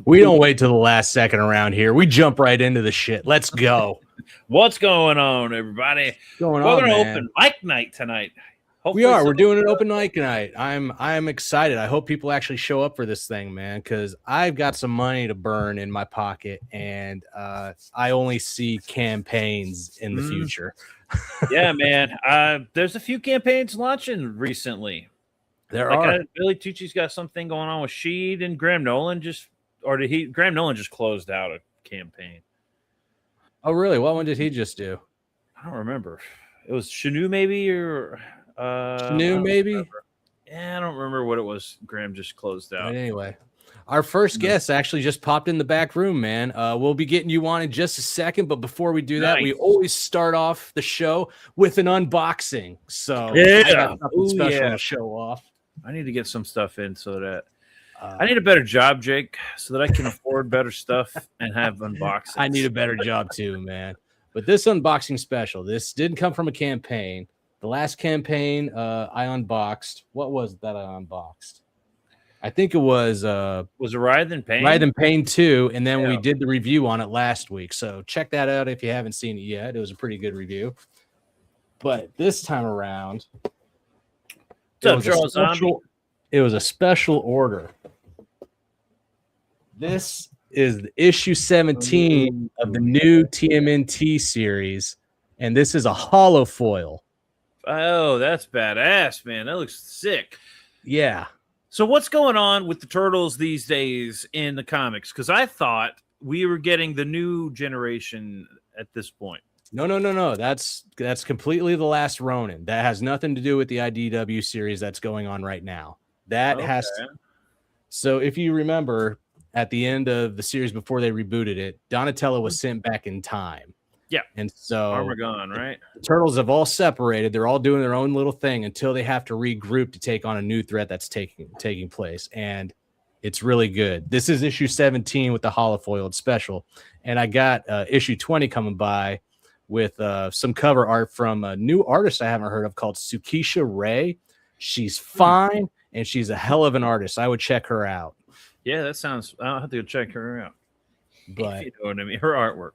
We don't wait till the last second around here. We jump right into the shit. Let's go. What's going on, everybody? Going We're on, going to man? open mic night tonight. We are. We're doing an open mic night. I'm excited. I hope people actually show up for this thing, man, because I've got some money to burn in my pocket, and I only see campaigns in the future. Yeah, man. There's a few campaigns launching recently. There are. Billy Tucci's got something going on with Sheed and Graham Nolan. Graham Nolan just closed out a campaign. Oh, really? What one did he just do? I don't remember. It was Shanu, maybe, or Shanu, maybe. Yeah, I don't remember what it was. Graham just closed out. But anyway, our first guest actually just popped in the back room, man. We'll be getting you on in just a second, but before we do that, we always start off the show with an unboxing. So yeah, I got something special to show off. I need to get some stuff in so that I need a better job, Jake, so that I can afford better stuff and have unboxings. I need a better job too, man. But this unboxing special, this didn't come from a campaign. The last campaign I unboxed, what was it that I unboxed? I think it was it Writhe in Pain? Writhe in Pain 2, and then we did the review on it last week. So check that out if you haven't seen it yet. It was a pretty good review. But this time around, it was a special order. This is the issue 17 of the new TMNT series, and this is a hollow foil. Oh, that's badass, man. That looks sick. Yeah. So what's going on with the Turtles these days in the comics? Because I thought we were getting the new generation at this point. No. That's completely the last Ronin. That has nothing to do with the IDW series that's going on right now. That has to. So if you remember, at the end of the series before they rebooted it, Donatello was sent back in time. Yeah. And so Armagon, right? The Turtles have all separated. They're all doing their own little thing until they have to regroup to take on a new threat that's taking place. And it's really good. This is issue 17 with the holofoiled special. And I got issue 20 coming by with some cover art from a new artist I haven't heard of called Tsukisha Ray. She's fine, and she's a hell of an artist. I would check her out. Yeah, that sounds. I'll have to go check her out. But if you know what I mean, her artwork.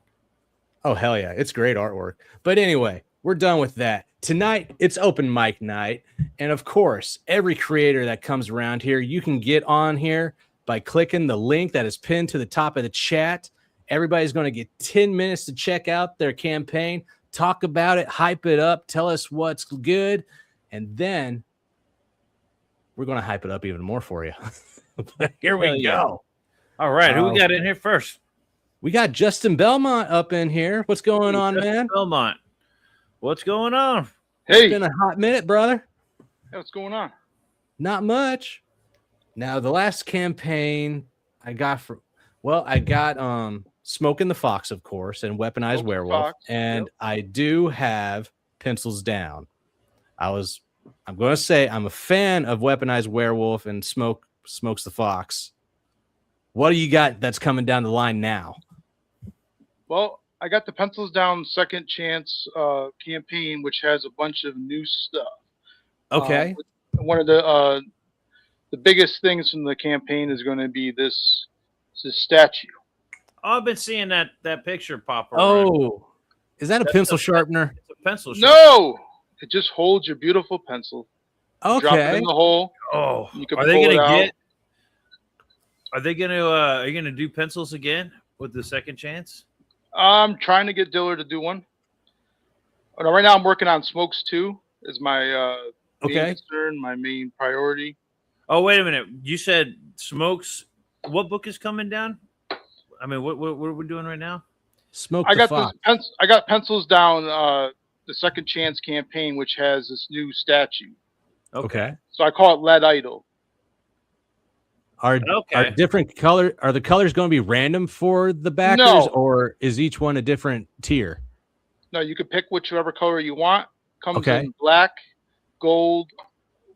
Oh, hell yeah. It's great artwork. But anyway, we're done with that. Tonight, it's open mic night. And of course, every creator that comes around here, you can get on here by clicking the link that is pinned to the top of the chat. Everybody's going to get 10 minutes to check out their campaign, talk about it, hype it up, tell us what's good. And then we're going to hype it up even more for you. Here we go. All right. Who we got in here first? We got Justin Belmont up in here. What's going on, man? Belmont. What's going on? Hey. It's been a hot minute, brother. Hey, what's going on? Not much. Now, the last campaign I got Smoking the Fox, of course, and Weaponized Werewolf. And I do have Pencils Down. I'm going to say I'm a fan of Weaponized Werewolf and Smokes the Fox. What do you got that's coming down the line now? Well, I got the Pencils Down Second Chance campaign, which has a bunch of new stuff. Okay. One of the biggest things from the campaign is going to be this statue. Oh, I've been seeing that picture pop around. Oh, is that a pencil sharpener? It's a pencil sharpener. No, it just holds your beautiful pencil. Okay. Drop it in the hole. Oh, you can are they going to get? Are they going to? Are you going to do pencils again with the Second Chance? I'm trying to get Diller to do one. Right now, I'm working on Smokes 2 is my main concern, my main priority. Oh, wait a minute. You said Smokes. What book is coming down? I mean, what are we doing right now? I got Pencils Down, the Second Chance campaign, which has this new statue. Okay. So I call it Lead Idol. Are different color? Are the colors going to be random for the backers, or is each one a different tier? No, you can pick whichever color you want. Comes in black, gold,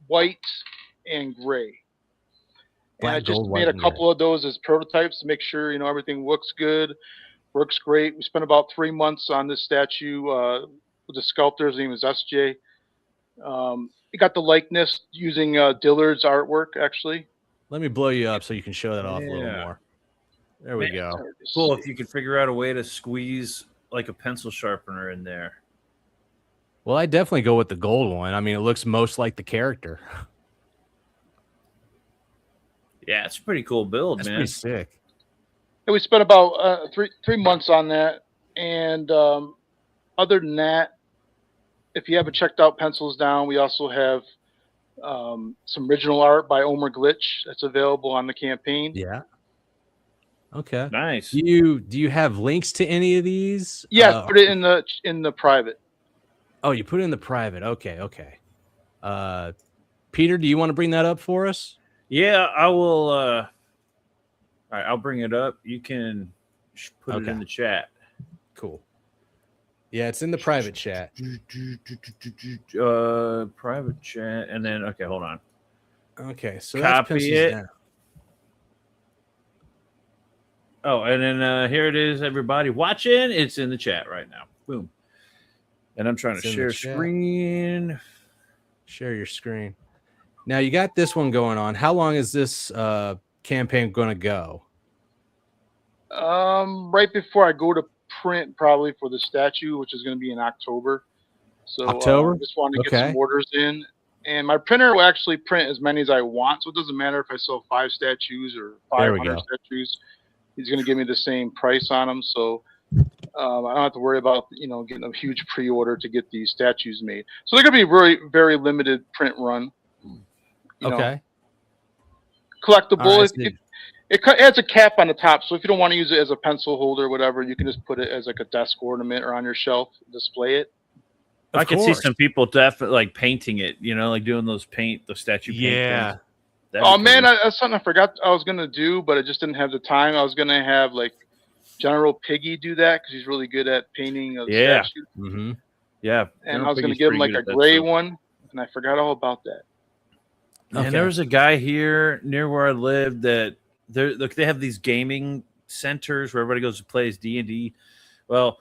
white, and gray. And I just made a couple of those as prototypes to make sure everything looks good, works great. We spent about 3 months on this statue with the sculptor. His name is SJ. He got the likeness using Dillard's artwork, actually. Let me blow you up so you can show that off a little more. There we Man, go. Cool if you could figure out a way to squeeze like a pencil sharpener in there. Well, I definitely go with the gold one. I mean, it looks most like the character. Yeah, it's a pretty cool build, That's man. pretty sick. And we spent about 3 months on that. And other than that, if you haven't checked out Pencils Down, we also have some original art by Omer Glitch that's available on the campaign. Yeah. Okay. Nice. Do you have links to any of these? Yeah, put it in the private. Oh, you put it in the private. Okay. Peter, do you want to bring that up for us? Yeah, I will. All right, I'll bring it up. You can put it in the chat. Cool. Yeah, it's in the private chat. Private chat, and then okay, hold on. Okay, so Copy it. Down. Oh, and then here it is, everybody watching. It's in the chat right now. Boom. And I'm trying to share screen. Share your screen. Now you got this one going on. How long is this campaign going to go? Right before I go to print, probably for the statue, which is going to be in October. So October. Just want to get some orders in, and my printer will actually print as many as I want. So it doesn't matter if I sell 5 statues or 500 statues. He's going to give me the same price on them. So I don't have to worry about getting a huge pre-order to get these statues made. So they're going to be very, very limited print run. Okay. Collectible. Right, it adds a cap on the top, so if you don't want to use it as a pencil holder or whatever, you can just put it as like a desk ornament or on your shelf, display it. I could see some people definitely like painting it, like doing those statue paint. Yeah. Oh man, that's something I forgot I was gonna do, but I just didn't have the time. I was gonna have like General Piggy do that because he's really good at painting a statue. Mm-hmm. Yeah. And I was gonna give him like a gray one, and I forgot all about that. And there was a guy here near where I lived that they have these gaming centers where everybody goes to play D&D. Well,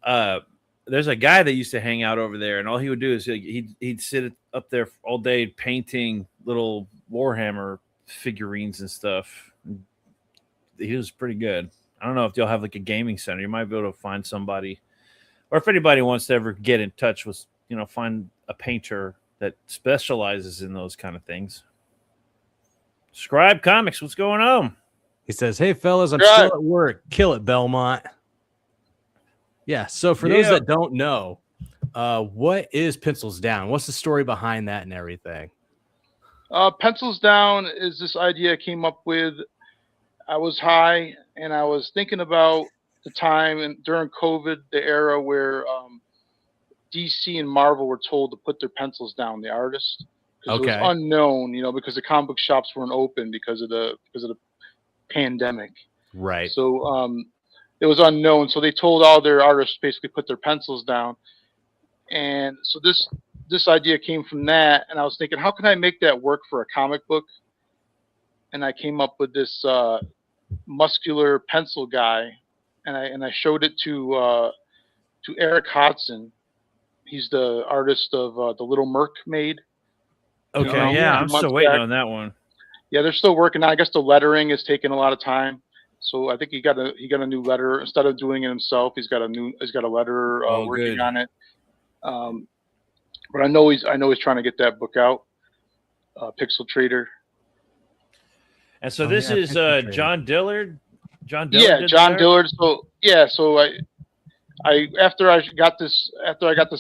there's a guy that used to hang out over there, and all he would do is he'd sit up there all day painting little Warhammer figurines and stuff. He was pretty good. I don't know if you'll have like a gaming center. You might be able to find somebody, or if anybody wants to ever get in touch with, find a painter that specializes in those kind of things. Scribe Comics, what's going on? He says, "Hey fellas, I'm still at work. Kill it, Belmont." Yeah. So for those that don't know, what is Pencils Down? What's the story behind that and everything? Pencils Down is this idea I came up with. I was high and I was thinking about the time and during COVID, the era where DC and Marvel were told to put their pencils down, the artists. It was unknown, because the comic book shops weren't open because of the pandemic. Right. So it was unknown. So they told all their artists basically put their pencils down. And so this idea came from that. And I was thinking, how can I make that work for a comic book? And I came up with this muscular pencil guy, and I showed it to Eric Hodson. He's the artist of the Little Mermaid. Okay, I'm still waiting on that one. Yeah, they're still working on it. I guess the lettering is taking a lot of time. So I think he got a new letterer. Instead of doing it himself, he's got a letterer working on it. But I know he's trying to get that book out. Pixel Trader. And so this is John Dillard. John Dillard. So I after I got this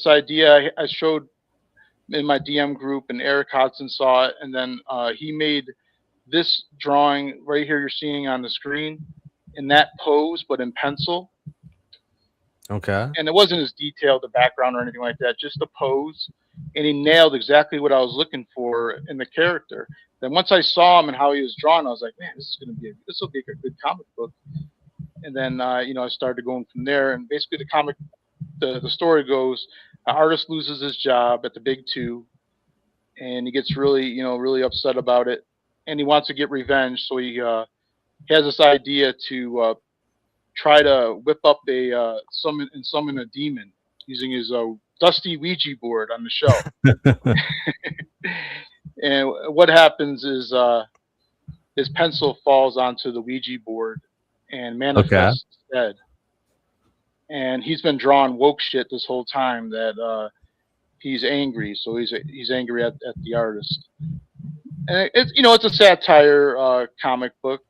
idea, I showed in my DM group, and Eric Hodson saw it, and then he made this drawing right here you're seeing on the screen in that pose, but in pencil. Okay. And it wasn't as detailed, the background or anything like that, just the pose. And he nailed exactly what I was looking for in the character. Then once I saw him and how he was drawn, I was like, man, this will be a good comic book. And then I started going from there. And basically the story goes, an artist loses his job at the Big Two, and he gets really upset about it, and he wants to get revenge. So he has this idea to try to whip up summon a demon using his dusty Ouija board on the shelf. And what happens is his pencil falls onto the Ouija board, and Manifest Dead. And he's been drawing woke shit this whole time that he's angry, so he's angry at the artist. And it's it's a satire comic book.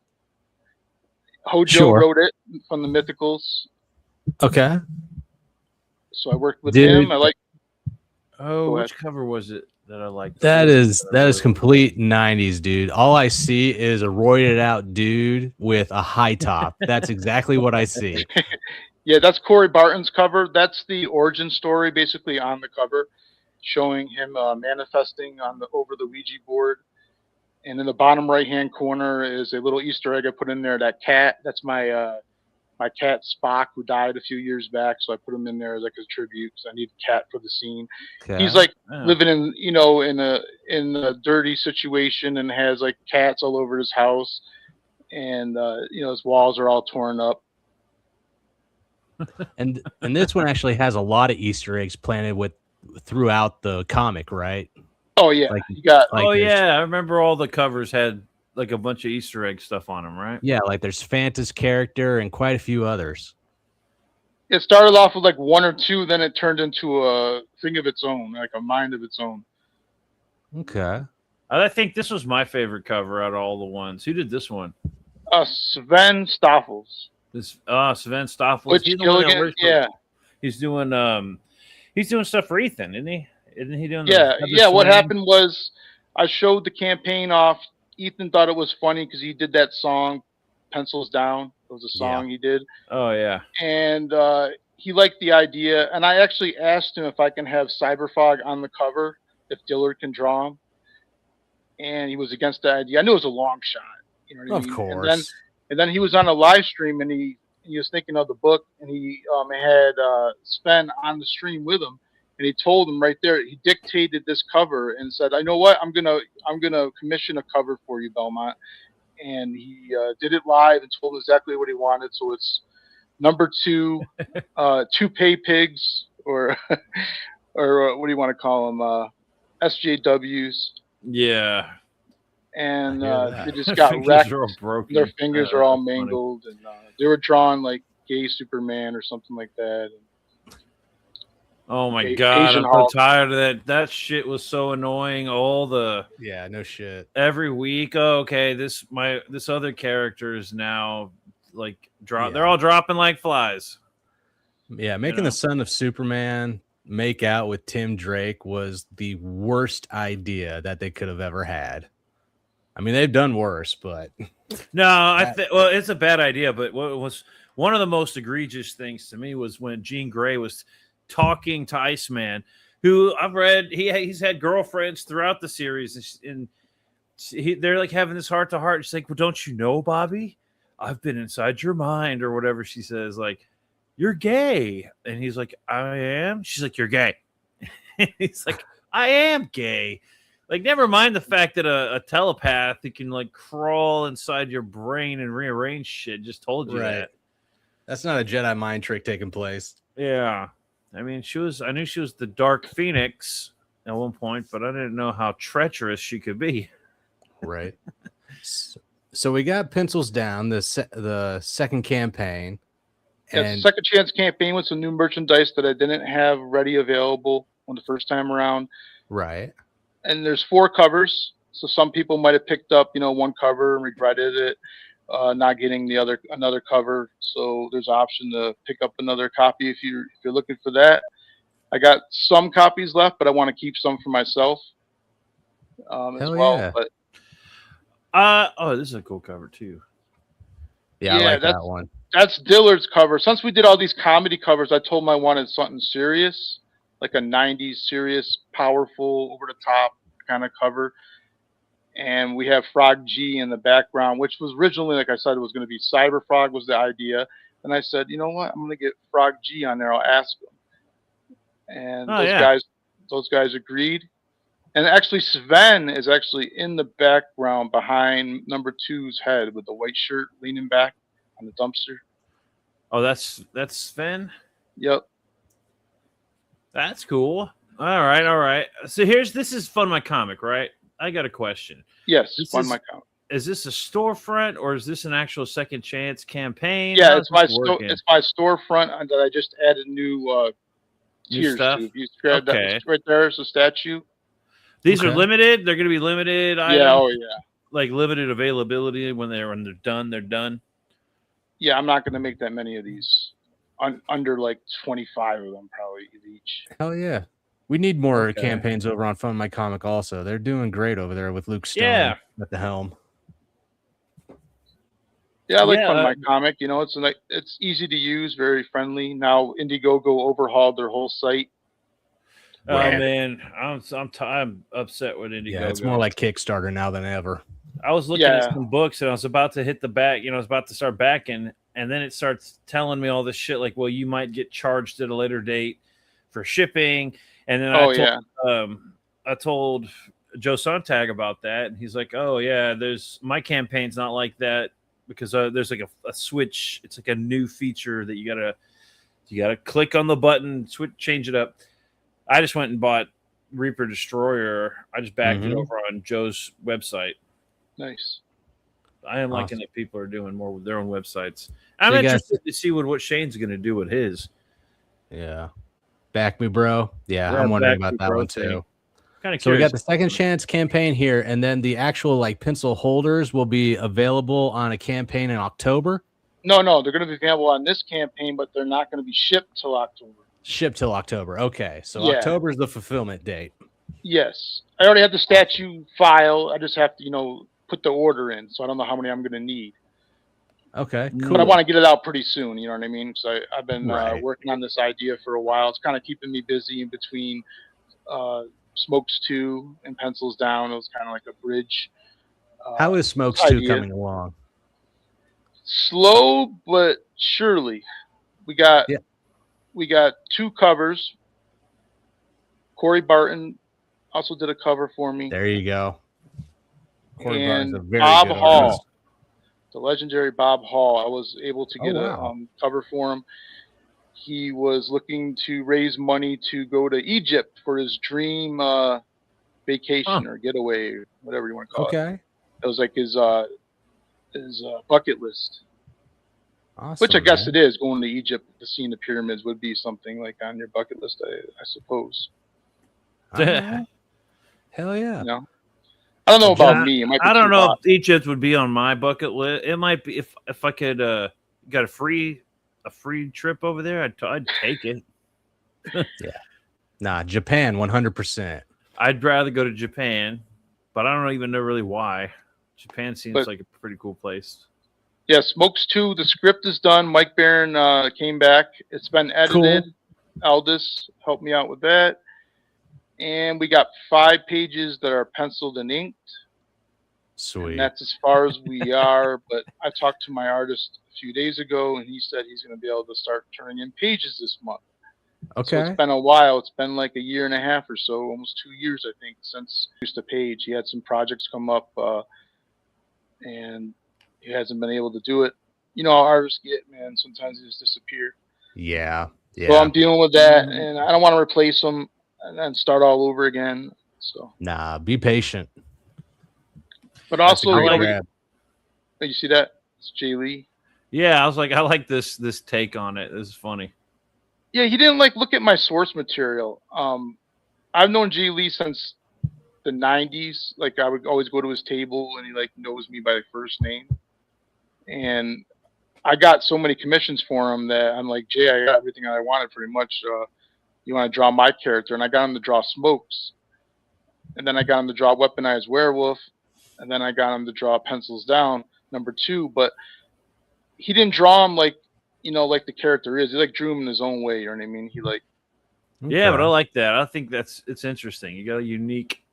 Hojo wrote it from the Mythicals. Okay. So I worked with him. I like. Oh, which cover was it that I liked? That is complete 90s, dude. All I see is a roided out dude with a high top. That's exactly what I see. Yeah, that's Corey Barton's cover. That's the origin story, basically on the cover, showing him manifesting over the Ouija board. And in the bottom right-hand corner is a little Easter egg I put in there. That cat. That's my cat Spock, who died a few years back. So I put him in there as like a tribute because I need a cat for the scene. Okay. He's like living in in a dirty situation and has like cats all over his house, and his walls are all torn up. And this one actually has a lot of Easter eggs planted throughout the comic, right? Oh yeah, you got. I remember all the covers had like a bunch of Easter egg stuff on them, right? Yeah, like there's Fanta's character and quite a few others. It started off with like one or two, then it turned into a thing of its own, like a mind of its own. Okay. I think this was my favorite cover out of all the ones. Who did this one? Sven Stoffels. Sven Stoffels. He's doing stuff for Ethan, isn't he? Isn't he doing? Yeah. What happened was, I showed the campaign off. Ethan thought it was funny because he did that song, "Pencils Down." It was a song he did. Oh yeah. And he liked the idea, and I actually asked him if I can have Cyberfog on the cover if Dillard can draw him, and he was against the idea. I knew it was a long shot. You know what I mean? Of course. And then he was on a live stream, and he was thinking of the book, and he had Sven on the stream with him. And he told him right there, he dictated this cover and said, "I know what, I'm gonna commission a cover for you, Belmont." And he did it live and told him exactly what he wanted. So it's number 2, Toupee Pigs, or what do you want to call them? SJWs. Yeah. And they just got wrecked. Their fingers are all mangled, and they were drawing like gay Superman or something like that. Oh my God, I'm so tired of that. That shit was so annoying. No shit. Every week, this other character is now like they're all dropping like flies. Yeah, making the son of Superman make out with Tim Drake was the worst idea that they could have ever had. I mean, they've done worse, but no, it's a bad idea. But what was one of the most egregious things to me was when Jean Grey was talking to Iceman, who I've read he's had girlfriends throughout the series, and they're like having this heart to heart. She's like, "Well, don't you know, Bobby? I've been inside your mind," or whatever she says. Like, "You're gay," and he's like, "I am." She's like, "You're gay." He's like, "I am gay." Like, never mind the fact that a telepath who can like crawl inside your brain and rearrange shit just told you that. That's not a Jedi mind trick taking place. Yeah. I mean, I knew she was the Dark Phoenix at one point, but I didn't know how treacherous she could be. Right. So we got Pencils Down, the second campaign. And Second Chance campaign with some new merchandise that I didn't have ready available on the first time around. Right. And there's 4 covers. So some people might have picked up, one cover and regretted it. Not getting another cover, so there's an option to pick up another copy if you're looking for that. I got some copies left, but I want to keep some for myself as well. Yeah. But this is a cool cover too. Yeah, I like that one. That's Dillard's cover. Since we did all these comedy covers, I told him I wanted something serious, like a 90s serious, powerful, over the top kind of cover. And we have Frog G in the background, which was originally, like I said, it was going to be Cyber Frog was the idea. And I said, you know what? I'm going to get Frog G on there. I'll ask them. And those guys agreed. And actually, Sven is actually in the background behind number 2's head with the white shirt leaning back on the dumpster. Oh, that's Sven? Yep. That's cool. All right. So this is Fun My Comic, right? I got a question. Yes, Fun My Comic. is this a storefront or is this an actual Second Chance campaign? Yeah, it's my storefront that I just added new tiers stuff? to. If you grab that right there, is a statue. These are limited. They're going to be limited. Yeah. Oh yeah. Like limited availability. When they're done, they're done. Yeah, I'm not going to make that many of these. Under like 25 of them probably each. Hell yeah. We need more campaigns over on Fun My Comic also. They're doing great over there with Luke Stone at the helm. Yeah, I like Fun My Comic. You know, it's easy to use, very friendly. Now Indiegogo overhauled their whole site. Oh man, I'm upset with Indiegogo. Yeah, it's more like Kickstarter now than ever. I was looking at some books and I was about to hit the back. I was about to start backing, and then it starts telling me all this shit like, well, you might get charged at a later date for shipping. And then I told Joe Sontag about that, and he's like, "Oh yeah, my campaign's not like that because there's like a switch. It's like a new feature that you gotta click on the button, change it up." I just went and bought Reaper Destroyer. I just backed it over on Joe's website. Nice. I am liking that people are doing more with their own websites. I'm interested to see what Shane's going to do with his. Yeah. Back me, bro. Yeah, I'm wondering about that one too. Kind of curious. So we got the Second Chance campaign here, and then the actual like pencil holders will be available on a campaign in October. No, they're going to be available on this campaign, but they're not going to be shipped till October. Shipped till October. Okay, so October is the fulfillment date. Yes, I already have the statue file. I just have to, put the order in. So I don't know how many I'm going to need. Okay, cool. But I want to get it out pretty soon. You know what I mean? So I've been working on this idea for a while. It's kind of keeping me busy in between Smokes 2 and Pencils Down. It was kind of like a bridge. How is Smokes 2 coming along? Slow but surely. We got 2 covers. Corey Barton also did a cover for me. There you go. Corey and Barton's a very Bob good Hall. artist. The legendary Bob Hall. I was able to get a cover for him. He was looking to raise money to go to Egypt for his dream vacation or getaway, whatever you want to call it. Okay. It was like his bucket list. Awesome, which I guess it is. Going to Egypt to see the pyramids would be something like on your bucket list, I suppose. Hell yeah. I don't know about me. It might be I don't know if Egypt would be on my bucket list. It might be if I could got a free trip over there. I'd take it. Yeah. Nah, Japan 100%. I'd rather go to Japan, but I don't even know really why. Japan seems like a pretty cool place. Yeah, Smokes 2, the script is done. Mike Barron came back. It's been edited. Cool. Aldous helped me out with that. And we got 5 pages that are penciled and inked. Sweet. And that's as far as we are. But I talked to my artist a few days ago, and he said he's going to be able to start turning in pages this month. Okay. So it's been a while. It's been like a year and a half or so, almost 2 years, I think, since he used a page. He had some projects come up, and he hasn't been able to do it. You know how artists get, man. Sometimes they just disappear. Yeah. So I'm dealing with that, and I don't want to replace them and then start all over again. So nah, be patient. But also, you see that? It's Jay Lee. Yeah, I like this take on it. This is funny. Yeah, he didn't look at my source material. I've known Jay Lee since the 90s. Like, I would always go to his table, and he knows me by first name. And I got so many commissions for him that I'm like, Jay, I got everything I wanted pretty much. You want to draw my character? And I got him to draw Smokes. And then I got him to draw Weaponized Werewolf. And then I got him to draw Pencils Down, #2. But he didn't draw him like the character is. He drew him in his own way. You know what I mean? Yeah, but I like that. I think it's interesting. You got a unique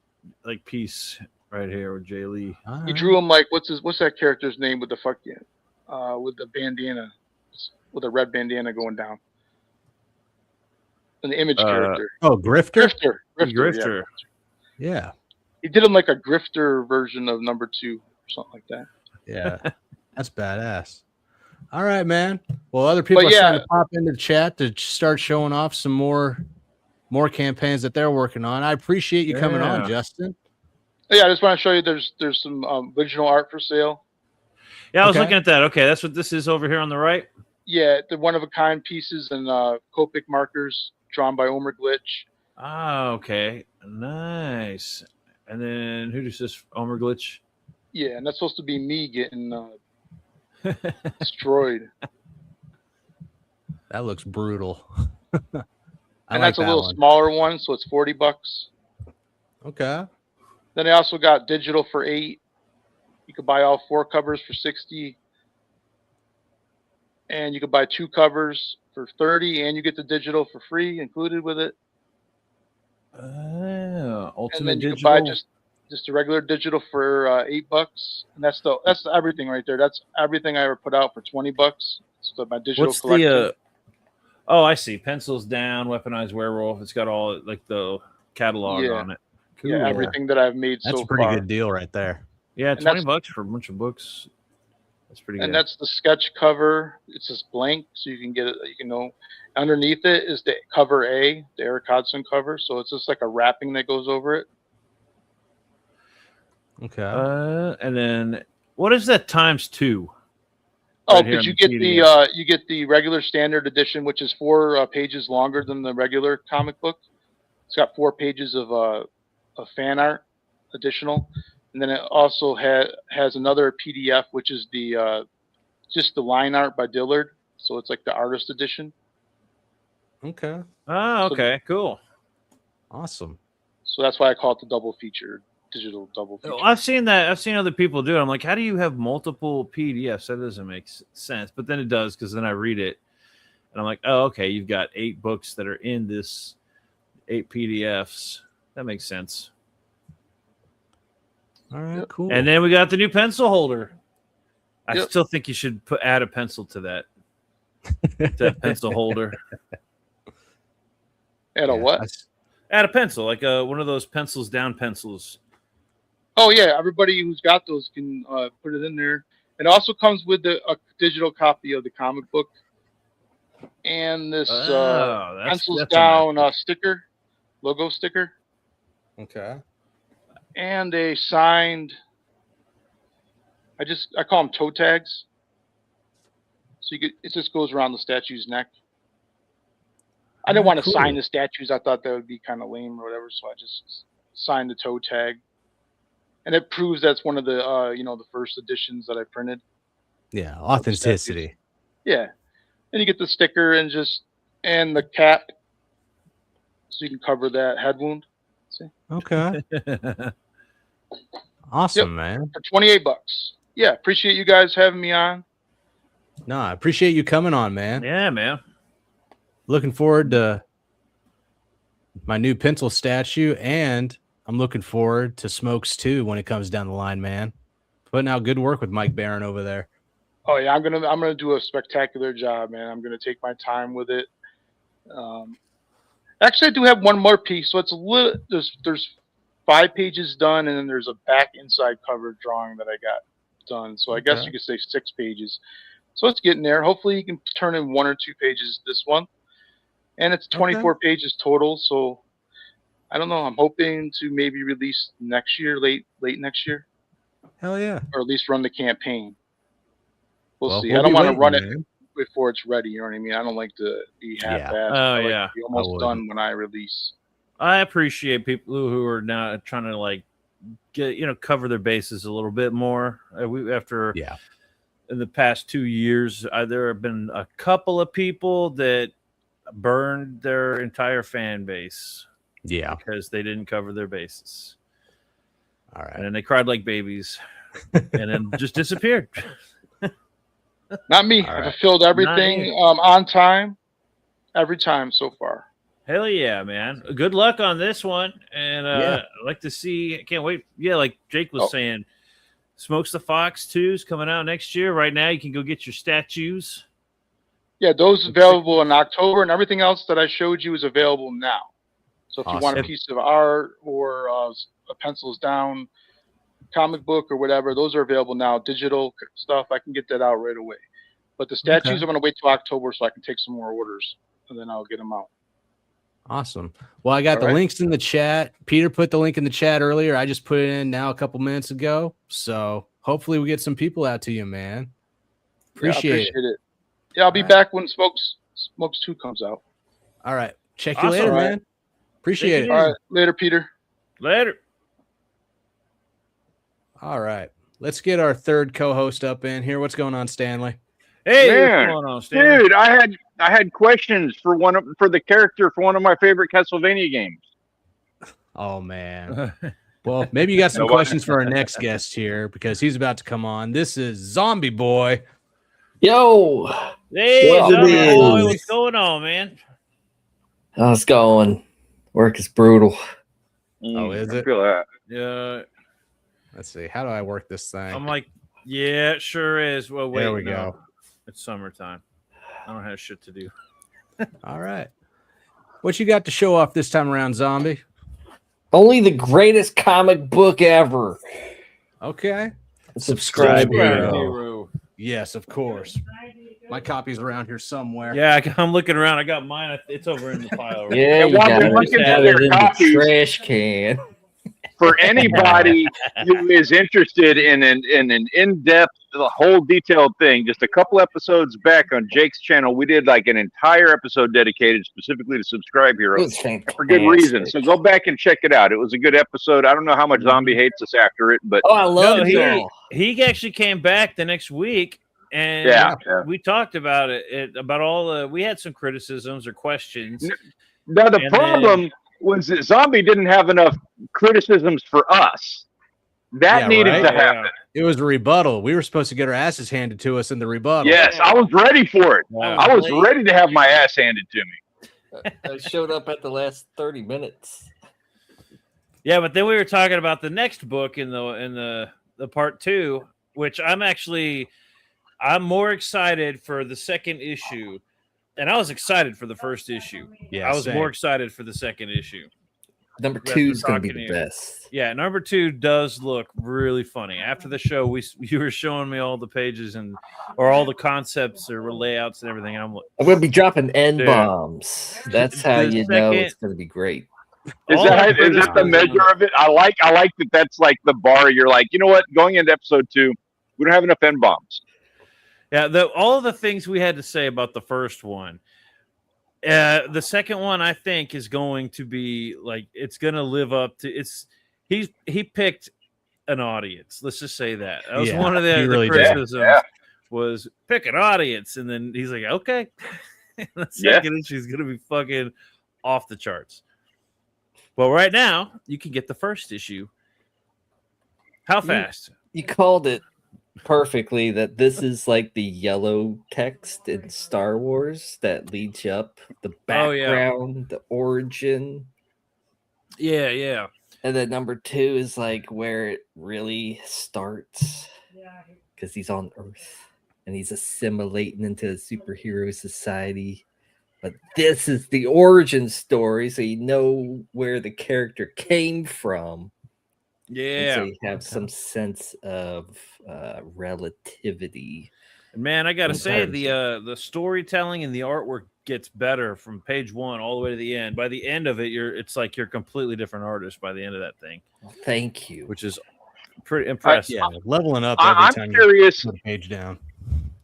piece right here with Jay Lee. He drew him what's that character's name with the with the bandana, with a red bandana going down. An Image character. Oh, Grifter? Grifter. Yeah. He did him like a Grifter version of #2 or something like that. Yeah. That's badass. All right, man. Well, other people are trying to pop into the chat to start showing off some more campaigns that they're working on. I appreciate you coming on, Justin. Yeah, I just want to show you. There's some original art for sale. Yeah, I was looking at that. Okay, that's what this is over here on the right. Yeah, the one-of-a-kind pieces and Copic markers drawn by Omer Glitch. Ah, okay. Nice. And then who does this? Omer Glitch? Yeah, and that's supposed to be me getting destroyed. That looks brutal. And that's a little smaller one, so it's $40. Okay. Then I also got digital for $8. You could buy all 4 covers for $60. And you could buy 2 covers for $30, and you get the digital for free included with it. Ultimate and then you digital. could buy just a regular digital for $8, and that's everything right there. That's everything I ever put out for $20. So my digital What's collection. the? Oh, I see. Pencils Down, Weaponized Werewolf. It's got all like the catalog on it. Cool. Yeah, everything that I've made so far. That's a pretty good deal right there. Yeah, $20 for a bunch of books. That's pretty good. And that's the sketch cover. It's just blank, so you can get it. You can know underneath it is the cover A, the Eric Hodson cover. So it's just like a wrapping that goes over it. Okay. And then what is that ×2? Oh, because you get the regular standard edition, which is 4 pages longer than the regular comic book. It's got 4 pages of fan art additional, and then it also has another PDF, which is the just the line art by Dillard. So it's like the artist edition. Okay. Oh, okay, cool, awesome. So that's why I call it the double feature. Digital double feature. I've seen that. I've seen other people do it. I'm like, how do you have multiple PDFs? That doesn't make sense. But then it does, because then I read it and I'm like, oh, okay, you've got 8 books that are in this 8 PDFs. That makes sense. All right, cool. And then we got the new pencil holder. I still think you should add a pencil to that pencil holder. Add a what? Add a pencil, like one of those pencils down pencils. Oh yeah, everybody who's got those can put it in there. It also comes with a digital copy of the comic book and this pencils down sticker, logo sticker. Okay. And a signed. I call them toe tags. So it just goes around the statue's neck. I didn't want to sign the statues. I thought that would be kind of lame or whatever, so I just signed the toe tag. And it proves that's one of the the first editions that I printed. Yeah, authenticity. Yeah. And you get the sticker and the cap, so you can cover that head wound. See? Okay. Awesome, man. For $28. Yeah, appreciate you guys having me on. No, I appreciate you coming on, man. Yeah, man. Looking forward to my new pencil statue, and I'm looking forward to Smokes too when it comes down the line, man. Putting out good work with Mike Barron over there. Oh yeah, I'm gonna do a spectacular job, man. I'm gonna take my time with it. Actually, I do have one more piece. So it's a little. There's 5 pages done, and then there's a back inside cover drawing that I got done. So I guess you could say 6 pages. So it's getting there. Hopefully, you can turn in 1 or 2 pages this month. And it's 24 pages total, so I don't know. I'm hoping to maybe release next year, late next year. Hell yeah! Or at least run the campaign. We'll see. I don't want to run it before it's ready. You know what I mean? I don't like to be half-assed. Oh yeah, be almost done when I release. I appreciate people who are now trying to like get cover their bases a little bit more. In the past 2 years, there have been a couple of people that burned their entire fan base. Yeah, because they didn't cover their bases. All right, and then they cried like babies, and then just disappeared. Not me. I've fulfilled everything on time, every time so far. Hell yeah, man! Good luck on this one, and I'd like to see. I can't wait. Yeah, like Jake was saying, Smokes the Fox 2 is coming out next year. Right now, you can go get your statues. Yeah, those available in October, and everything else that I showed you is available now. So if you want a piece of art or a pencils down comic book or whatever, those are available now. Digital stuff, I can get that out right away. But the statues, I'm going to wait till October so I can take some more orders, and then I'll get them out. Awesome. Well, I got the links in the chat. Peter put the link in the chat earlier. I just put it in now a couple minutes ago. So hopefully we get some people out to you, man. Appreciate it. Yeah, I'll be back when Smokes 2 comes out. All right. Check you later, man. Appreciate it. All right. Later, Peter. Later. All right. Let's get our third co-host up in here. What's going on, Stanley? Hey, what's going on, Stanley? Dude, I had questions for the character for one of my favorite Castlevania games. Oh man. Well, maybe you got some questions for our next guest here because he's about to come on. This is Zombie Boy. Yo. Hey, Zombie Boy, what's going on, man? How's it going? Work is brutal. Oh, is it? I feel that. Yeah. Let's see. How do I work this thing? I'm like, yeah, it sure is. Well, wait. There we go. It's summertime. I don't have shit to do. All right. What you got to show off this time around, Zombie? Only the greatest comic book ever. Okay. Subscribe Hero. Yes, of course. My copy's around here somewhere. Yeah, I'm looking around. I got mine. It's over in the pile. Yeah, you got it in the trash can. For anybody who is interested in an in-depth, the whole detailed thing, just a couple episodes back on Jake's channel, we did like an entire episode dedicated specifically to Subscribe Hero for good reason. So go back and check it out. It was a good episode. I don't know how much Zombie hates us after it, but I love it. He actually came back the next week, and we talked about it. About all we had some criticisms or questions. Now the problem was that Zombie didn't have enough criticisms for us. That needed to happen. It was a rebuttal. We were supposed to get our asses handed to us in the rebuttal. Yes, I was ready for it. I was ready to have my ass handed to me. I showed up at the last 30 minutes. Yeah, but then we were talking about the next book in the part 2, which I'm more excited for the second issue. And I was excited for the first issue. Yeah, I was more excited for the second issue. Number 2 is going to be the best. Yeah, number 2 does look really funny. After the show, you were showing me all the pages or all the concepts or layouts and everything. And I'm going to be dropping N-bombs. That's how you know it's going to be great. Is that the measure of it? I like that. That's like the bar. You're like, you know what? Going into episode 2, we don't have enough N-bombs. Yeah, all the things we had to say about the first one. The second one, I think, is going to be like it's going to live up to its. He picked an audience. Let's just say that. That was one of the criticisms was pick an audience, and then he's like, okay. The second issue is going to be fucking off the charts. Well, right now you can get the first issue. How fast? You called it perfectly that this is like the yellow text in Star Wars that leads you up the background, the origin. Yeah. And then number 2 is like where it really starts because he's on Earth and he's assimilating into a superhero society. But this is the origin story, so you know where the character came from. Yeah, so you have some sense of relativity. And man, I gotta say the storytelling and the artwork gets better from page 1 all the way to the end. By the end of it, it's like you're a completely different artist by the end of that thing. Well, thank you. Which is pretty impressive. Leveling up every time curious. You put a page down.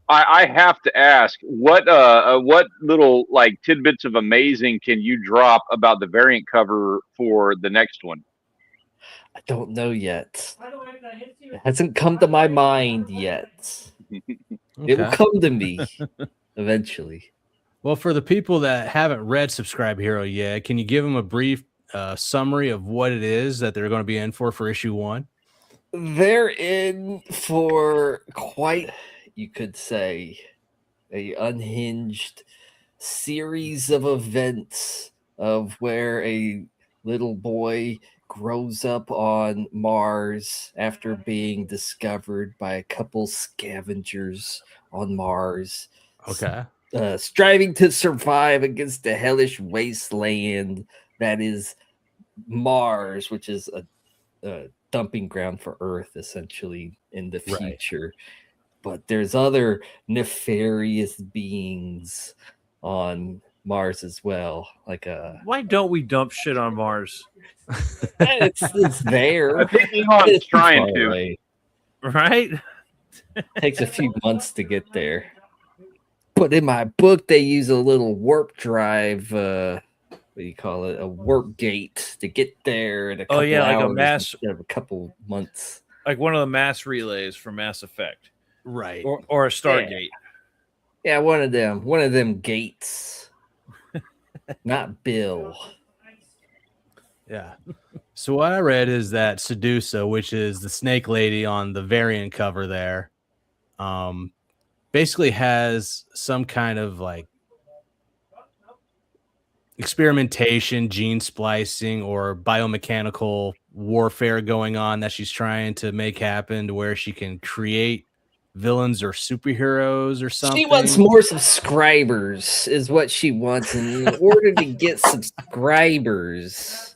I have to ask, what little like tidbits of amazing can you drop about the variant cover for the next one? I don't know yet. It hasn't come to my mind yet. Okay. It will come to me eventually. Well, for the people that haven't read Subscribe Hero yet, can you give them a brief summary of what it is that they're going to be in for issue 1? They're in for quite, you could say, a unhinged series of events of where a little boy grows up on Mars after being discovered by a couple scavengers on Mars. Okay. Striving to survive against the hellish wasteland that is Mars, which is a dumping ground for Earth, essentially, in the future. Right. But there's other nefarious beings on Mars as well. Like why don't we dump shit on Mars? it's there. I think Elon's trying to. Away. Right? Takes a few months to get there. But in my book, they use a little warp drive. What do you call it? A warp gate to get there in a couple like hours a mass, instead of a couple months. Like one of the mass relays for Mass Effect, right? Or a Stargate. Yeah, one of them gates. Not Bill. Yeah. So what I read is that Sedusa, which is the snake lady on the variant cover there, basically has some kind of like experimentation, gene splicing, or biomechanical warfare going on that she's trying to make happen to where she can create villains or superheroes or something. She wants more subscribers is what she wants. And in order to get subscribers,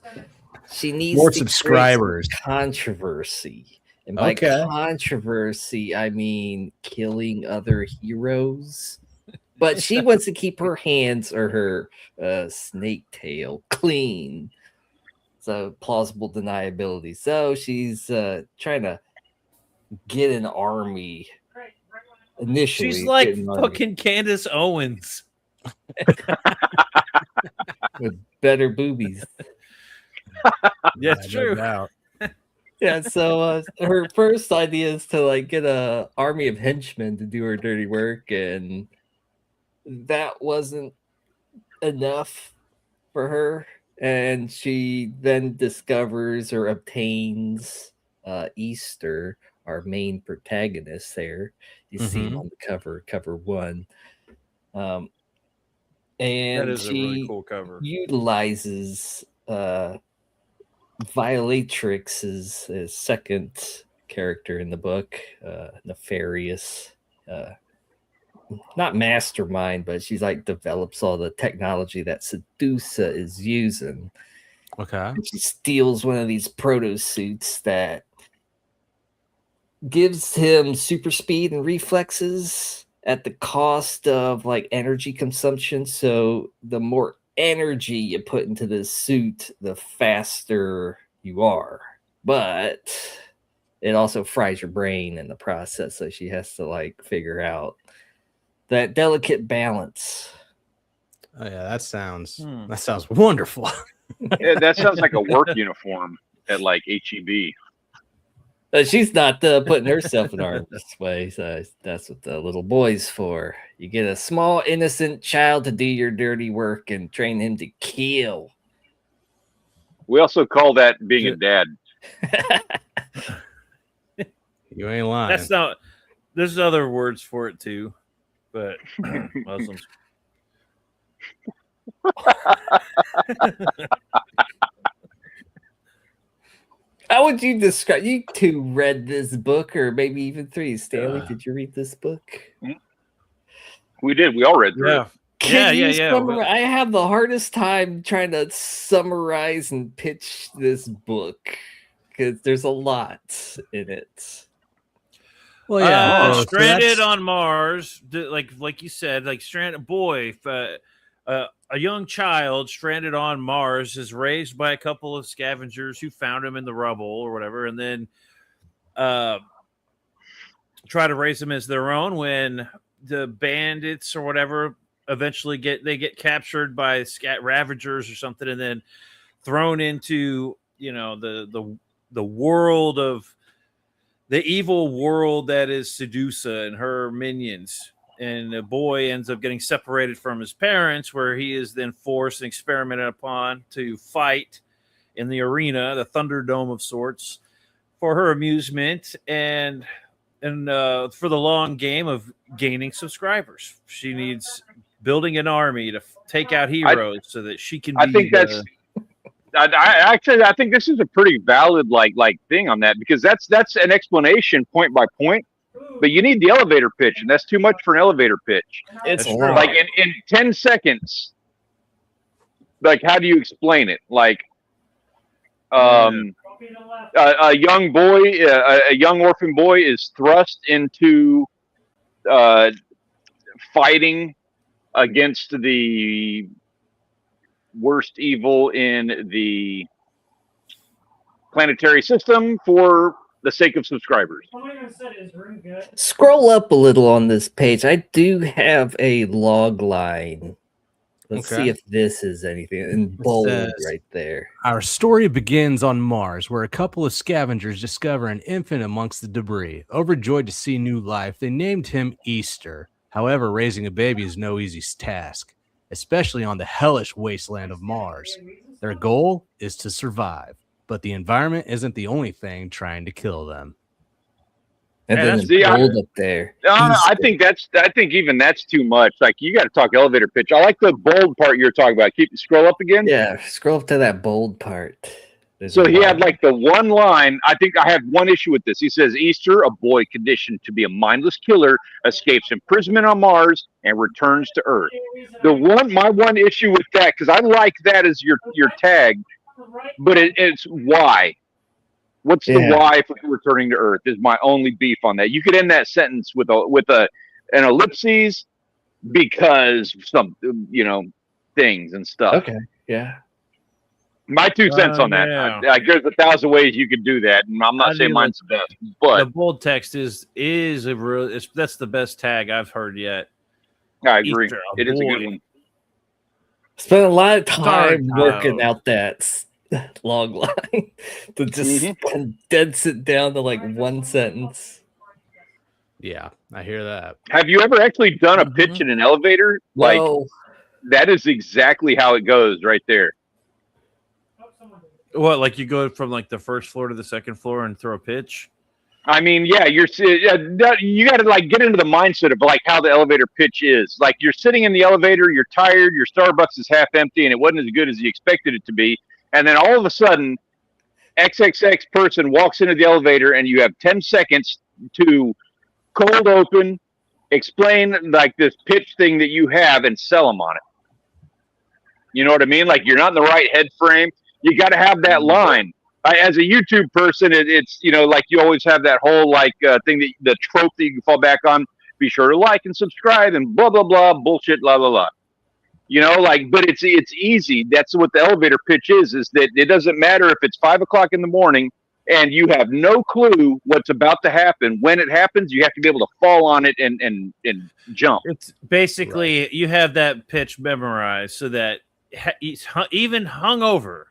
she needs more to subscribers. Controversy. And by controversy, I mean killing other heroes. But she wants to keep her hands or her snake tail clean. So plausible deniability. So she's trying to get an army. Initially, she's like fucking Candace Owens with better boobies. Yeah, it's true. Yeah, so her first idea is to like get a army of henchmen to do her dirty work, and that wasn't enough for her. And she then discovers or obtains Easter, our main protagonist there. You see him on the cover 1. And that is she a really cool cover. Utilizes Violatrix is a second character in the book, nefarious, not mastermind, but she's like develops all the technology that Sedusa is using. Okay. And she steals one of these proto suits that gives him super speed and reflexes at the cost of like energy consumption. So the more energy you put into this suit, the faster you are. But it also fries your brain in the process. So she has to like figure out that delicate balance. Oh yeah, that sounds wonderful. Yeah, that sounds like a work uniform at like HEB. She's not putting herself in harm's way. So that's what the little boy's for. You get a small, innocent child to do your dirty work and train him to kill. We also call that being a dad. You ain't lying. That's not. There's other words for it too, but Muslims. How would you describe? You two read this book, or maybe even 3. Stanley, did you read this book? We did. We all read through it. Yeah. I have the hardest time trying to summarize and pitch this book because there's a lot in it. Well, yeah, stranded on Mars, like you said, like stranded boy. A young child stranded on Mars is raised by a couple of scavengers who found him in the rubble or whatever, and then try to raise him as their own. When the bandits or whatever eventually get captured by ravagers or something, and then thrown into the world of the evil world that is Sedusa and her minions. And the boy ends up getting separated from his parents, where he is then forced and experimented upon to fight in the arena, the Thunderdome of sorts, for her amusement and for the long game of gaining subscribers. She needs building an army to take out heroes so that she can. I think that's. I think this is a pretty valid like thing on that, because that's an explanation point by point. But you need the elevator pitch, and that's too much for an elevator pitch. It's like in 10 seconds. Like, how do you explain it? Like, a young boy, a young orphan boy is thrust into fighting against the worst evil in the planetary system for the sake of subscribers. Scroll up a little on this page. I do have a log line. Let's see if this is anything in bold right there. Our story begins on Mars, where a couple of scavengers discover an infant amongst the debris. Overjoyed to see new life, they named him Easter. However, raising a baby is no easy task, especially on the hellish wasteland of Mars. Their goal is to survive, but the environment isn't the only thing trying to kill them. And then the bold up there. I think even that's too much. Like, you got to talk elevator pitch. I like the bold part you're talking about. Scroll up again. Yeah, scroll up to that bold part. So he had like the one line. I think I have one issue with this. He says, Easter, a boy conditioned to be a mindless killer, escapes imprisonment on Mars and returns to Earth. My one issue with that, because I like that as your tag, but it's why. What's the why for returning to Earth is my only beef on that. You could end that sentence with an ellipses because some things and stuff. Okay. Yeah. My 2 cents on that. Yeah. There's 1,000 ways you could do that, and I'm not saying mine's the best, but the bold text is that's the best tag I've heard yet. I agree. Easter, it is a good one. Spent a lot of time working out that log line to just condense it down to like one sentence. Yeah, I hear that. Have you ever actually done a pitch in an elevator? Like, that is exactly how it goes right there. What, like you go from like the first floor to the second floor and throw a pitch? I mean, yeah, you got to like get into the mindset of like how the elevator pitch is. Like, you're sitting in the elevator, you're tired, your Starbucks is half empty, and it wasn't as good as you expected it to be. And then all of a sudden, XXX person walks into the elevator, and you have 10 seconds to cold open, explain like this pitch thing that you have, and sell them on it. You know what I mean? Like, you're not in the right head frame. You got to have that line. As a YouTube person, it's like you always have that whole like thing that the trope that you can fall back on. Be sure to like and subscribe and blah blah blah bullshit blah blah blah. But it's easy. That's what the elevator pitch is that it doesn't matter if it's 5 o'clock in the morning and you have no clue what's about to happen. When it happens, you have to be able to fall on it and jump. It's basically you have that pitch memorized so that even hungover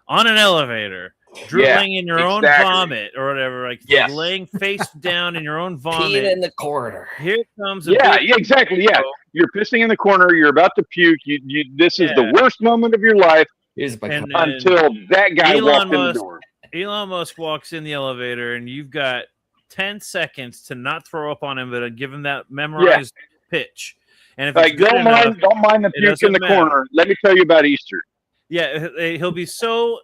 on an elevator, drooling in your own vomit or whatever, like laying face down in your own vomit. Peeing in the corner. Here comes exactly. Yeah. You're pissing in the corner. You're about to puke. This is the worst moment of your life until that guy walked in the door. Elon Musk walks in the elevator, and you've got 10 seconds to not throw up on him, but give him that memorized pitch. And if it's don't mind the puke in the corner. Let me tell you about Easter. Yeah, he'll be so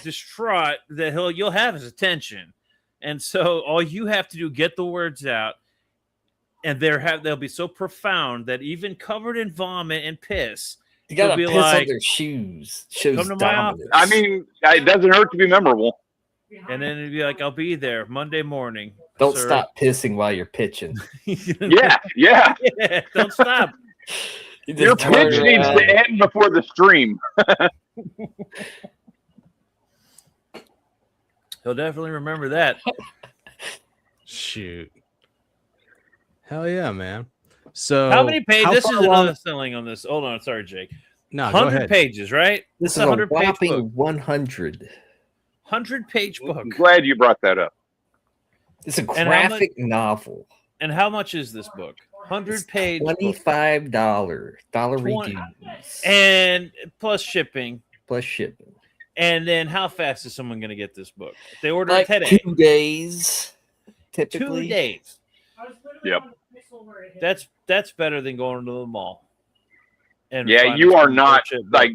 distraught that you'll have his attention, and so all you have to do get the words out, and they'll be so profound that even covered in vomit and piss, you gotta piss on their shoes. Come to my office. I mean, it doesn't hurt to be memorable. And then it'd be like, I'll be there Monday morning. Don't stop pissing while you're pitching. Yeah. Don't stop. Your pitch needs to end before the stream. He'll definitely remember that. Shoot. Hell yeah, man. So how many pages? This is another selling on this. Hold on. Sorry, Jake. No, 100 pages, right? This is a 100-page 100-page book. I'm glad you brought that up. It's a graphic novel. And how much is this book? 100-page $25 reviews. And plus shipping. And then how fast is someone going to get this book? If they order it today. 2 days. Typically. 2 days. Yep. That's better than going to the mall. And you are not like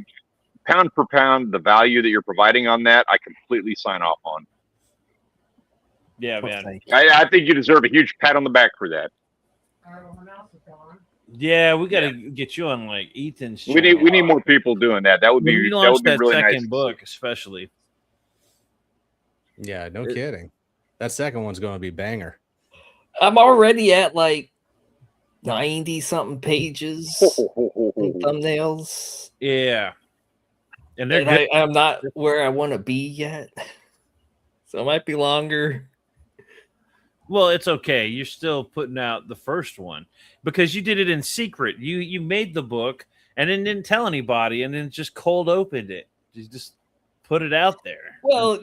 pound for pound the value that you're providing on that. I completely sign off on. Yeah, man. I think you deserve a huge pat on the back for that. Yeah, we got to get you on like Ethan's. We need more people doing that. That would be really second nice. Book, especially. Yeah, no kidding. That second one's going to be banger. I'm already at like 90 something pages and thumbnails. Yeah. And I'm not where I want to be yet. So it might be longer. Well, it's okay. You're still putting out the first one because you did it in secret. You made the book and then didn't tell anybody and then just cold opened it. You just put it out there. Well,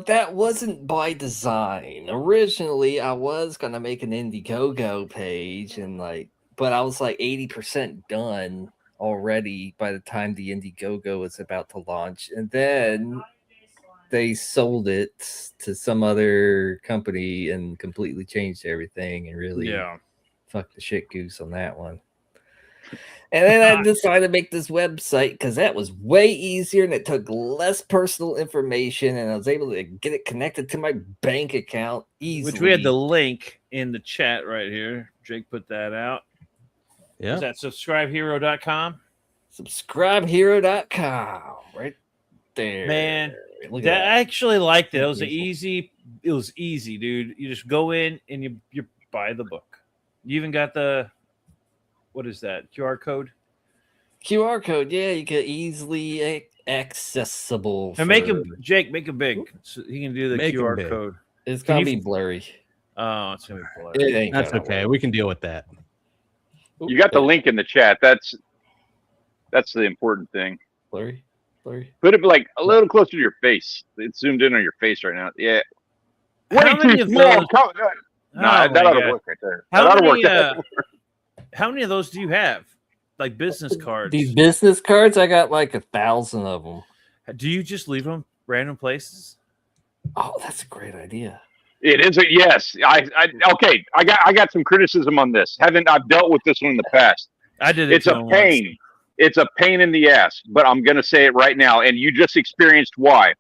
that wasn't by design. Originally, I was gonna make an Indiegogo page but I was like 80% done already by the time the Indiegogo was about to launch, and then they sold it to some other company and completely changed everything and really fucked the shit goose on that one. And then I decided to make this website because that was way easier and it took less personal information, and I was able to get it connected to my bank account easily. Which we had the link in the chat right here. Jake put that out. Yeah. Is that subscribehero.com? Subscribehero.com. Right there. Man, I actually liked it. It was easy, dude. You just go in and you buy the book. You even got what is that? QR code? QR code, yeah, you can easily accessible. And make him big so he can do the QR code. It's gonna be blurry. Oh, it's gonna be blurry. That's okay. We can deal with that. You got the link in the chat. That's the important thing. Blurry. Put it like a little closer to your face. It's zoomed in on your face right now. Yeah. How many of those? That ought to work right there. How many of those do you have? Like business cards? These business cards, I got like 1,000 of them. Do you just leave them random places? Oh, that's a great idea. It is yes. I got some criticism on this. I've dealt with this one in the past. I did it. It's a pain. Once. It's a pain in the ass, but I'm going to say it right now. And you just experienced why.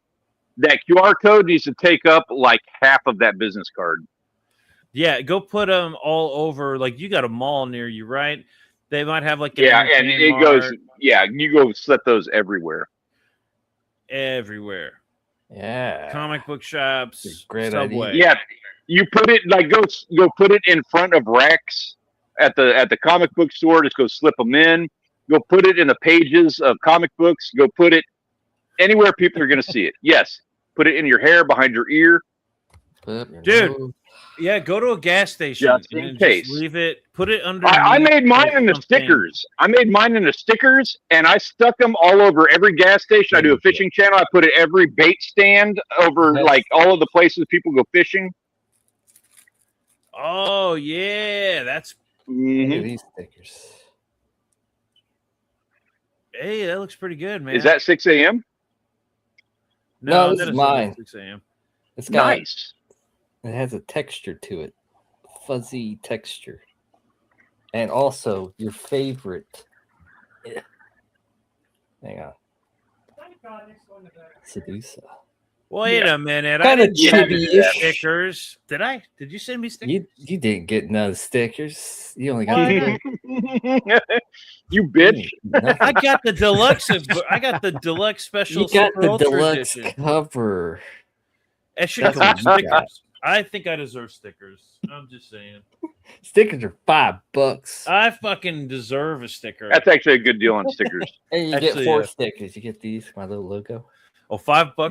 That QR code needs to take up like half of that business card. Yeah, go put them all over. Like you got a mall near you, right? They might have like and it goes. Yeah, you go set those everywhere. Everywhere. Yeah. Comic book shops. Great Subway. idea. Yeah, you put it go put it in front of racks at the comic book store. Just go slip them in. Go put it in the pages of comic books. Go put it anywhere people are going to see it. Yes, put it in your hair, behind your ear. Dude, yeah, go to a gas station and just leave it. Put it under. I made mine in the stickers. And I stuck them all over every gas station. I do a fishing channel. I put it every bait stand over like all of the places people go fishing. Oh yeah, that's these stickers. Hey, that looks pretty good, man. Is that 6 a.m.? No, this is mine. 6 a.m. It's got, nice. It has a texture to it, fuzzy texture, and also your favorite. Hang on, Sedusa. Wait a minute. Kind I of didn't get stickers. Did I? Did you send me stickers? You didn't get none stickers. You only got you bitch. I got the deluxe. I got the deluxe special. You got the deluxe edition. cover. It should come with stickers. I think I deserve stickers. I'm just saying. Stickers are $5. I fucking deserve a sticker. That's actually a good deal on stickers. And you get 4 stickers. You get these, my little logo. Oh, $5 for 4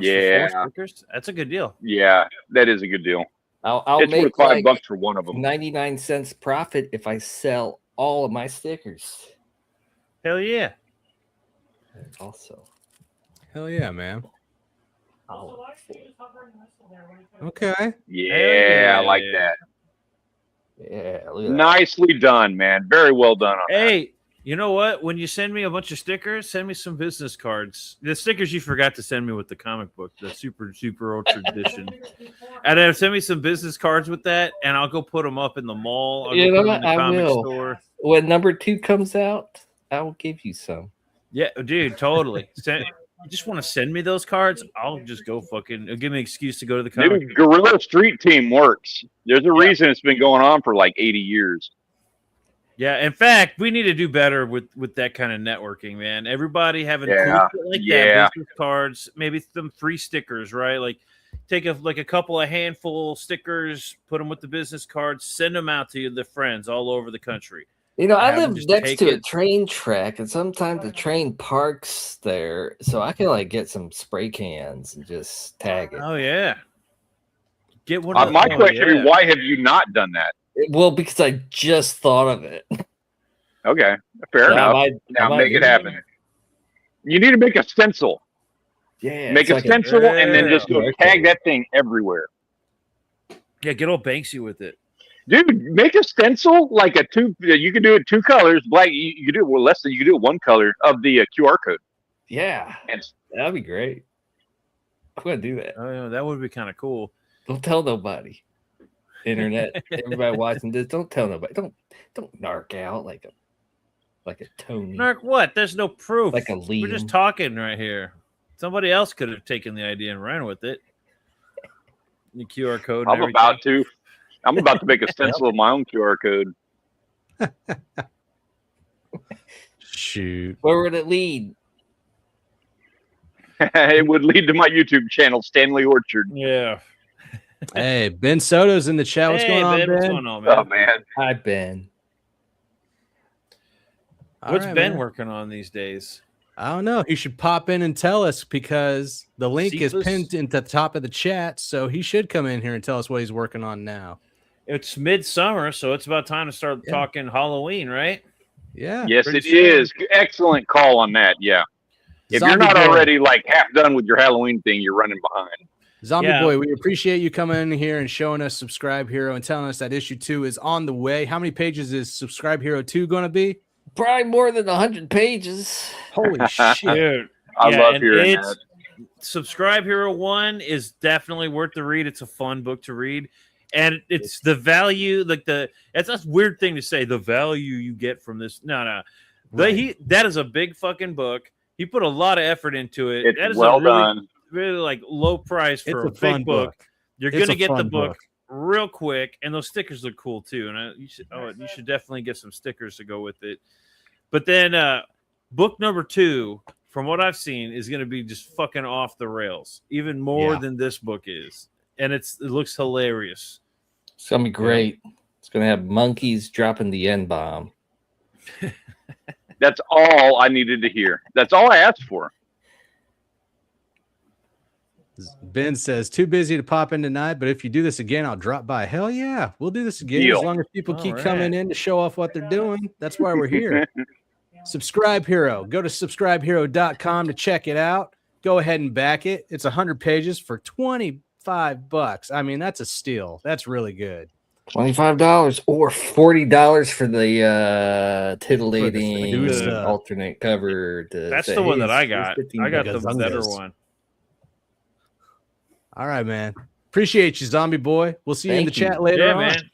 stickers? That's a good deal. Yeah, that is a good deal. I'll make $5 for one of them. 99 cents profit if I sell all of my stickers. Hell yeah. Also. Hell yeah, man. Oh. Okay. Yeah, I like that. Yeah, look at that. Nicely done, man. Very well done on that. Hey, you know what? When you send me a bunch of stickers, send me some business cards. The stickers you forgot to send me with the comic book, the super ultra edition. And then send me some business cards with that, and I'll go put them up in the mall. I'll you go know put them in the what? comic I will. store. When number 2 comes out, I will give you some. Yeah, dude, totally. You just want to send me those cards? I'll just go fucking. It'll give me an excuse to go to the comic. Dude, Guerrilla Street Team works. There's a reason it's been going on for like 80 years. Yeah, in fact, we need to do better with that kind of networking, man. Everybody having cool shit like that, business cards, maybe some free stickers, right? Like take a couple of handful stickers, put them with the business cards, send them out to the friends all over the country. I live next to a train track, and sometimes the train parks there, so I can like get some spray cans and just tag it. Oh yeah. Get one. My question is, why have you not done that? Well, because I just thought of it. Okay, fair enough. Now make it happen. You need to make a stencil. Yeah, make a stencil and then just go tag that thing everywhere. Yeah, get old Banksy with it. Dude, make a stencil like a two. You can do it 2 colors. Black. You can do it less than you can do it 1 color of the QR code. Yeah, that'd be great. I'm gonna do that. Oh yeah, that would be kind of cool. Don't tell nobody. Internet, everybody watching this. Don't tell nobody. Don't narc out like a Tony. Narc what? There's no proof. Like a Liam. We're just talking right here. Somebody else could have taken the idea and ran with it. The QR code. I'm about to make a stencil of my own QR code. Shoot. Where would it lead? It would lead to my YouTube channel, Stanley Orchard. Yeah. Hey, Ben Soto's in the chat. What's going on, Ben? What's going on, man? Oh man. Hi, Ben. What's Ben working on these days? I don't know. He should pop in and tell us because the link is pinned into the top of the chat. So he should come in here and tell us what he's working on now. It's midsummer, so it's about time to start talking Halloween, right? Yeah. Yes, it is. Excellent call on that. Yeah. If you're not already like half done with your Halloween thing, you're running behind. Zombie Boy, we appreciate you coming in here and showing us Subscribe Hero and telling us that issue 2 is on the way. How many pages is Subscribe Hero 2 going to be? Probably more than 100 pages. Holy shit. Dude. I love hearing that. Subscribe Hero 1 is definitely worth the read. It's a fun book to read. And it's the value, like that's a weird thing to say, the value you get from this. No. That is a big fucking book. He put a lot of effort into it. It's that is well a really, done. really like low price for a big book. You're gonna get the book real quick, and those stickers look cool too. And you should definitely get some stickers to go with it. But then book number 2, from what I've seen, is gonna be just fucking off the rails, even more than this book is, and it looks hilarious. It's gonna be great. It's gonna have monkeys dropping the N-bomb. That's all I needed to hear. That's all I asked for. Ben says, too busy to pop in tonight, but if you do this again, I'll drop by. Hell yeah, we'll do this again. Deal. As long as people keep coming in to show off what they're doing. That's why we're here. Subscribe Hero. Go to subscribehero.com to check it out. Go ahead and back it. It's 100 pages for $25. I mean, that's a steal. That's really good. $25 or $40 for the titillating alternate cover. That's the one that I got. I got the better one. All right, man. Appreciate you, Zombie Boy. We'll see you in the chat later on. Man.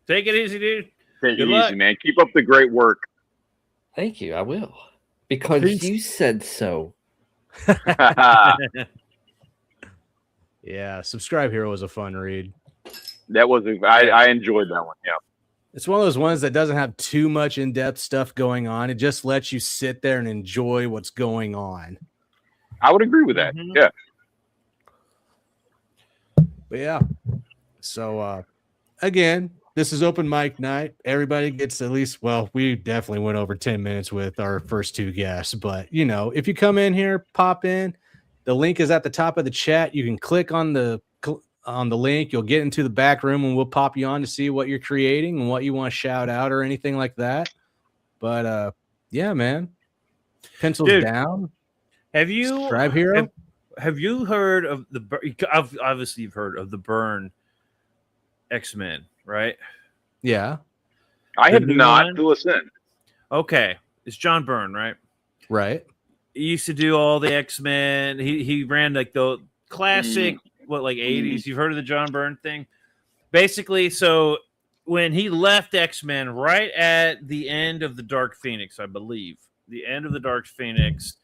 Take it easy, dude. Take it easy, man. Keep up the great work. Thank you. I will. Because you said so. Yeah, Subscribe Hero was a fun read. That was I enjoyed that one. Yeah. It's one of those ones that doesn't have too much in-depth stuff going on. It just lets you sit there and enjoy what's going on. I would agree with that. Mm-hmm. Yeah. But yeah. So again, this is open mic night. Everybody gets at least, well, we definitely went over 10 minutes with our first 2 guests, but if you come in here, pop in. The link is at the top of the chat. You can click on the link. You'll get into the back room and we'll pop you on to see what you're creating and what you want to shout out or anything like that. But yeah, man. Pencils down. Have you Subscribe Hero? Have you heard of obviously you've heard of the Byrne X-Men, right? Yeah. I have not. Listen. Okay. It's John Byrne, right? Right. He used to do all the X-Men. He ran like the classic 80s. You've heard of the John Byrne thing? Basically, so when he left X-Men right at the end of the Dark Phoenix, I believe. The end of the Dark Phoenix,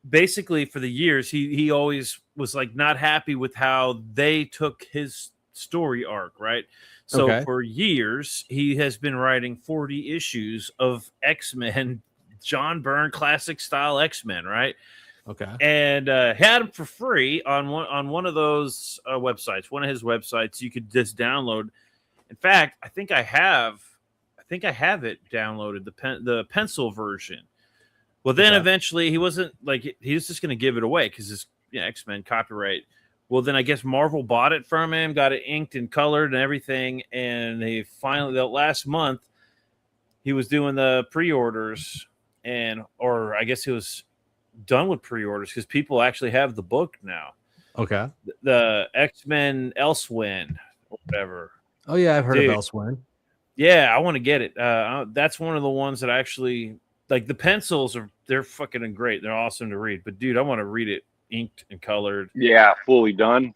basically for the years, he always was like not happy with how they took his story arc, right? So for years, he has been writing 40 issues of X-Men, John Byrne classic style X-Men, right? Okay. And had them for free on one of those websites, one of his websites. You could just download. In fact, I think I have think I have it downloaded, the pencil version. Well, then eventually he wasn't like, he was just going to give it away because it's X-Men copyright. Well, then I guess Marvel bought it from him, got it inked and colored and everything. And they finally, the last month, he was doing the pre-orders, or I guess he was done with pre-orders because people actually have the book now. Okay. The X-Men Elsewhere, or whatever. Oh yeah, I've heard of Elsewhere. Yeah, I want to get it. That's one of the ones that I actually like. The pencils they're fucking great. They're awesome to read. But dude, I want to read it inked and colored. Yeah, fully done.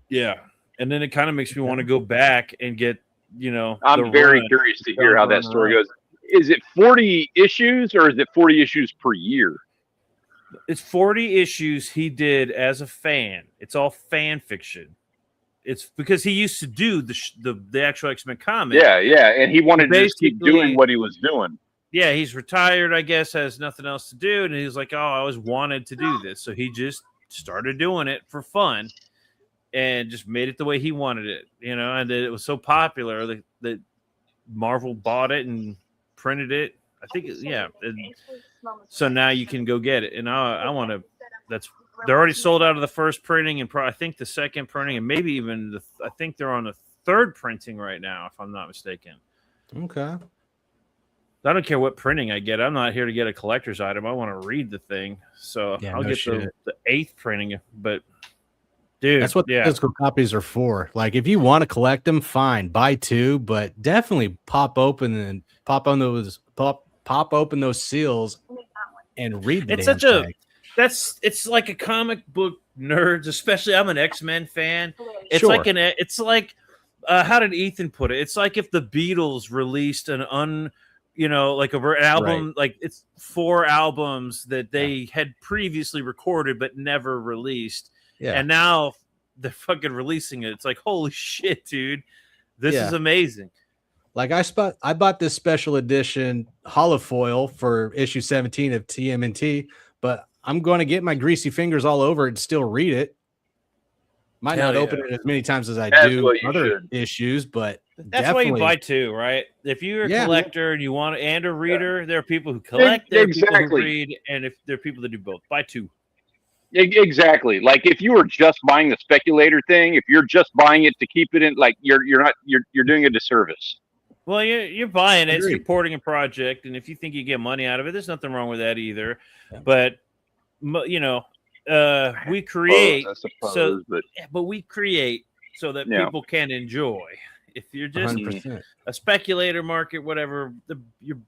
Yeah, and then it kind of makes me want to go back and get, I'm very curious to hear how that story goes. Is it 40 issues or is it 40 issues per year? It's 40 issues he did as a fan. It's all fan fiction. It's because he used to do the actual X-Men comic. Yeah, and he wanted to just keep doing what he was doing. Yeah, he's retired, I guess, has nothing else to do, and he's like, "Oh, I always wanted to do this," so he just started doing it for fun, and just made it the way he wanted it, And it was so popular that Marvel bought it and printed it. I think, so now you can go get it, and I want to. They're already sold out of the first printing, and I think the second printing, and maybe even I think they're on the third printing right now, if I'm not mistaken. Okay. I don't care what printing I get. I'm not here to get a collector's item. I want to read the thing, so I'll get the 8th printing. But dude, that's what physical copies are for. Like, if you want to collect them, fine, buy 2, but definitely pop open those seals and read the it's damn such a thing. It's like a comic book nerds, especially I'm an X-Men fan. It's like how did Ethan put it? It's like if the Beatles released an like an album, right. Like it's 4 albums that they had previously recorded but never released. Yeah. And now they're fucking releasing it. It's like, holy shit, dude. This is amazing. Like I bought this special edition holofoil for issue 17 of TMNT, but I'm going to get my greasy fingers all over it and still read it. Might not open it as many times as I do other issues, but that's why you buy 2, right? If you're a collector and you want and a reader, there are people who collect, there are people who read, and if there are people that do both, buy 2. Exactly. Like if you were just buying the speculator thing, if you're just buying it to keep it in, like you're doing a disservice. Well, you're buying it, it's supporting a project, and if you think you get money out of it, there's nothing wrong with that either. Yeah. But we create but we create so that people can enjoy. If you're just 100%. A speculator market, whatever, you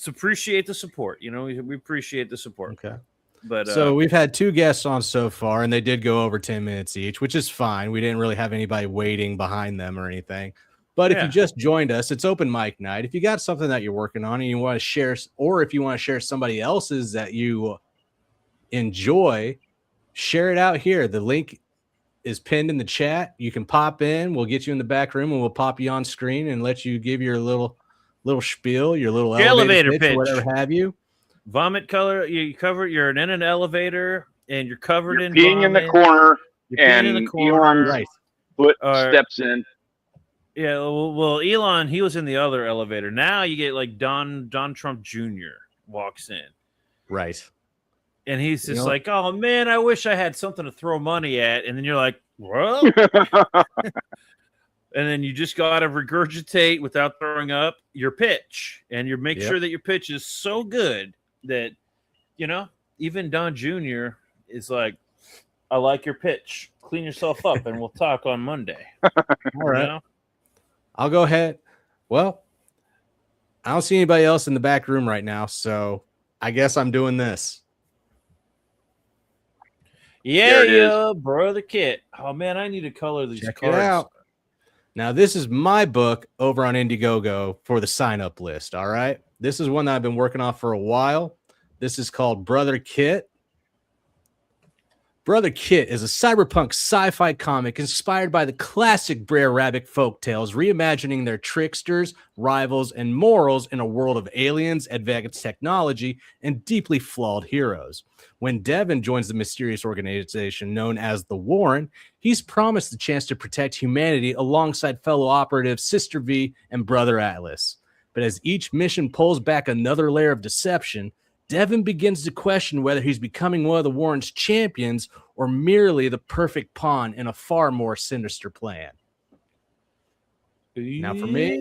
appreciate the support. We appreciate the support. Okay. But so we've had 2 guests on so far, and they did go over 10 minutes each, which is fine. We didn't really have anybody waiting behind them or anything. But if you just joined us, it's open mic night. If you got something that you're working on and you want to share, or if you want to share somebody else's that you enjoy, share it out here. The link is pinned in the chat. You can pop in. We'll get you in the back room and we'll pop you on screen and let you give your little spiel, your little elevator pitch, whatever have you. Vomit color. You're in an elevator and you're covered in peeing in the corner. Elon foot steps in. Yeah, well, Elon, he was in the other elevator. Now you get like Don Trump Jr. walks in. Right. And he's just like, oh, man, I wish I had something to throw money at. And then you're like, well. And then you just got to regurgitate without throwing up your pitch. And you make sure that your pitch is so good that, even Don Jr. is like, I like your pitch. Clean yourself up and we'll talk on Monday. All right. I'll go ahead. Well, I don't see anybody else in the back room right now, so I guess I'm doing this. Yeah, Brother Kit. Oh, man, I need to color these cards. It out. Now, this is my book over on Indiegogo for the sign-up list, all right? This is one that I've been working on for a while. This is called Brother Kit. Brother Kit is a cyberpunk sci-fi comic inspired by the classic Brer Rabbit folktales, reimagining their tricksters, rivals, and morals in a world of aliens, advanced technology, and deeply flawed heroes. When Devin joins the mysterious organization known as the Warren, he's promised the chance to protect humanity alongside fellow operatives Sister V and Brother Atlas. But But as each mission pulls back another layer of deception, Devin begins to question whether he's becoming one of the Warrens' champions or merely the perfect pawn in a far more sinister plan. Now, for me,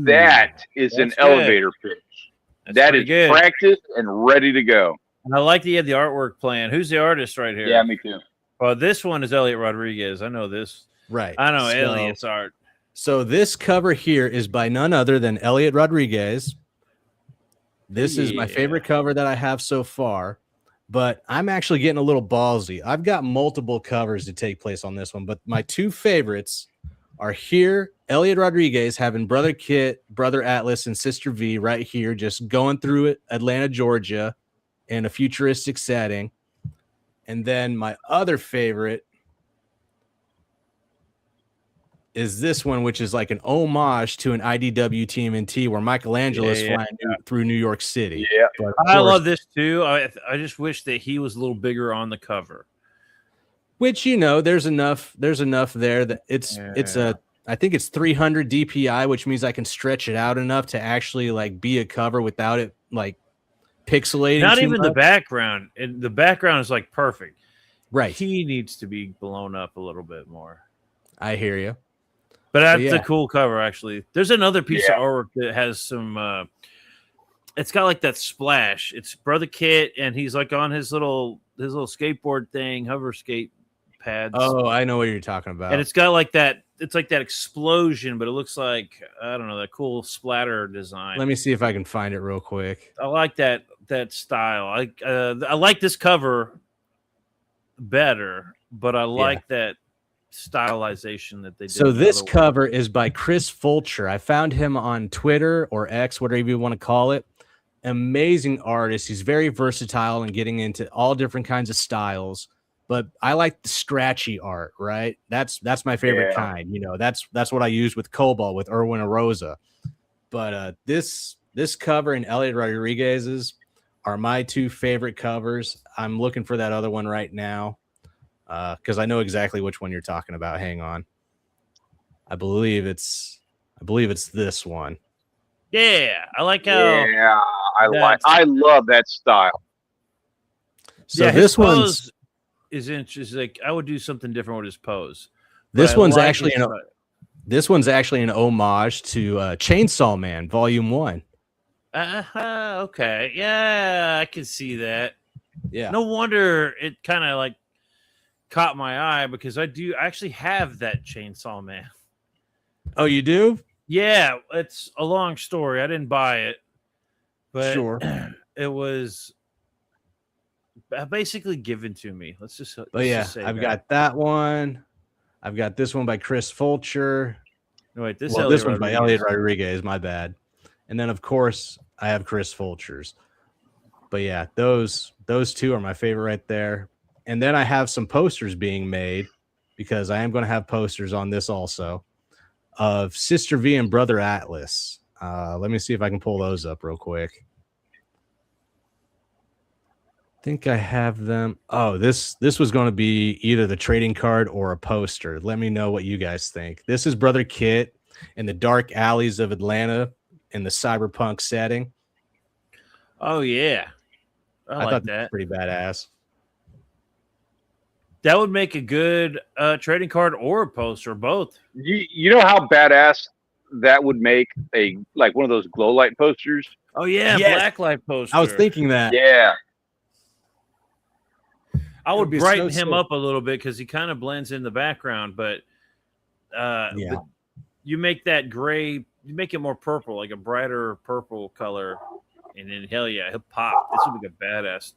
that is an elevator pitch. That is good. Practice and ready to go. And I like that you have the artwork plan. Who's the artist right here? Yeah, me too. Well, this one is Elliot Rodriguez. I know this. right. I know Elliot's art. So this cover here is by none other than Elliot Rodriguez. This is my favorite cover that I have so far, but I'm actually getting a little ballsy. I've got multiple covers to take place on this one, but my two favorites are here. Elliot Rodriguez having Brother Kit, Brother Atlas, and Sister V right here, just going through it, Atlanta, Georgia, in a futuristic setting. And then my other favorite is this one, which is like an homage to an IDW TMNT where Michelangelo is flying through New York City. Yeah, I love this too. I just wish that he was a little bigger on the cover. Which, you know, there's enough there that I think it's 300 DPI, which means I can stretch it out enough to actually like be a cover without it like pixelating. Not even the background. And the background is like perfect. Right. He needs to be blown up a little bit more. I hear you. But that's a cool cover, actually. There's another piece of artwork that has some it's got like that splash. It's Brother Kit, and he's like on his little skateboard thing, hover skate pads. Oh, I know what you're talking about. And it's got like that, it's like that explosion, but it looks like, I don't know, that cool splatter design. Let me see if I can find it real quick. I like that style. I like this cover better, but I like that stylization that they did. So this cover is by Chris Fulcher. I found him on Twitter or X, whatever you want to call it. Amazing artist. He's very versatile and getting into all different kinds of styles. But I like the scratchy art, right? That's my favorite kind. You know, that's what I use with Cobalt, with Erwin Arosa. But this cover and Elliot Rodriguez's are my two favorite covers. I'm looking for that other one right now. Because I know exactly which one you're talking about. Hang on. I believe it's this one. Yeah, I like how. Yeah, I love that style. So this one's is interesting. Like I would do something different with his pose. This one's actually an homage to Chainsaw Man Volume 1. Okay, yeah, I can see that. Yeah. No wonder it kind of like caught my eye because I actually have that Chainsaw Man. Oh, you do? Yeah, it's a long story. I didn't buy it, but sure, it was basically given to me. Let's just say I've got that one. I've got this one by Chris Fulcher. No, wait, this one's by Elliot Rodriguez. My bad. And then of course I have Chris Fulcher's. But yeah, those two are my favorite right there. And then I have some posters being made because I am going to have posters on this also of Sister V and Brother Atlas. Let me see if I can pull those up real quick. I think I have them. Oh, this was going to be either the trading card or a poster. Let me know what you guys think. This is Brother Kit in the dark alleys of Atlanta in the cyberpunk setting. Oh, yeah. I like thought that. Was pretty badass. That would make a good trading card or a poster, both. You know how badass that would make one of those glow light posters? Oh yeah, blacklight poster. I was thinking that. Yeah. I would brighten him up a little bit because he kind of blends in the background, but you make that gray, you make it more purple, like a brighter purple color, and then hell yeah, he'll pop. This would be a badass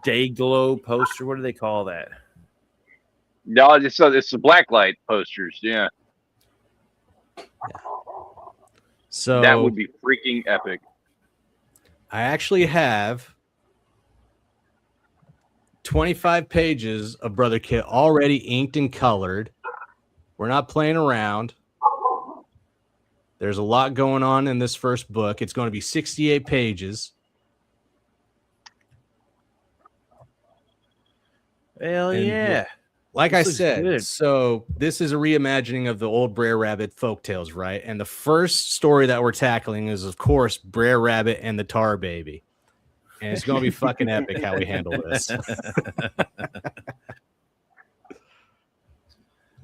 day glow poster. What do they call that? No, it's the blacklight posters. Yeah. So that would be freaking epic. I actually have 25 pages of Brother Kit already inked and colored. We're not playing around. There's a lot going on in this first book. It's going to be 68 pages. Hell yeah. Like I said, so this is a reimagining of the old Brer Rabbit folktales, right? And the first story that we're tackling is, of course, Brer Rabbit and the Tar Baby. And it's going to be fucking epic how we handle this.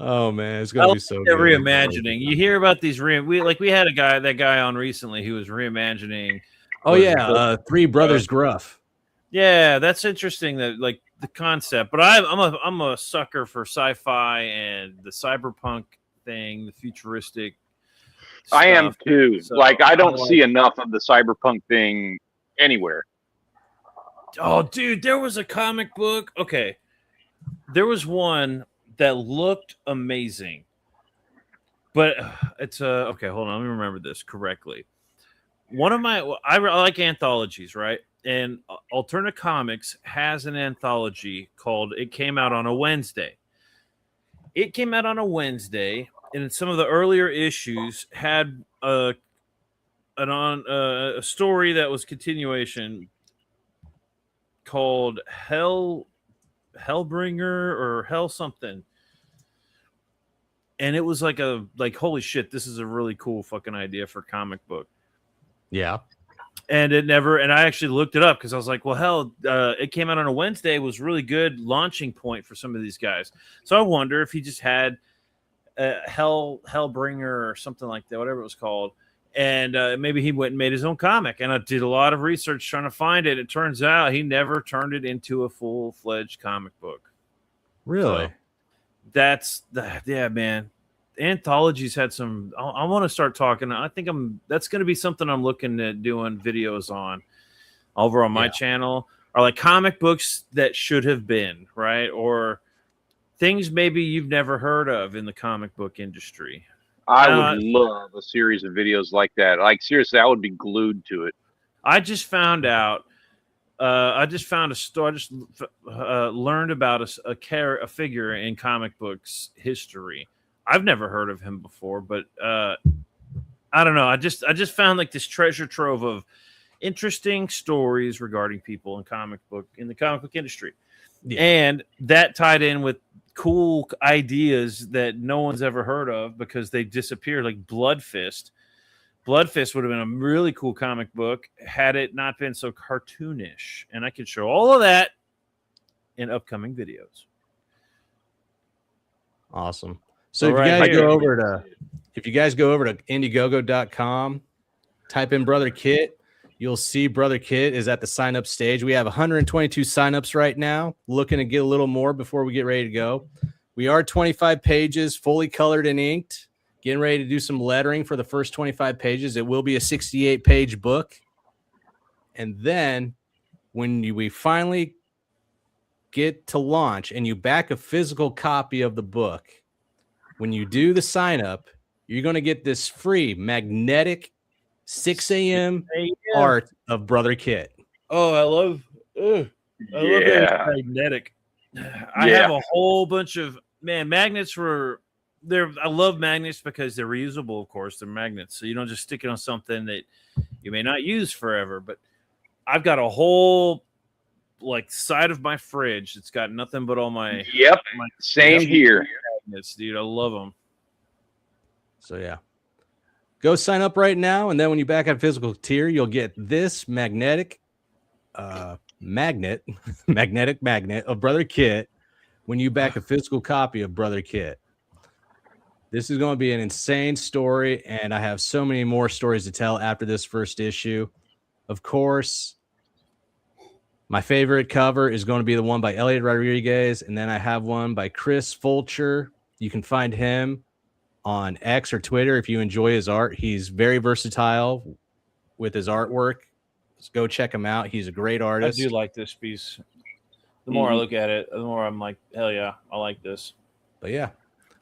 Oh man, it's gonna be so good. Reimagining. You hear about these we had that guy on recently who was reimagining. Oh yeah, Three Brothers Gruff. Yeah, that's interesting. That like the concept, but I'm a sucker for sci-fi and the cyberpunk thing, the futuristic. Stuff. I am too. So like I don't see enough of the cyberpunk thing anywhere. Oh, dude, there was a comic book. Okay, there was one that looked amazing, but it's okay. Hold on, let me remember this correctly. One of my I like anthologies, right? And Alterna Comics has an anthology called "It Came Out on a Wednesday." It came out on a Wednesday, and some of the earlier issues had a story that was continuation called Hellbringer or Hell something, and it was like holy shit, this is a really cool fucking idea for a comic book. Yeah. And I actually looked it up because I was like, well, hell, It Came Out on a Wednesday was really good launching point for some of these guys. So I wonder if he just had Hellbringer or something like that, whatever it was called. And maybe he went and made his own comic. And I did a lot of research trying to find it. It turns out he never turned it into a full-fledged comic book. Really? So yeah, man. Anthologies had some. I want to start talking. I think that's going to be something I'm looking at doing videos on over on my channel, are like comic books that should have been, right? Or things maybe you've never heard of in the comic book industry. I would love a series of videos like that. Like seriously, I would be glued to it. I just found out. I just found a story. I just learned about a figure in comic books history. I've never heard of him before, but I don't know. I just found like this treasure trove of interesting stories regarding people in the comic book industry, and that tied in with cool ideas that no one's ever heard of because they disappeared. Like Blood Fist. Blood Fist would have been a really cool comic book had it not been so cartoonish, and I could show all of that in upcoming videos. Awesome. So if you guys go over to Indiegogo.com, type in Brother Kit, you'll see Brother Kit is at the sign up stage. We have 122 signups right now, looking to get a little more before we get ready to go. We are 25 pages, fully colored and inked, getting ready to do some lettering for the first 25 pages. It will be a 68-page book. And then when we finally get to launch and you back a physical copy of the book, when you do the sign up, you're going to get this free magnetic 6 a.m. art of Brother Kit. Oh, I love it. Magnetic. I have a whole bunch of magnets were there. I love magnets because they're reusable, of course. They're magnets. So you don't just stick it on something that you may not use forever. But I've got a whole side of my fridge. It's got nothing but all my same here. Magnets, dude. I love them. So yeah, go sign up right now, and then when you back at physical tier, you'll get this magnetic magnet of Brother Kit when you back a physical copy of Brother Kit. This is going to be an insane story, and I have so many more stories to tell after this first issue. Of course, my favorite cover is going to be the one by Elliot Rodriguez, and then I have one by Chris Fulcher. You can find him on X or Twitter if you enjoy his art. He's very versatile with his artwork. Let's go check him out. He's a great artist. I do like this piece. The more I look at it, the more I'm like, hell yeah, I like this. But yeah,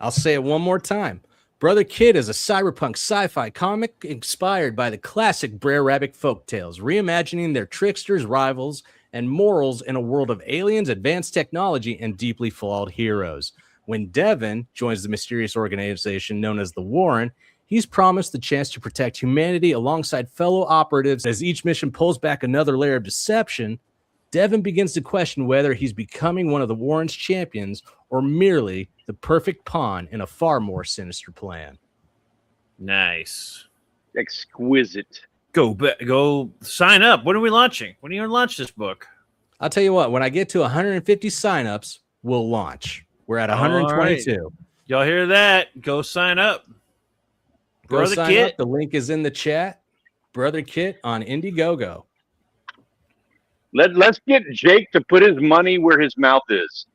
I'll say it one more time. Brother Kit is a cyberpunk sci-fi comic inspired by the classic Brer Rabbit folktales, reimagining their tricksters, rivals, and morals in a world of aliens, advanced technology, and deeply flawed heroes. When Devin joins the mysterious organization known as the Warren, he's promised the chance to protect humanity alongside fellow operatives as each mission pulls back another layer of deception Devin begins to question whether he's becoming one of the Warrens' champions or merely the perfect pawn in a far more sinister plan. Nice. Exquisite. Go sign up. When are we launching? When are you going to launch this book? I'll tell you what, when I get to 150 signups, we'll launch. We're at 122. Right. Y'all hear that? Go sign up. Brother Kit. The link is in the chat. Brother Kit on Indiegogo. Let's get Jake to put his money where his mouth is.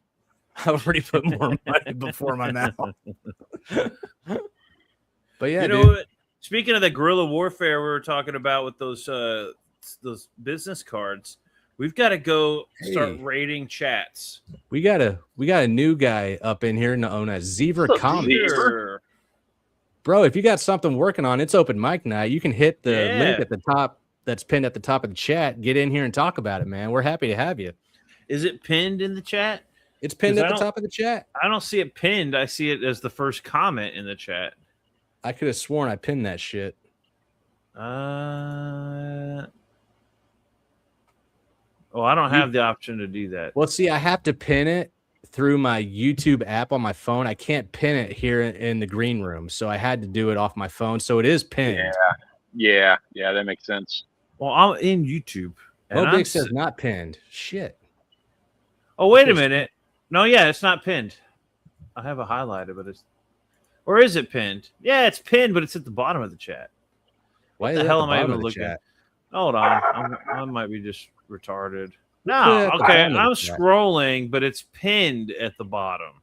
I've already put more money before my mouth. But yeah, what? Speaking of the guerrilla warfare we were talking about with those business cards, we've got to go start raiding chats. We got a new guy up in here known as Zever Comics. Bro, if you got something working on, it's open mic night. You can hit the link at the top that's pinned at the top of the chat. Get in here and talk about it, man. We're happy to have you. Is it pinned in the chat? It's pinned at the top of the chat. I don't see it pinned. I see it as the first comment in the chat. I could have sworn I pinned that shit. I don't have the option to do that. Well, see, I have to pin it through my YouTube app on my phone. I can't pin it here in the green room, so I had to do it off my phone. So it is pinned. Yeah, that makes sense. Well, I'm in YouTube. Big says not pinned. Shit. Oh, wait a minute. No, it's not pinned. I have it highlighted, but it's... Or is it pinned? Yeah, it's pinned, but it's at the bottom of the chat. Why the hell am I even looking at? Hold on. I might be just retarded. No, okay. I'm scrolling, but it's pinned at the bottom.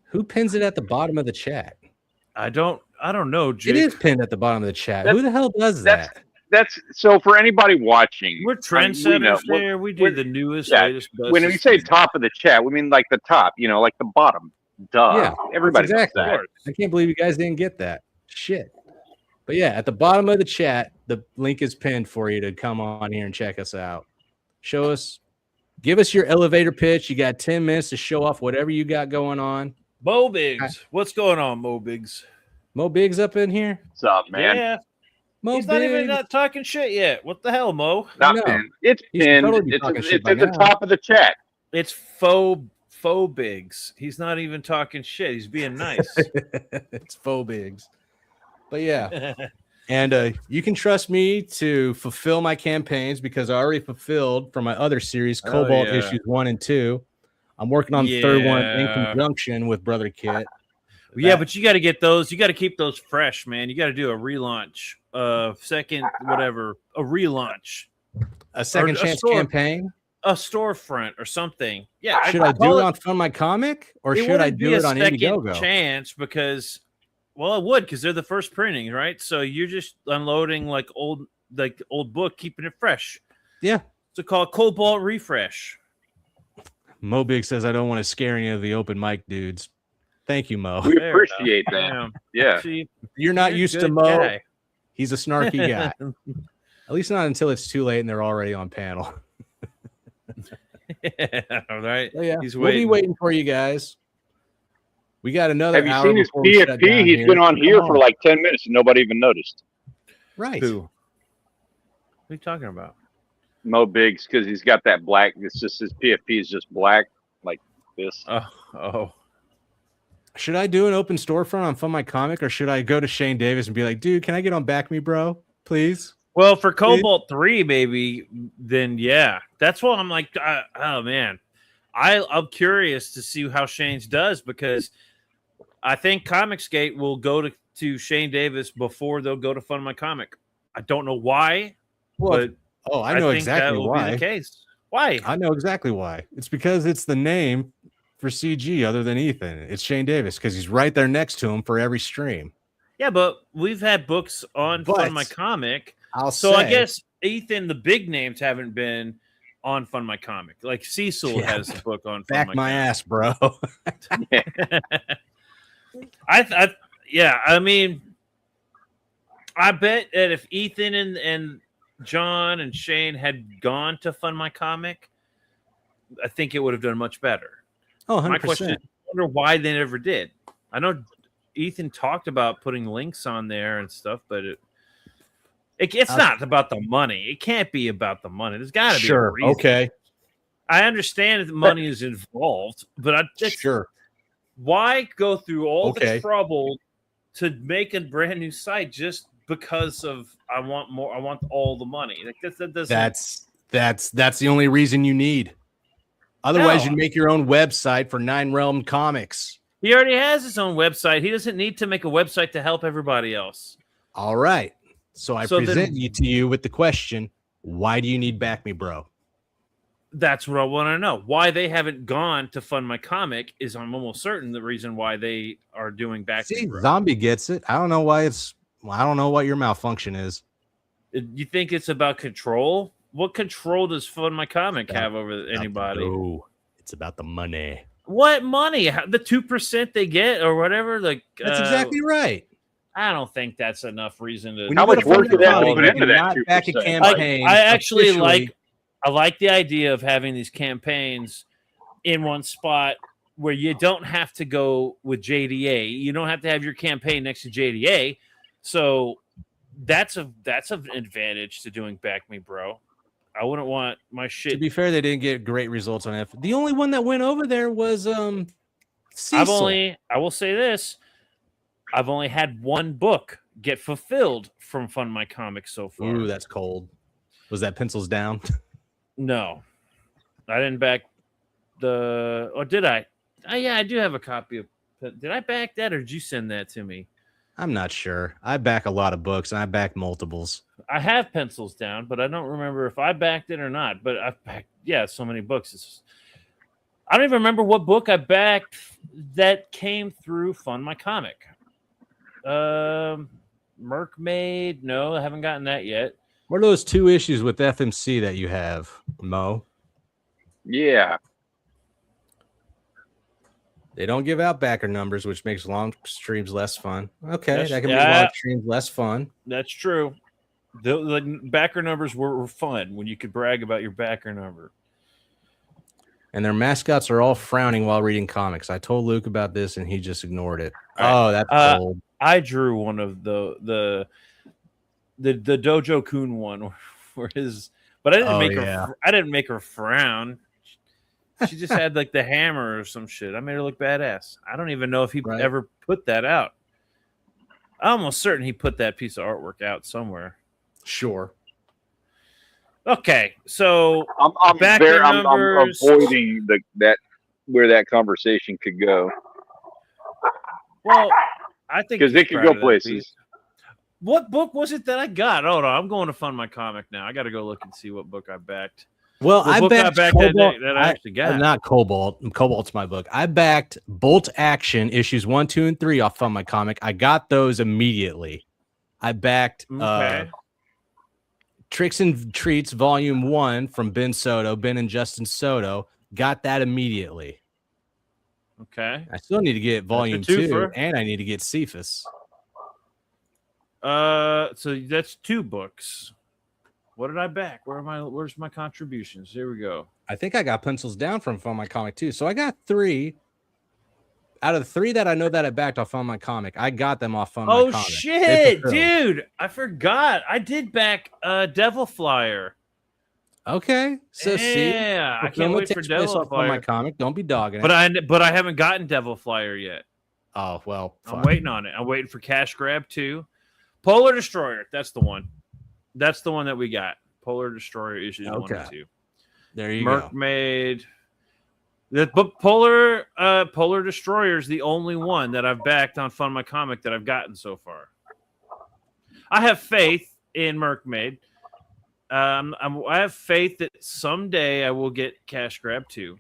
Who pins it at the bottom of the chat? I don't know, Jake. It is pinned at the bottom of the chat. Who the hell does that? That's so for anybody watching. We're trendsetters there. We do the newest, latest, best. When we say top of the chat, we mean like the top, like the bottom. Duh. Yeah, everybody knows that. I can't believe you guys didn't get that. Shit. But yeah, at the bottom of the chat, the link is pinned for you to come on here and check us out. Give us your elevator pitch. You got 10 minutes to show off whatever you got going on. Mo Biggs. What's going on, Mo Biggs? Mo Biggs up in here? What's up, man? Yeah. He's not even talking shit yet. What the hell, Mo? Not pinned. It's pinned. It's at the top of the chat. It's faux Biggs. He's not even talking shit. He's being nice. It's faux Biggs. But yeah. And you can trust me to fulfill my campaigns because I already fulfilled for my other series, Cobalt Issues 1 and 2. I'm working on the third one in conjunction with Brother Kit. Yeah, but you got to get those. You got to keep those fresh, man. You got to do a relaunch, a relaunch, a second chance campaign, a storefront or something. Yeah. Should I do it on Fund My Comic or should I do it on Indiegogo? Chance because, well, it would because they're the first printing, right? So you're just unloading like old book, keeping it fresh. Yeah. It's called Cobalt Refresh. Mo Big says I don't want to scare any of the open mic dudes. Thank you, Mo. We appreciate that. Yeah. See, you're not used to Mo. Guy. He's a snarky guy. At least not until it's too late and they're already on panel. All right. So, yeah, we'll be waiting for you guys. We got another. Have you seen his PFP? He's been on here for like 10 minutes and nobody even noticed. Right. Who? What are you talking about? Mo Biggs, because he's got that black. It's just his PFP is just black like this. Oh. Should I do an open storefront on Fund My Comic or should I go to Shane Davis and be like, dude, can I get on Back Me, bro? Please? Well, for Cobalt 3, maybe, then yeah. That's what I'm like, oh, man. I'm curious to see how Shane's does because I think Comicsgate will go to Shane Davis before they'll go to Fund My Comic. I don't know why, but I know exactly why. Be the case. Why? I know exactly why. It's because it's the name for CG other than Ethan. It's Shane Davis because he's right there next to him for every stream. Yeah, but we've had books on Fund My Comic. I guess Ethan, the big names haven't been on Fund My Comic. Like Cecil has a book on Fund My Comic. Ass, bro. I mean, I bet that if Ethan and John and Shane had gone to Fund My Comic, I think it would have done much better. Oh, 100%. My question is, I wonder why they never did. I know Ethan talked about putting links on there and stuff, but It's not about the money. It can't be about the money. There's got to be a reason. Okay. I understand that money is involved, but sure. Why go through all the trouble to make a brand new site just because of I want more? I want all the money. Like that doesn't. That's the only reason you need. Otherwise, you'd make your own website for Nine Realm Comics. He already has his own website. He doesn't need to make a website to help everybody else. All right. So I present to you with the question, why do you need Back Me Bro? That's what I want to know. Why they haven't gone to Fund My Comic is I'm almost certain the reason why they are doing Back Me Bro. Zombie gets it. I don't know why I don't know what your malfunction is. You think it's about control? What control does Fund My Comic have over anybody? No, it's about the money. What money? The 2% they get or whatever? Like that's exactly right. I don't think that's enough reason to. How much work did they have to put into that 2%? Campaign. I actually like the idea of having these campaigns in one spot where you don't have to go with JDA. You don't have to have your campaign next to JDA. So that's an advantage to doing Back Me Bro. I wouldn't want my shit. To be fair, they didn't get great results on F. The only one that went over there was Cecil. I will say this. I've only had one book get fulfilled from Fund My Comics so far. Ooh, that's cold. Was that Pencils Down? No. I didn't back or did I? Oh, yeah, I do have a copy of. Did I back that or did you send that to me? I'm not sure. I back a lot of books and I back multiples. I have Pencils Down, but I don't remember if I backed it or not. But I've backed, so many books. I don't even remember what book I backed that came through Fund My Comic. Merkmaid. No, I haven't gotten that yet. What are those 2 issues with FMC that you have, Mo? Yeah. They don't give out backer numbers, which makes long streams less fun. Okay, that can make long streams less fun. That's true. The backer numbers were fun when you could brag about your backer number. And their mascots are all frowning while reading comics. I told Luke about this, and he just ignored it. Oh, that's cold. I drew one of the Dojo Kun one, where but I didn't make her frown. She just had like the hammer or some shit. I made her look badass. I don't even know if he ever put that out. I'm almost certain he put that piece of artwork out somewhere. Sure. Okay, so I'm avoiding that where that conversation could go. Well, I think because it could go places. What book was it that I got? Hold on, I'm going to Fund My Comic now. I got to go look and see what book I backed. Well, I backed Cobalt, that I actually got. Not Cobalt. Cobalt's my book. I backed Bolt Action issues 1, 2, and 3 off Fund My Comic. I got those immediately. I backed Tricks and Treats Volume 1 from Ben and Justin Soto. Got that immediately. Okay. I still need to get Volume 2, and I need to get Cephas. So that's 2 books. What did I back? Where's my contributions? Here we go. I think I got Pencils Down from Fund My Comic too. So I got 3 out of the 3 that I know that I backed off Fund My Comic. I got them off Fund My Comic. Oh shit, dude! I forgot. I did back Devil Flyer. Okay, so I can't wait for Devil Flyer. My comic, don't be dogging it. But I haven't gotten Devil Flyer yet. Oh well, I'm waiting on it. I'm waiting for Cash Grab 2. Polar Destroyer. That's the one. That's the one that we got. Polar Destroyer issues 1 and 2. There you go. Merkmaid. But Polar Destroyer is the only one that I've backed on Fund My Comic that I've gotten so far. I have faith in Merkmaid. I have faith that someday I will get Cash Grab 2.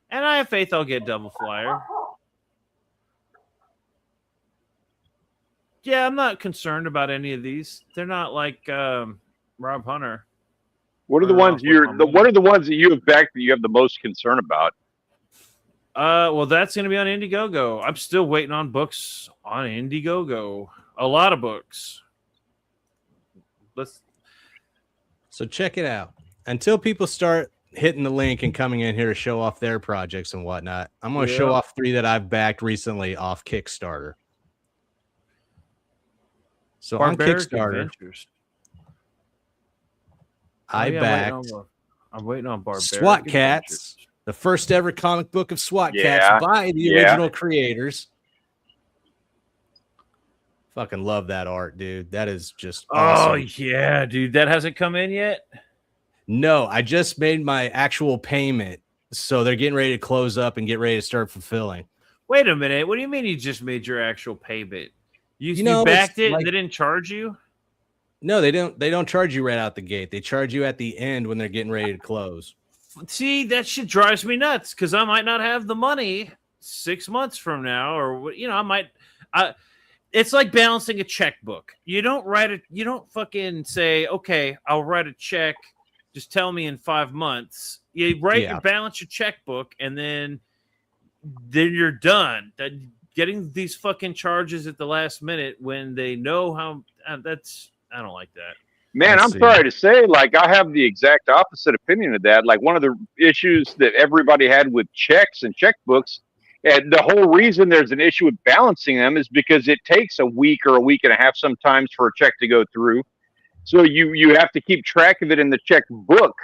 And I have faith I'll get Devil Flyer. Yeah, I'm not concerned about any of these. They're not like Rob Hunter. What are the ones what are the ones that you have backed that you have the most concern about? Well, that's going to be on Indiegogo. I'm still waiting on books on Indiegogo. A lot of books. So check it out. Until people start hitting the link and coming in here to show off their projects and whatnot, I'm going to show off 3 that I've backed recently off Kickstarter. So Barbaric on Kickstarter, Adventures. I backed. I'm waiting on Barbaric SWAT Cats, the first ever comic book of SWAT Cats by the original creators. Fucking love that art, dude. That is just awesome. Oh yeah, dude. That hasn't come in yet? No, I just made my actual payment. So they're getting ready to close up and get ready to start fulfilling. Wait a minute. What do you mean you just made your actual payment? You backed it and they didn't charge you? No, they don't. They don't charge you right out the gate. They charge you at the end when they're getting ready to close. See, that shit drives me nuts because I might not have the money 6 months from now, or I might. It's like balancing a checkbook. You don't write it. You don't fucking say, "Okay, I'll write a check. Just tell me in 5 months." You balance your checkbook, and then you're done. Getting these fucking charges at the last minute when they know how I don't like that. Man, I'm sorry to say, like, I have the exact opposite opinion of that. Like, one of the issues that everybody had with checks and checkbooks, and the whole reason there's an issue with balancing them is because it takes a week or a week and a half sometimes for a check to go through. So you have to keep track of it in the checkbook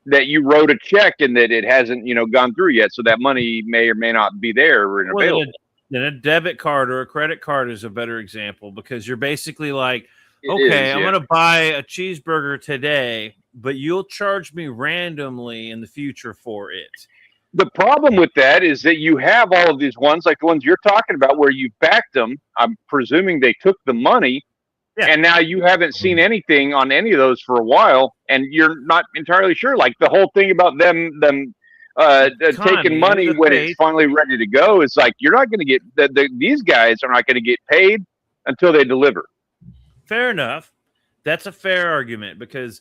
that you wrote a check and that it hasn't, gone through yet. So that money may or may not be there and available. Then a debit card or a credit card is a better example because you're basically like, okay, I'm going to buy a cheeseburger today, but you'll charge me randomly in the future for it. The problem with that is that you have all of these ones, like the ones you're talking about, where you backed them. I'm presuming they took the money, and now you haven't seen anything on any of those for a while, and you're not entirely sure. Like the whole thing about them taking money when it's finally ready to go is like you're not going to get these guys are not going to get paid until they deliver. Fair enough. That's a fair argument because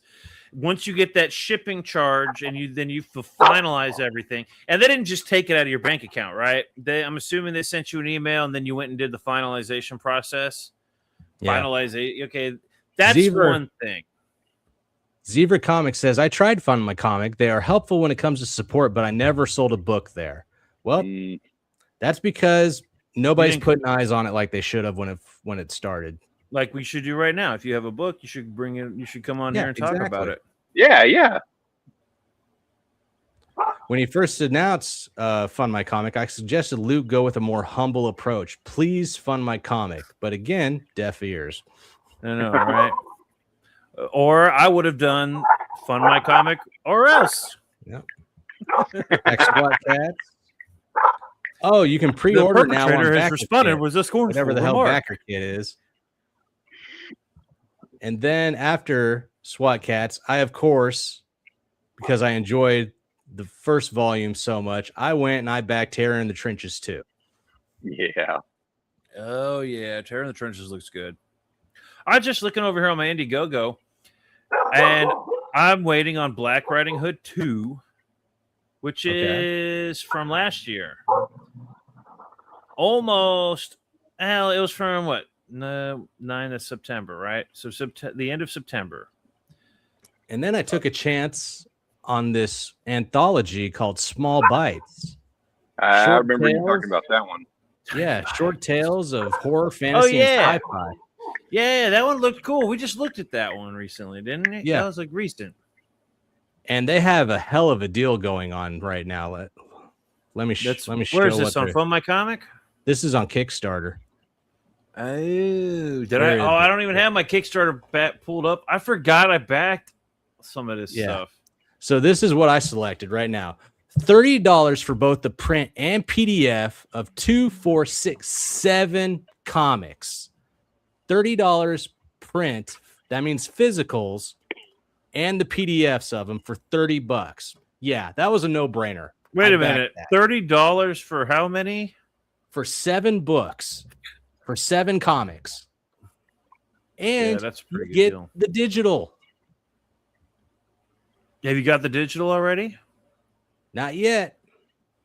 once you get that shipping charge and you finalize everything, and they didn't just take it out of your bank account, right? I'm assuming they sent you an email and then you went and did the finalization process. Yeah. Okay, that's one thing. Zebra Comics says, I tried Fund My Comic. They are helpful when it comes to support, but I never sold a book there. Well, that's because nobody's putting eyes on it like they should have when it started. Like we should do right now. If you have a book, you should bring it. You should come on here and talk about it. Yeah. When he first announced Fund My Comic, I suggested Luke go with a more humble approach. Please fund my comic. But again, deaf ears. I know, right? Or I would have done Fund My Comic or else. Yep. SWAT Cats. Oh, you can pre-order now. The perpetrator has responded with a scornful whatever the remark. hell Backer Kid is. And then after SWAT Cats, I, of course, because I enjoyed the first volume so much, I went and I backed Terror in the Trenches too. Yeah. Oh, yeah. Terror in the Trenches looks good. I'm just looking over here on my Indiegogo, and I'm waiting on Black Riding Hood 2, which is from last year. Almost. Hell, it was from what? 9th of September, right? So the end of September. And then I took a chance on this anthology called Small Bites. I remember you talking about that one. Yeah, short tales of horror, fantasy, and sci-fi. Yeah, that one looked cool. We just looked at that one recently, didn't we? Yeah. That was like recent. And they have a hell of a deal going on right now. Let me show. Where's this on Fund My Comic? This is on Kickstarter. Oh, I don't even have my Kickstarter pulled up. I forgot I backed some of this stuff. So this is what I selected right now. $30 for both the print and PDF of 2, 4, 6, 7 comics. $30 print. That means physicals and the PDFs of them for $30. Yeah, that was a no-brainer. Wait a minute. $30 for how many? For 7 books. For 7 comics. And that's a pretty good get deal. The digital. Have you got the digital already? Not yet.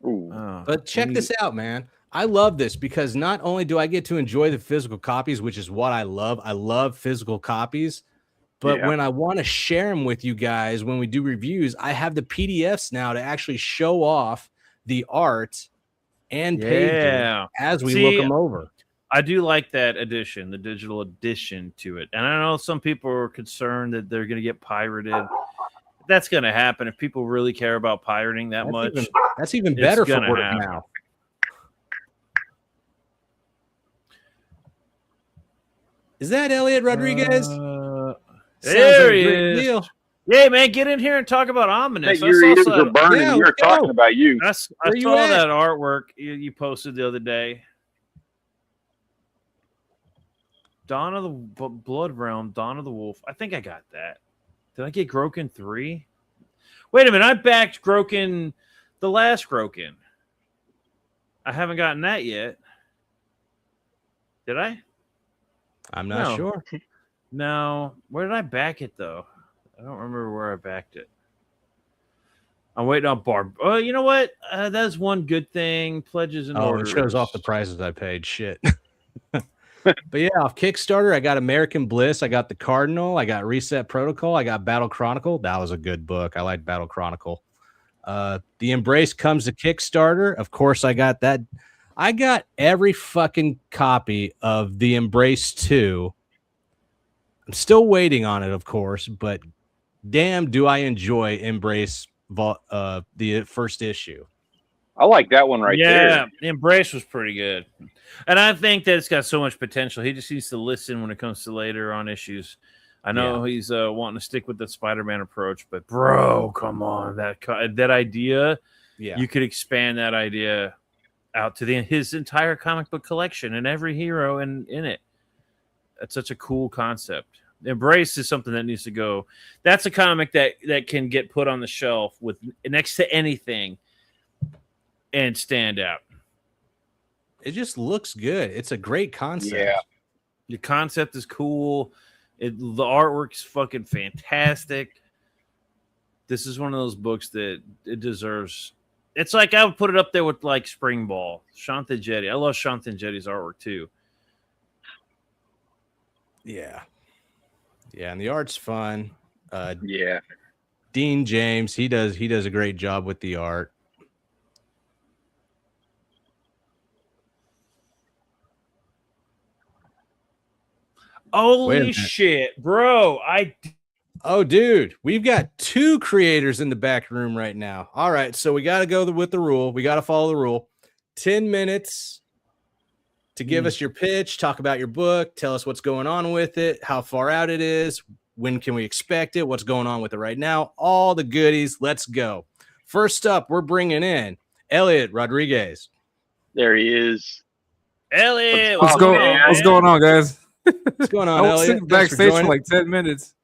But check this out, man. I love this because not only do I get to enjoy the physical copies, which is what I love physical copies, but when I want to share them with you guys, when we do reviews, I have the PDFs now to actually show off the art and pages as we look them over. I do like that edition, the digital edition to it. And I know some people are concerned that they're going to get pirated. That's going to happen if people really care about pirating that much. That's even better for word of mouth. Is that Elliot Rodriguez? There he is. Deal. Yeah, man, get in here and talk about Ominous. Your ears are burning. Yeah, we were talking about you. I saw that artwork you posted the other day. Dawn of the Blood Realm, Dawn of the Wolf. I think I got that. Did I get Groken 3? Wait a minute. I backed Groken, the last Groken. I haven't gotten that yet. Did I? I'm not sure. No. Where did I back it, though? I don't remember where I backed it. I'm waiting on Barb. Oh, you know what? That's one good thing. Pledges and orders. It shows off the prices I paid. Shit. But yeah, off Kickstarter, I got American Bliss. I got The Cardinal. I got Reset Protocol. I got Battle Chronicle. That was a good book. I like Battle Chronicle. The Embrace comes to Kickstarter. Of course, I got that. I got every fucking copy of The Embrace 2. I'm still waiting on it, of course, but damn, do I enjoy Embrace the first issue. I like that one there. Yeah, Embrace was pretty good. And I think that it's got so much potential. He just needs to listen when it comes to later on issues. I know he's wanting to stick with the Spider-Man approach, but bro, come on. That idea, you could expand that idea out to his entire comic book collection and every hero in it. That's such a cool concept. Embrace is something that needs to go. That's a comic that can get put on the shelf with next to anything and stand out. It just looks good. It's a great concept. Yeah. The concept is cool. The artwork is fucking fantastic. This is one of those books that it deserves. It's like I would put it up there with like Spring Ball, Shantha Jetty. I love Shantha Jetty's artwork too. Yeah, and the art's fun. Dean James, he does a great job with the art. Holy shit, bro. Oh, dude, we've got 2 creators in the back room right now. All right, so we got to go with the rule. We got to follow the rule. 10 minutes to give us your pitch, talk about your book, tell us what's going on with it, how far out it is, when can we expect it, what's going on with it right now, all the goodies. Let's go. First up, we're bringing in Elliot Rodriguez. There he is. Elliot, what's going on, guys? What's going on, I was Elliot? sitting backstage for like 10 minutes.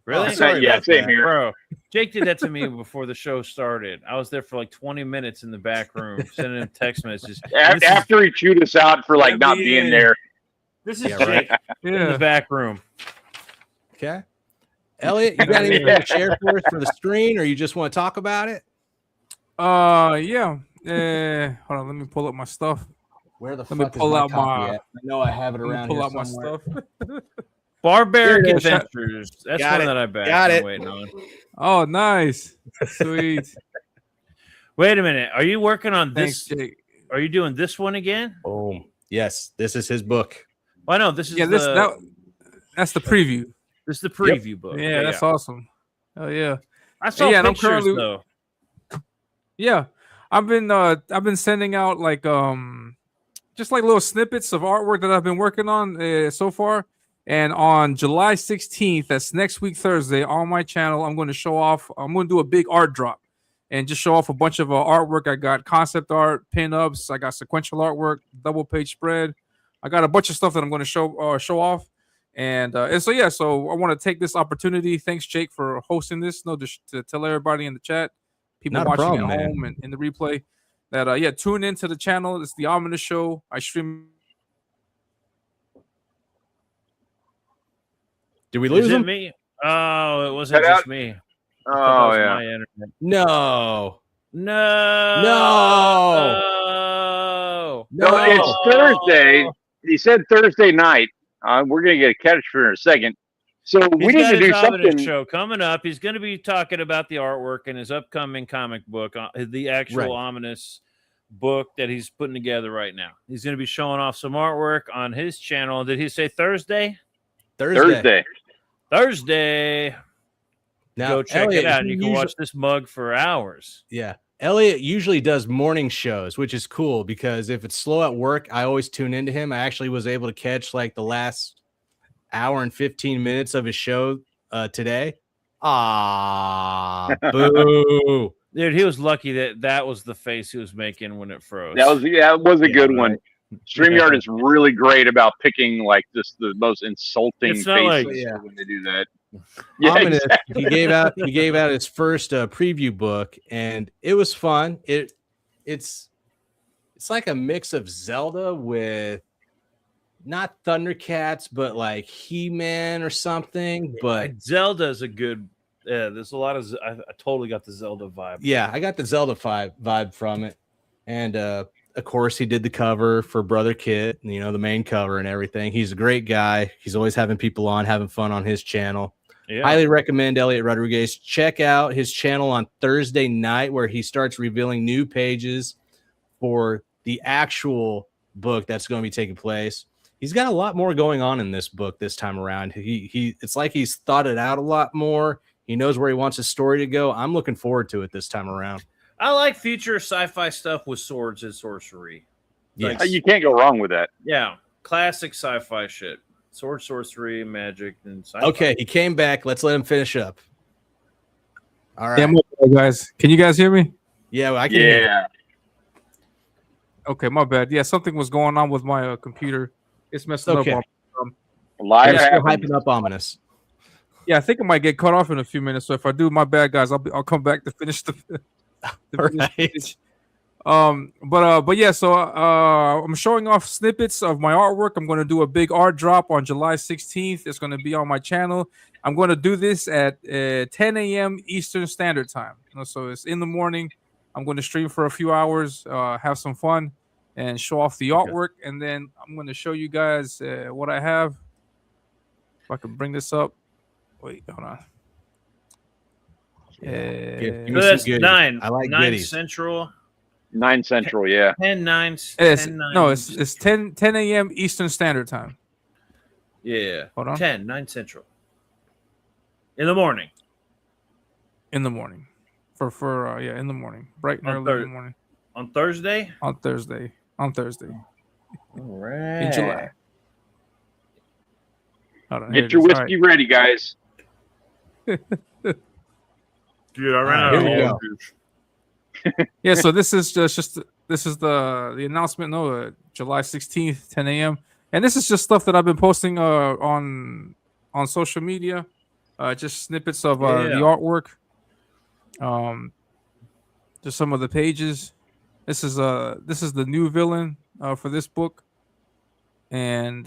Really? Same here. Bro, Jake did that to me before the show started. I was there for like 20 minutes in the back room sending him text messages. After he chewed us out for like not being there. This is Jake in the back room. Okay. Elliot, you got anything to share for us for the screen, or you just want to talk about it? Yeah. Hold on, let me pull up my stuff. Where the fuck is my copy at? I know I have it around here somewhere. My stuff. Barbaric Adventures. That's one that I bet. Got it. Waiting on. Oh, nice. Sweet. Wait a minute. Are you working on this? Thanks, Jake. Are you doing this one again? Boom. Yes, this is his book. Well, no, this is that's the preview. This is the preview book. Yeah, that's awesome. Oh yeah. I saw pictures though. Yeah. I've been sending out like just like little snippets of artwork that I've been working on so far. And on July 16th, that's next week Thursday, on my channel, I'm going to do a big art drop and just show off a bunch of artwork. I got concept art, pin-ups, I got sequential artwork, double page spread. I got a bunch of stuff that I'm going to show off. And so I want to take this opportunity. Thanks, Jake, for hosting this. To tell everybody in the chat, people watching at home and in the replay, that tune into the channel. It's the Ominous Show. I stream. Did we lose him? Me? Oh, it wasn't just me. Oh yeah. My internet. No. It's Thursday. He said Thursday night. We're gonna get a catch for in a second. So we need to do something. Show coming up. He's going to be talking about the artwork in his upcoming comic book, the actual Ominous book that he's putting together right now. He's going to be showing off some artwork on his channel. Did he say Thursday? Thursday. Now, go check it out. And you can watch this mug for hours. Yeah. Elliot usually does morning shows, which is cool because if it's slow at work, I always tune into him. I actually was able to catch like the last hour and 15 minutes of his show today. Boo. Dude, he was lucky that was the face he was making when it froze. That was a good one. StreamYard is really great about picking like the most insulting faces when they do that. Yeah, exactly. He gave out his first preview book, and it was fun. It's like a mix of Zelda with not Thundercats, but like He-Man or something. But Zelda is a good. Yeah, there's a lot of. I totally got the Zelda vibe. Yeah, I got the Zelda vibe from it, and of course he did the cover for Brother Kit, the main cover and everything. He's a great guy. He's always having people on, having fun on his channel. Yeah. Highly recommend Elliot Rodriguez. Check out his channel on Thursday night where he starts revealing new pages for the actual book that's going to be taking place. He's got a lot more going on in this book this time around. It's like he's thought it out a lot more. He knows where he wants his story to go. I'm looking forward to it this time around. I like future sci-fi stuff with swords and sorcery. Yeah, you can't go wrong with that. Yeah, classic sci-fi shit. Sword, sorcery, magic, and sci-fi. Okay, he came back. Let's let him finish up. All right. Yeah, guys. Can you guys hear me? Yeah, I can hear you. Okay, my bad. Yeah, something was going on with my computer. It's messing up. Live hyping up ominous. Yeah, I think I might get cut off in a few minutes. So if I do, my bad, guys. I'll come back to finish the. Right. But yeah. So I'm showing off snippets of my artwork. I'm going to do a big art drop on July 16th. It's going to be on my channel. I'm going to do this at 10 a.m. Eastern Standard Time. So it's in the morning. I'm going to stream for a few hours, have some fun, and show off the artwork. And then I'm going to show you guys what I have. If I can bring this up. Wait, hold on. So that's 9. I like 9 goodies. Central. 9 Central, yeah. 10 9. No, it's 10 a.m. Eastern Standard Time. Yeah. Hold on. 9 Central. In the morning. In the morning. In the morning. Bright and early in the morning. On Thursday? On Thursday. All right. In July. Get your whiskey ready, guys. Dude, I ran out of juice. Yeah, so this is just the announcement. No, July 16th, 10 a.m. And this is just stuff that I've been posting on social media. Just snippets of the artwork. Just some of the pages. This is the new villain for this book. And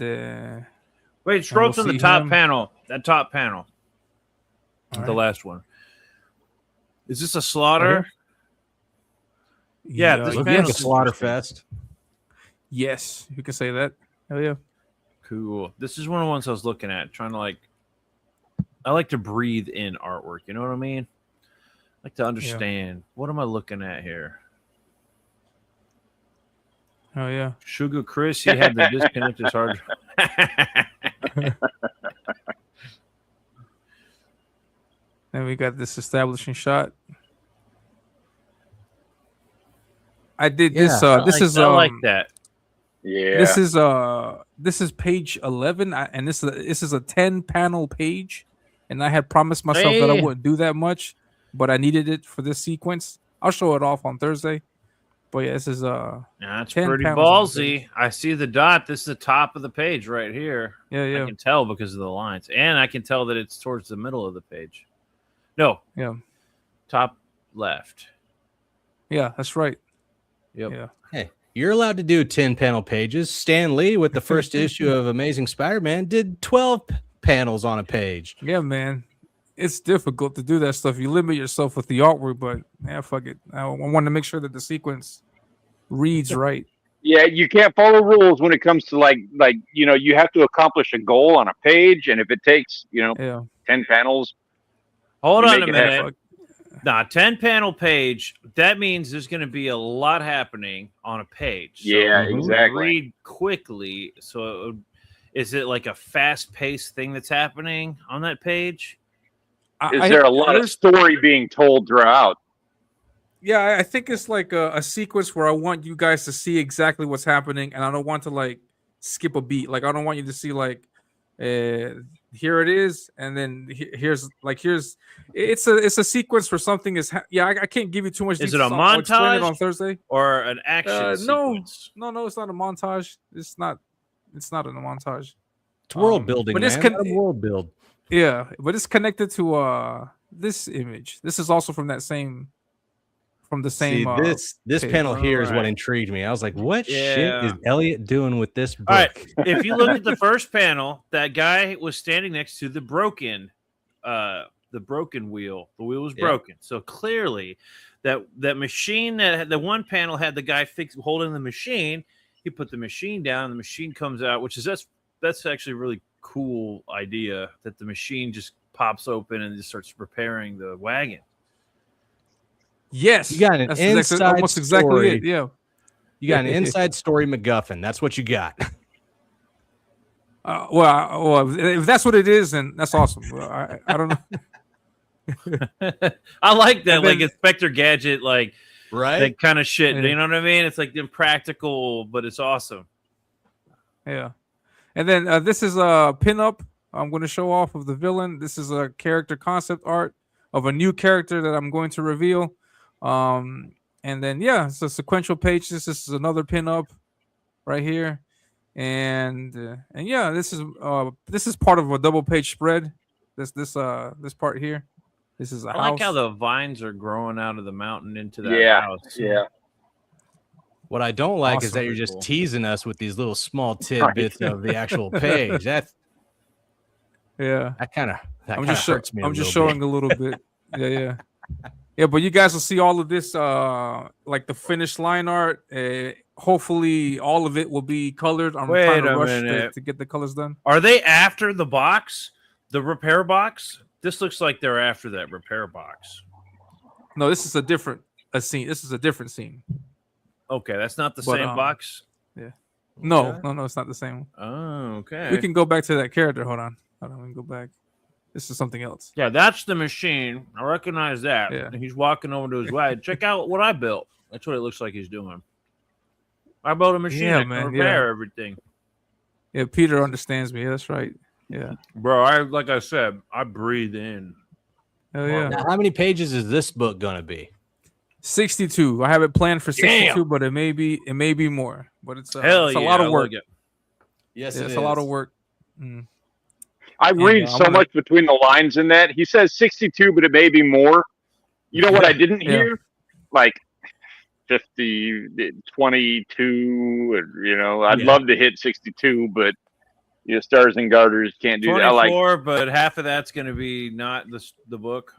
wait, scroll to the top panel. That top panel. All the right. last one. Is this a slaughter? Yeah, this looks panel's like a slaughter fest. Yes, you can say that. Hell yeah. Cool. This is one of the ones I was looking at, trying to I like to breathe in artwork. You know what I mean? I like to understand. What am I looking at here? Oh yeah. Sugar Chris, he had to disconnect his hard drive. Then we got this establishing shot. I did this. I like that. Yeah. This is page 11, and this is a 10-panel page, and I had promised myself that I wouldn't do that much, but I needed it for this sequence. I'll show it off on Thursday. But yeah, this is that's pretty ballsy. I see the dot. This is the top of the page right here. Yeah. I can tell because of the lines, and I can tell that it's towards the middle of the page. No. Yeah. Top left. Yeah, that's right. Yep. Yeah. Hey, you're allowed to do 10-panel pages. Stan Lee, with the first issue of Amazing Spider-Man, did 12 panels on a page. Yeah, man. It's difficult to do that stuff. You limit yourself with the artwork, but yeah, fuck it. I want to make sure that the sequence reads right. Yeah, you can't follow rules when it comes to you have to accomplish a goal on a page, and if it takes 10 panels. Hold on a minute. Nah, 10-panel page. That means there's going to be a lot happening on a page. Yeah, so exactly. Read quickly. So, is it like a fast-paced thing that's happening on that page? Is there a lot of story being told throughout? Yeah, I think it's like a sequence where I want you guys to see exactly what's happening, and I don't want to like skip a beat. Like I don't want you to see like, here it is, and then here's it's a sequence where something is. I can't give you too much. Is it a montage? I'll explain it on Thursday or an action sequence? No, it's not a montage. It's not in a montage. It's world building, but man. It's world build. Yeah, but it's connected to this image. This is also from the same. See, this panel here is what intrigued me. I was like, what shit is Elliot doing with this book? All right. If you look at the first panel, that guy was standing next to the broken wheel. The wheel was broken. So clearly that machine that the one panel had the guy holding the machine. He put the machine down and the machine comes out, which is that's actually a really cool idea that the machine just pops open and just starts repairing the wagon. Yes, you got an inside almost story. Exactly it. Yeah, you got an inside story MacGuffin. That's what you got. Well, if that's what it is, then that's awesome. I don't know. I like that, like Inspector Gadget, like right, that kind of shit. You know what I mean? It's like impractical, but it's awesome. Yeah, and then this is a pinup I'm going to show off of the villain. This is a character concept art of a new character that I'm going to reveal. And then it's a sequential page. This is another pinup right here, and this is part of a double page spread. This part here. This is a house. I like how the vines are growing out of the mountain into that house. Yeah. What I don't like is that you're just teasing us with these little small tidbits of the actual page. That kind of hurts me. I'm just showing a little bit. Yeah, but you guys will see all of this, like the finished line art. Hopefully, all of it will be colored. I'm trying to rush to get the colors done. Are they after the box, the repair box? This looks like they're after that repair box. No, this is a different scene. This is a different scene. Okay, that's not the same box. Yeah. No, it's not the same. Oh, okay. We can go back to that character. Hold on. We can go back. This is something else. Yeah, that's the machine. I recognize that. Yeah. He's walking over to his wagon. Check out what I built. That's what it looks like he's doing. I built a machine that can repair everything. Yeah, Peter understands me. That's right. Yeah. Bro, like I said, I breathe in. Hell yeah. Now, how many pages is this book going to be? 62. I have it planned for 62, but it may be more. But it's a lot of work. Like yes, it's a lot of work. Mm. I read so much between the lines in that. He says 62, but it may be more. You know what I didn't hear? Like 50, 22. I'd love to hit 62, but Stars and Garters can't do 24, that. But half of that's going to be not the book.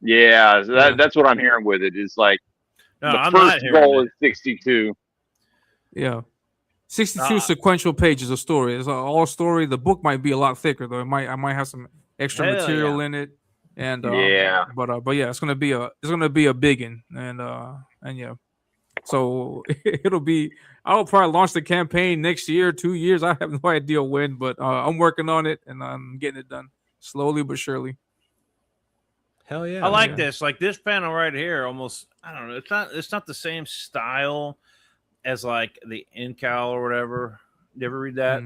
Yeah, so that's what I'm hearing with it. Is like the first goal is 62. Yeah. 62 sequential pages of story. It's all story. The book might be a lot thicker though. I might have some extra material in it, and but it's gonna be a biggin, and yeah. So I'll probably launch the campaign next year, 2 years. I have no idea when, but I'm working on it and I'm getting it done slowly but surely. Hell yeah! I like this. Like this panel right here, almost. I don't know. It's not the same style as like the Incal or whatever. You ever read that?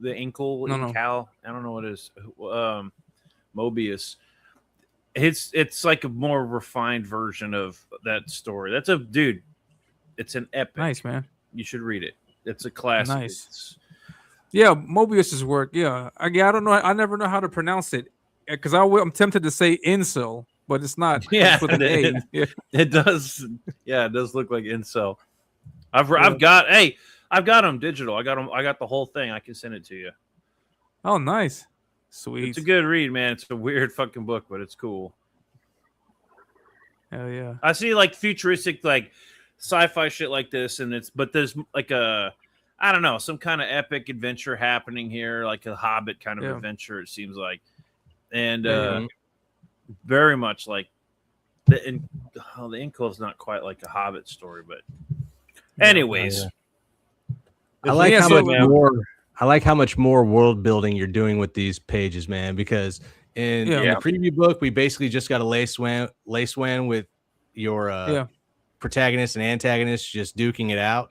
The Incal? I don't know what it is. Mobius. It's like a more refined version of that story. It's an epic. Nice, man. You should read it. It's a classic. Nice. Yeah, Mobius's work. Yeah. I don't know. I never know how to pronounce it because I'm tempted to say incel, but it's not. Yeah, with an A. Yeah. It does. Yeah, it does look like incel. I've got them digital. I got the whole thing. I can send it to you. Oh, nice. Sweet. It's a good read, man. It's a weird fucking book, but it's cool. Hell yeah. I see like futuristic, like sci-fi shit like this, and there's like I don't know, some kind of epic adventure happening here, like a Hobbit kind of adventure, it seems like. And very much like the Inkwell is not quite like a Hobbit story, but anyways, I like how much more. I like how much more world building you're doing with these pages, man. Because in the preview book, we basically just got a lace wand with your protagonist and antagonist just duking it out.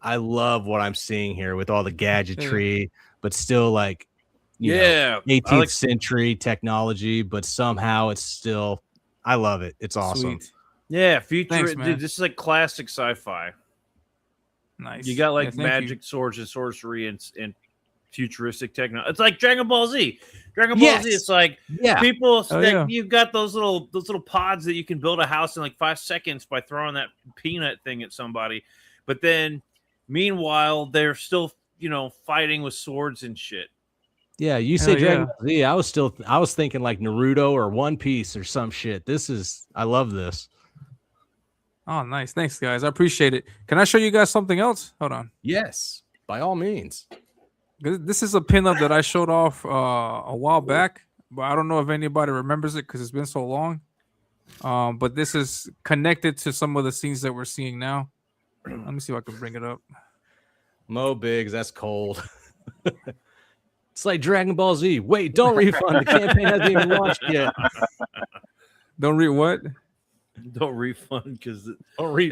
I love what I'm seeing here with all the gadgetry, but still like, you know, 18th century technology, but somehow it's still. I love it. It's awesome. Sweet. Yeah, future. Dude, this is like classic sci-fi. Nice. You got like magic swords and sorcery and futuristic technology. It's like Dragon Ball Z. Dragon Ball Z. It's like people. You've got those little pods that you can build a house in like 5 seconds by throwing that peanut thing at somebody. But then, meanwhile, they're still fighting with swords and shit. Yeah, you say Dragon Ball Z. I was thinking like Naruto or One Piece or some shit. I love this. Oh, nice. Thanks, guys. I appreciate it. Can I show you guys something else? Hold on. Yes, by all means. This is a pinup that I showed off a while back, but I don't know if anybody remembers it because it's been so long. But this is connected to some of the scenes that we're seeing now. Let me see if I can bring it up. Mo Biggs, that's cold. It's like Dragon Ball Z. Wait, don't refund. The campaign hasn't even launched yet. Don't read what? Don't refund because it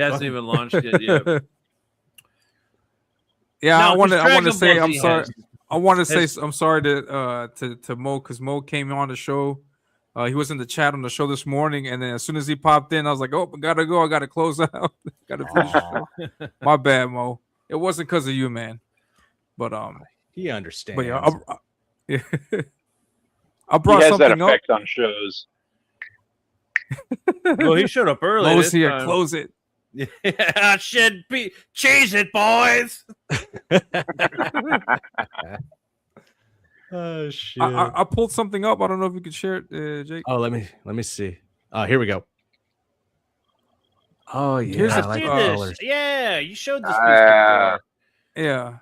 hasn't even launched yet. Yeah, I want to say I'm sorry. I want to say I'm sorry to Mo because Mo came on the show. He was in the chat on the show this morning, and then as soon as he popped in, I was like, "Oh, I gotta go. I gotta close out. Gotta finish the show." My bad, Mo. It wasn't because of you, man. But he understands. But yeah, I brought he has something that effect on shows. Well, he showed up early. Mo's here. Close it. Yeah, should be cheese it, boys. Oh shit! I pulled something up. I don't know if you could share it, Jake. Oh, let me see. Oh, here we go. Oh yeah, Here's colors. Yeah, you showed this piece. Yeah,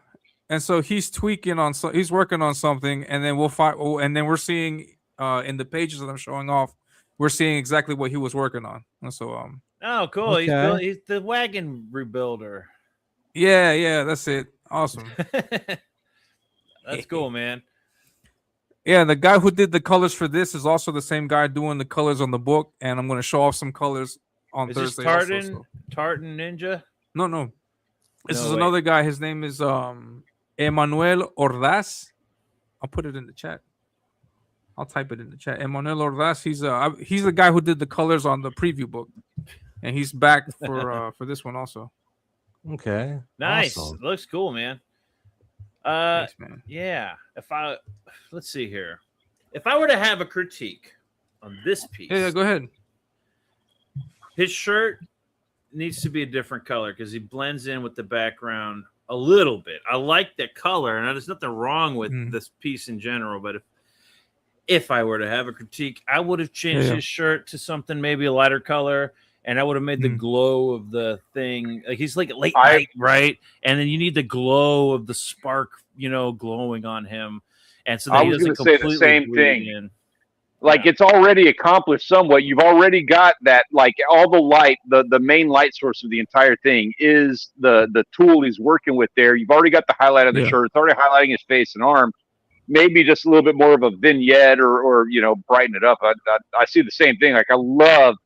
and so he's tweaking on. He's working on something, and then we'll find. Oh, and then we're seeing in the pages that I'm showing off, we're seeing exactly what he was working on. And so Oh, cool. Okay. He's the wagon rebuilder. Yeah, that's it. Awesome. That's cool, man. Yeah, the guy who did the colors for this is also the same guy doing the colors on the book, and I'm going to show off some colors on Thursday. Is this Tartan Ninja? No. This is another guy. His name is Emmanuel Ordaz. I'll put it in the chat. I'll type it in the chat. Emmanuel Ordaz. He's the guy who did the colors on the preview book, and he's back for this one also. Okay. Nice. Awesome. Looks cool, man. Thanks, man. Yeah. Let's see here. If I were to have a critique on this piece, Yeah, go ahead. his shirt needs to be a different color because he blends in with the background a little bit. I like the color, and there's nothing wrong with this piece in general. But if I were to have a critique, I would have changed his shirt to something maybe a lighter color. And I would have made the glow of the thing. Like he's like late night, right? And then you need the glow of the spark, glowing on him. And so I was going to say the same thing. Like it's already accomplished somewhat. You've already got that, like all the light, the main light source of the entire thing is the tool he's working with there. You've already got the highlight of the shirt. It's already highlighting his face and arm. Maybe just a little bit more of a vignette or brighten it up. I see the same thing. Like I love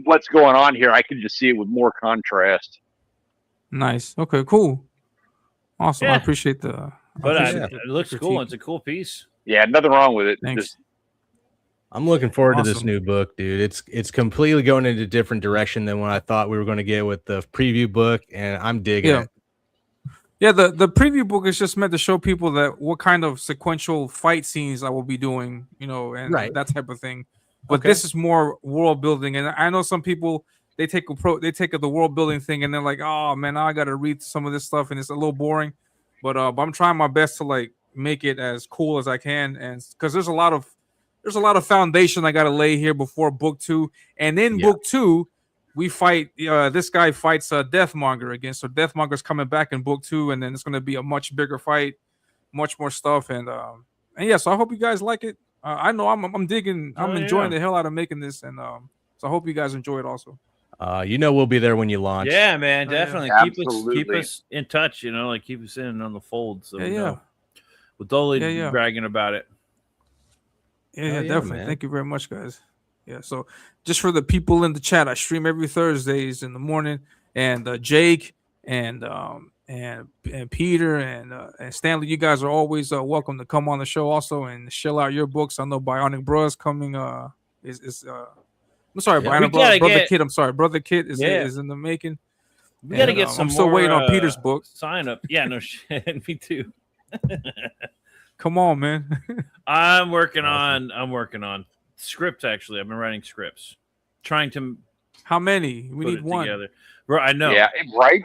what's going on here. I can just see it with more contrast. Nice. Okay, cool. Awesome. I appreciate the it looks cool. It's a cool piece. Yeah, nothing wrong with it. Thanks. I'm looking forward to this new book, dude. It's completely going in a different direction than what I thought we were going to get with the preview book, and I'm digging it. Yeah, the preview book is just meant to show people that what kind of sequential fight scenes I will be doing, and that type of thing. But this is more world building, and I know some people they take the world building thing, and they're like, "Oh man, now I got to read some of this stuff, and it's a little boring." But I'm trying my best to like make it as cool as I can, and because there's a lot of foundation I got to lay here before book 2, and in book 2 we fight. This guy fights Deathmonger again, so Deathmonger's coming back in book 2, and then it's going to be a much bigger fight, much more stuff, and yeah. So I hope you guys like it. I know I'm digging. I'm enjoying the hell out of making this, and So I hope you guys enjoy it also. We'll be there when you launch. Yeah, man, definitely Absolutely. keep us in touch. Like keep us in on the fold. So Yeah. We'll totally be bragging about it. Yeah, definitely. Man. Thank you very much, guys. Yeah, so just for the people in the chat, I stream every Thursdays in the morning, and Jake and Peter and Stanley, you guys are always welcome to come on the show also and shell out your books. I know Bionic Bros coming I'm sorry, Bionic Bros, Brother Kid. I'm sorry, Brother Kid is in the making. We got to get some. I'm still waiting on Peter's book. Sign up. Yeah, no shit. Me too. Come on, man. I'm working on scripts. Actually, I've been writing scripts, trying to. How many? We need one. Together. Right, I know. Yeah, right.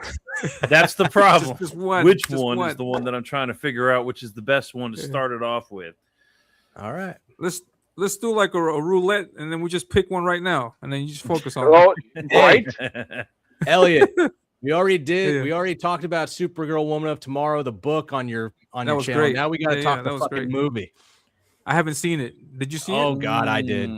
That's the problem. Just one. Which one is the one that I'm trying to figure out? Which is the best one to start it off with? All right. Let's do like a roulette, and then we just pick one right now, and then you just focus on it. Right, Elliot. We already did. Yeah. We already talked about Supergirl Woman of Tomorrow, the book on your channel. Great. Now we got to talk the fucking movie. I haven't seen it. Did you see it? Oh God, I did.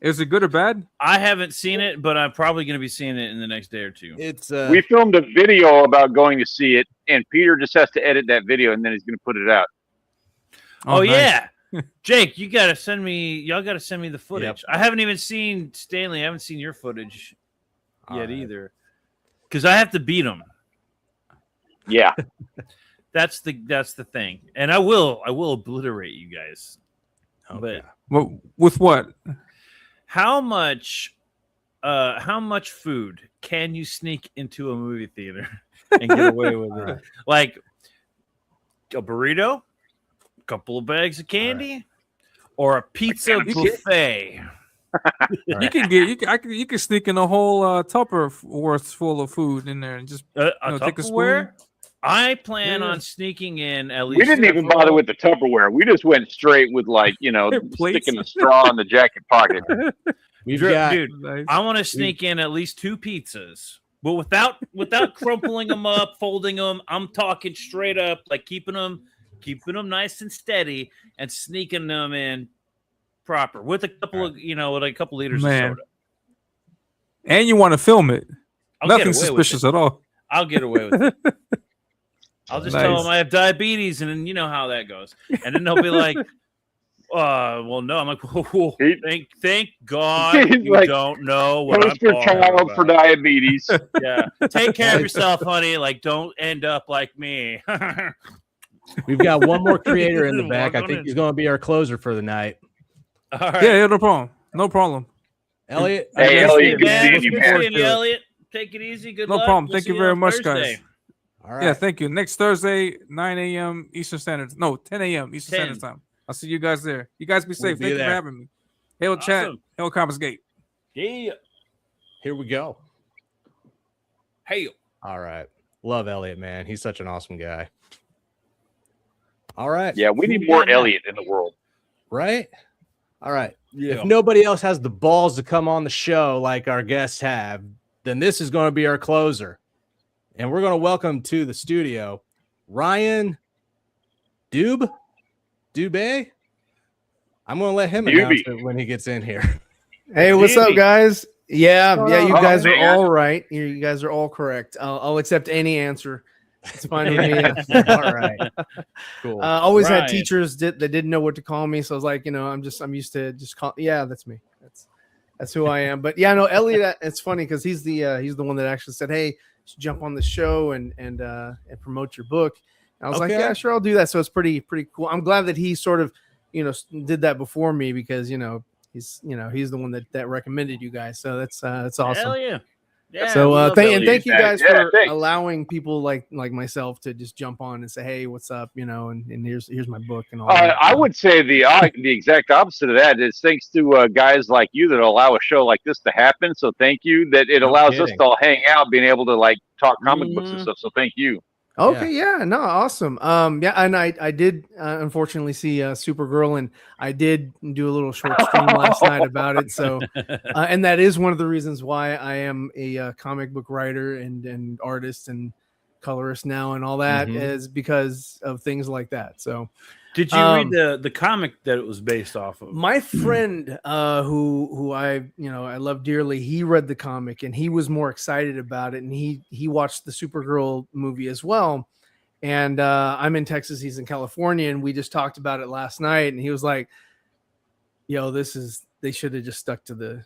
Is it good or bad? I haven't seen it, but I'm probably going to be seeing it in the next day or two. It's we filmed a video about going to see it, and Peter just has to edit that video, and then he's going to put it out. Oh nice. Yeah, Jake, you got to send me. Y'all got to send me the footage. Yep. I haven't even seen Stanley. I haven't seen your footage yet either, because I have to beat him. Yeah, that's the thing, and I will obliterate you guys. Okay. But with what? How much food can you sneak into a movie theater and get away with it? Like a burrito, a couple of bags of candy, or a pizza buffet. You can sneak in a whole Tupperware full of food in there and just take a spoon. I plan on sneaking in at least. We didn't even bother with the Tupperware. We just went straight with sticking the straw in the jacket pocket. Dude, I want to sneak in at least 2 pizzas, but without crumpling them up, folding them. I'm talking straight up, like keeping them nice and steady, and sneaking them in proper with a couple of with a couple liters of soda. And you want to film it? Nothing suspicious at all. I'll get away with it. I'll just tell them I have diabetes, and then you know how that goes. And then they'll be like, well, no. I'm like, whoa, thank God you don't know what I'm talking child for diabetes. Yeah. Take care of yourself, honey. Like, don't end up like me. We've got one more creator in the back. I think he's going to be our closer for the night. All right. Yeah, no problem. No problem. Elliot. Hey, Elliot. Good seeing you, Elliot. Take it easy. Good luck. No problem. We'll thank you very much, Thursday. guys. All right. Yeah, thank you. Next Thursday, 9 a.m. Eastern Standard. No, 10 a.m. Eastern Standard Time. I'll see you guys there. You guys be safe. Thank you for having me. Hail chat. Hail Compass Gate. Yeah. Here we go. Hail. All right. Love Elliot, man. He's such an awesome guy. All right. Yeah, we need more Elliot in the world. Right? All right. Yeah. If nobody else has the balls to come on the show like our guests have, then this is going to be our closer. And we're going to welcome to the studio Ryan Dubé. I'm going to let him announce it when he gets in here. Hey, what's up, guys? Yeah, you guys are all right. You guys are all correct. I'll accept any answer. It's fine with me. All right. Cool. Always had teachers that didn't know what to call me, so I was like, I'm used to just call. Yeah, that's me. That's who I am. But yeah, no, Elliot. It's funny because he's the one that actually said, "Hey, jump on the show and promote your book." And I was like, "Yeah, sure, I'll do that." So it's pretty cool. I'm glad that he sort of did that before me because he's the one that recommended you guys. So that's awesome. Hell yeah. Yeah, so thank you guys for allowing people like myself to just jump on and say, hey, what's up, and here's my book and all that. I would say the exact opposite of that is thanks to guys like you that allow a show like this to happen. So thank you that it allows us to all hang out, being able to like talk comic books and stuff. So thank you. Okay, yeah, no, awesome. Yeah, and I did unfortunately see Supergirl, and I did do a little short stream last night about it. So, and that is one of the reasons why I am a comic book writer and artist and colorist now and all that is because of things like that. So did you read the comic that it was based off of? My friend, who I love dearly, he read the comic and he was more excited about it, and he watched the Supergirl movie as well. And I'm in Texas, he's in California, and we just talked about it last night. And he was like, "Yo, they should have just stuck to this."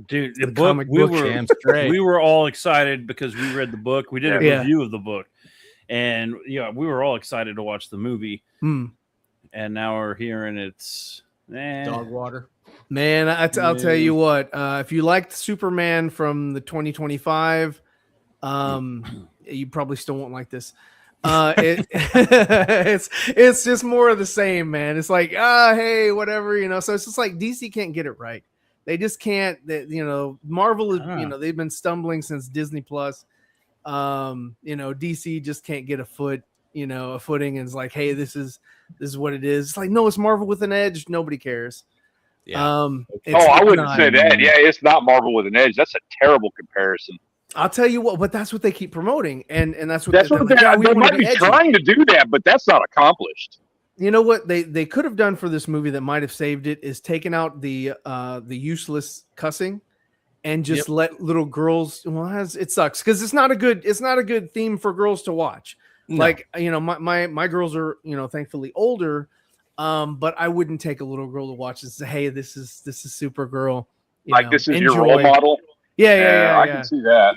Dude, the book, we were all excited because we read the book. We did a review of the book, and we were all excited to watch the movie. And now we're hearing it's dog water. Man, I'll tell you what. If you liked Superman from the 2025, you probably still won't like this. It's just more of the same, man. It's like, hey, whatever, So it's just like DC can't get it right. They just can't. Marvel is, they've been stumbling since Disney Plus. DC just can't get a footing, and it's like, hey, this is what it is. It's like, no, it's Marvel with an edge. Nobody cares. Yeah. I wouldn't say that. Yeah, it's not Marvel with an edge. That's a terrible comparison. I'll tell you what, but that's what they keep promoting, and that's what they might be trying to do that, but that's not accomplished. You know what they could have done for this movie that might have saved it is taken out the useless cussing and just let little girls. Well, it sucks because it's not a good theme for girls to watch. No. Like, my girls are, thankfully older, but I wouldn't take a little girl to watch and say, hey, this is Supergirl. This is your role model. Yeah. I can see that.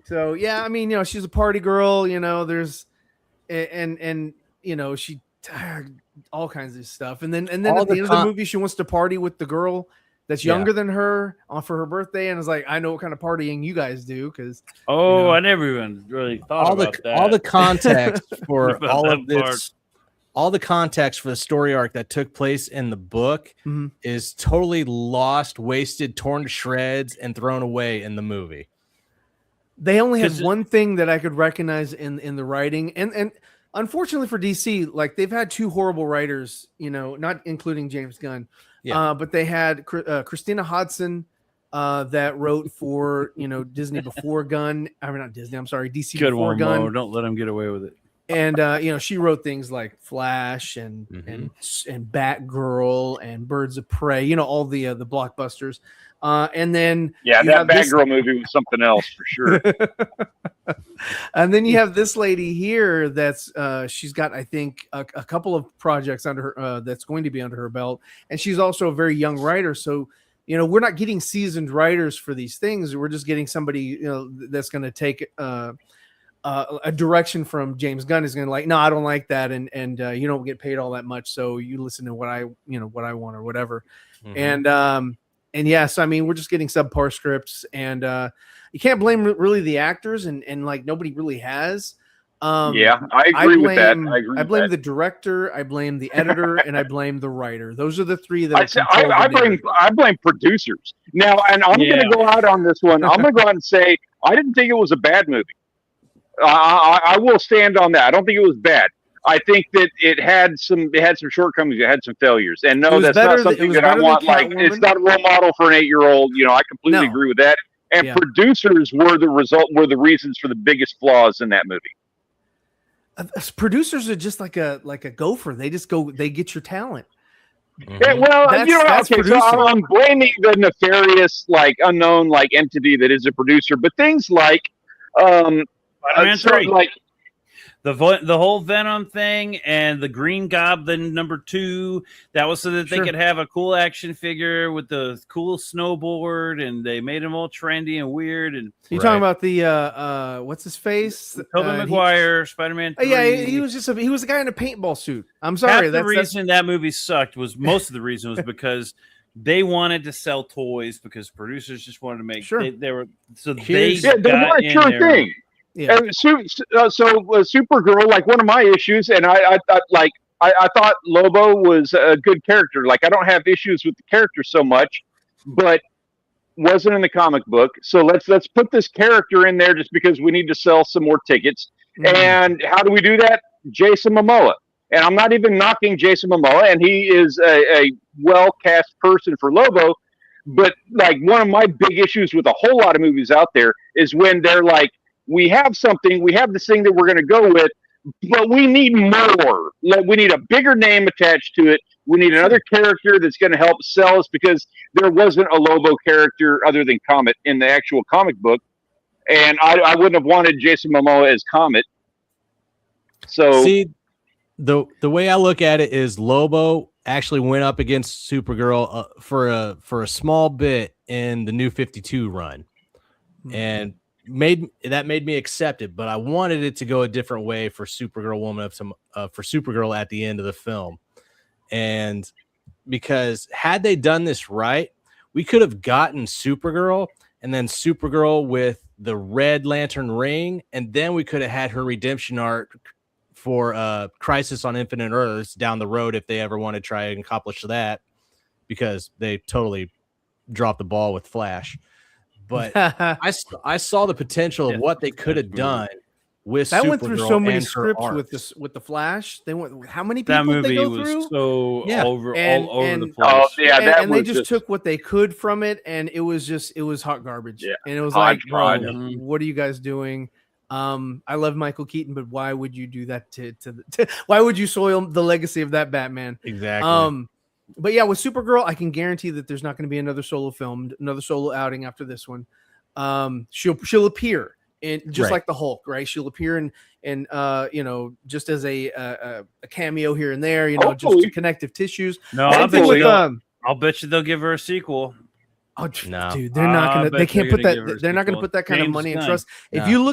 So yeah, I mean, she's a party girl. There's, and she all kinds of stuff, and then at the end of the movie, she wants to party with the girl that's younger than her for her birthday, and it's like, I know what kind of partying you guys do because. I never even really thought about that. All the context for all of this. All the context for the story arc that took place in the book is totally lost, wasted, torn to shreds, and thrown away in the movie. They only had one thing that I could recognize in the writing, and unfortunately for DC, like they've had two horrible writers, not including James Gunn, but they had Christina Hodson that wrote for Disney before Gunn. I mean, not Disney. I'm sorry, DC Good before one, Gunn. Mo. Don't let him get away with it. And she wrote things like Flash and Batgirl and Birds of Prey, all the blockbusters. And then that Batgirl movie was something else for sure. And then you have this lady here that's she's got, I think, a couple of projects under her that's going to be under her belt, and she's also a very young writer. So we're not getting seasoned writers for these things. We're just getting somebody that's going to take a direction from James Gunn is going to like, no, I don't like that. And you don't get paid all that much. So you listen to what I want or whatever. And yes, I mean, we're just getting subpar scripts, and you can't blame really the actors and like nobody really has. I agree with that. I blame the director, I blame the editor, and I blame the writer. Those are the three that I blame producers now. And I'm going to go out on this one. I'm going to go out and say, I didn't think it was a bad movie. I will stand on that. I don't think it was bad. I think that it had some shortcomings. It had some failures. And no, that's not something that I want. Like, it's not a role model for an 8-year-old. I completely agree with that. And producers were the reasons for the biggest flaws in that movie. Producers are just like a gopher. They just they get your talent. Yeah, well, so I'm blaming the nefarious, unknown, entity that is a producer. But things like, Spider-Man 3. Like the whole Venom thing and the Green Goblin #2, that was so that they could have a cool action figure with the cool snowboard, and they made him all trendy and weird. And you talking about the what's his face? Tobey Maguire, Spider-Man 3. Yeah, he was a guy in a paintball suit. I'm sorry. The reason that movie sucked was because they wanted to sell toys because producers just wanted to make they were got in there. Thing. Yeah. And so Supergirl, one of my issues, and I thought Lobo was a good character. I don't have issues with the character so much, but wasn't in the comic book. So let's put this character in there just because we need to sell some more tickets. And how do we do that? Jason Momoa. And I'm not even knocking Jason Momoa, and he is a well-cast person for Lobo. But one of my big issues with a whole lot of movies out there is when they're we have something, we have this thing that we're going to go with, but we need more. Like, we need a bigger name attached to it. We need another character that's going to help sell us, because there wasn't a Lobo character other than Comet in the actual comic book. And I wouldn't have wanted Jason Momoa as Comet. So see, the way I look at it is Lobo actually went up against Supergirl for a small bit in the New 52 run, and made me accept it. But I wanted it to go a different way for for Supergirl at the end of the film, and because had they done this right, we could have gotten Supergirl and then Supergirl with the Red Lantern ring, and then we could have had her redemption arc for Crisis on Infinite Earths down the road if they ever want to try and accomplish that, because they totally dropped the ball with Flash. But I saw the potential of what they could have done with that Supergirl. Went through so many and her scripts arc. with the Flash. They went, how many people That did they movie go was through? so all over the place. Oh, yeah, and they just took what they could from it, and it was hot garbage. Yeah. And it was Hot like, bro, garbage. what are you guys doing? I love Michael Keaton, but why would you do that to why would you soil the legacy of that Batman? Exactly. But yeah, with Supergirl, I can guarantee that there's not going to be another solo film, another solo outing after this one. She'll appear in just like the Hulk, right? She'll appear in just as a cameo here and there, Hopefully. just connective tissues. No, I'll bet you they'll give her a sequel. Oh, no. Dude, they're not gonna. They can't put that. They're not gonna sequel. put that kind of James money and Gunn. trust. No. If you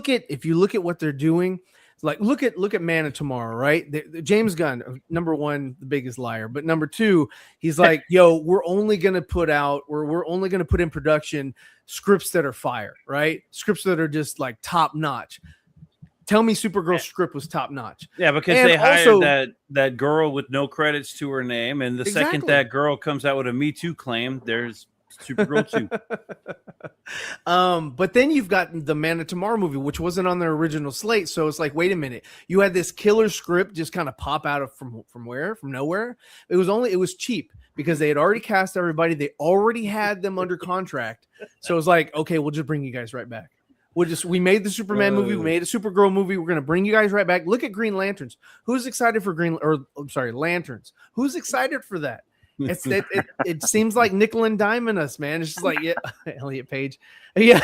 look at what they're doing, like look at Man of Tomorrow, right? The James Gunn, number one, the biggest liar, but number two, he's like, yo, we're only gonna put in production scripts that are fire, right? Scripts that are just like top notch. Tell me Supergirl's script was top notch. Yeah, because And they hired also- that girl with no credits to her name, and the second Exactly. that girl comes out with a Me Too claim, there's Supergirl 2. But then you've got the Man of Tomorrow movie, which wasn't on their original slate. So it's like, wait a minute, you had this killer script just kind of pop out of from nowhere. It was cheap because they had already cast everybody. They already had them under contract. So it was like, okay, we'll just bring you guys right back. We made the Superman movie, we made a Supergirl movie. We're gonna bring you guys right back. Look at Green Lanterns. Who's excited for Lanterns? Who's excited for that? It seems like nickel and diamond us, man. It's just like, yeah, Elliot Page. Yeah.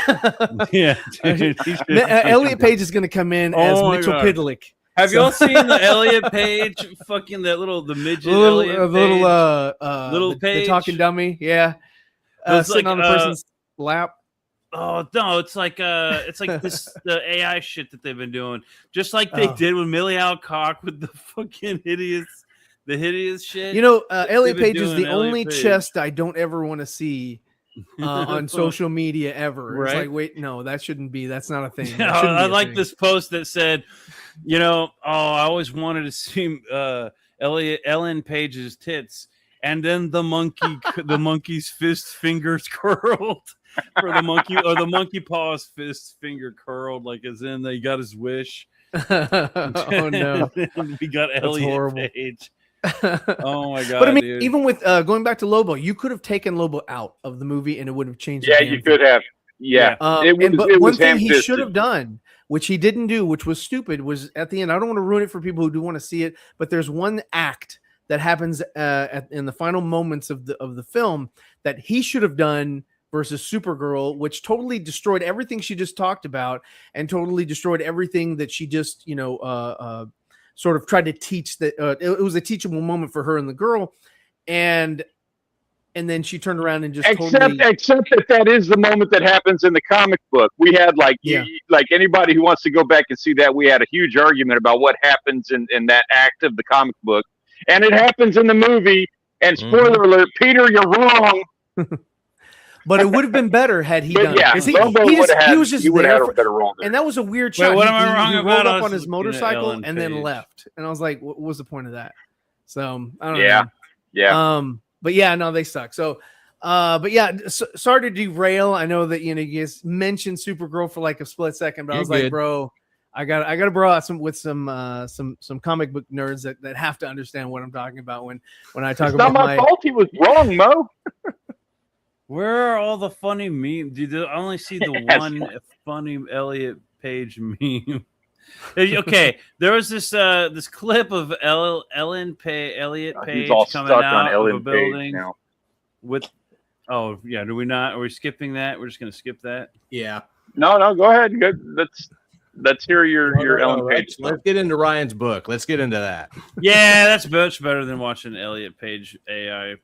Yeah. Elliot Page is gonna come in as Mitchell Pidlick. Have y'all seen the Elliot Page fucking the midget Little Page? the talking dummy, yeah. Sitting on the person's lap. Oh no, it's like this the AI shit that they've been doing, just like they did with Millie Alcock with the fucking hideous shit. Elliot Page is the only chest I don't ever want to see on social media ever. Right? It's like, wait, no, that shouldn't be. That's not a thing. I like this post that said, I always wanted to see Ellen Page's tits, and then the monkey's fingers curled. For the monkey, or the monkey paws fist finger curled, like as in they got his wish. Oh no, we got Elliot Page. Oh my god! But I mean, dude. even with going back to Lobo, you could have taken Lobo out of the movie and it would have changed. Yeah, you could have. Yeah, but one thing he should have done, which he didn't do, which was stupid, was at the end. I don't want to ruin it for people who do want to see it, but there's one act that happens in the final moments of the film that he should have done versus Supergirl, which totally destroyed everything she just talked about and totally destroyed everything that she just, sort of tried to teach. That it was a teachable moment for her and the girl, and then she turned around and just except that is the moment that happens in the comic book. We had like anybody who wants to go back and see that, we had a huge argument about what happens in that act of the comic book, and it happens in the movie. And spoiler alert, Peter, you're wrong. But it would have been better had he done it. He was just there a better role there. And that was a weird shot. What am I wrong he about? rolled up on his motorcycle and then left. And I was like, what was the point of that? So I don't know. Yeah. But yeah, no, they suck. So sorry to derail. I know that you guys mentioned Supergirl for like a split second, but I was like, bro, I got to bro out some comic book nerds that have to understand what I'm talking about when I talk about my fault. He was wrong, Mo. Where are all the funny memes? I only see the one funny Elliot Page meme. Okay, there was this this clip of Elliot Page He's all coming stuck out on of a Ellen Page building now. with. Oh yeah, do we not? Are we skipping that? We're just gonna skip that. Yeah. No, go ahead. Good. Let's hear your Ellen Page. Let's get into Ryan's book. Let's get into that. Yeah, that's much better than watching Elliot Page AI.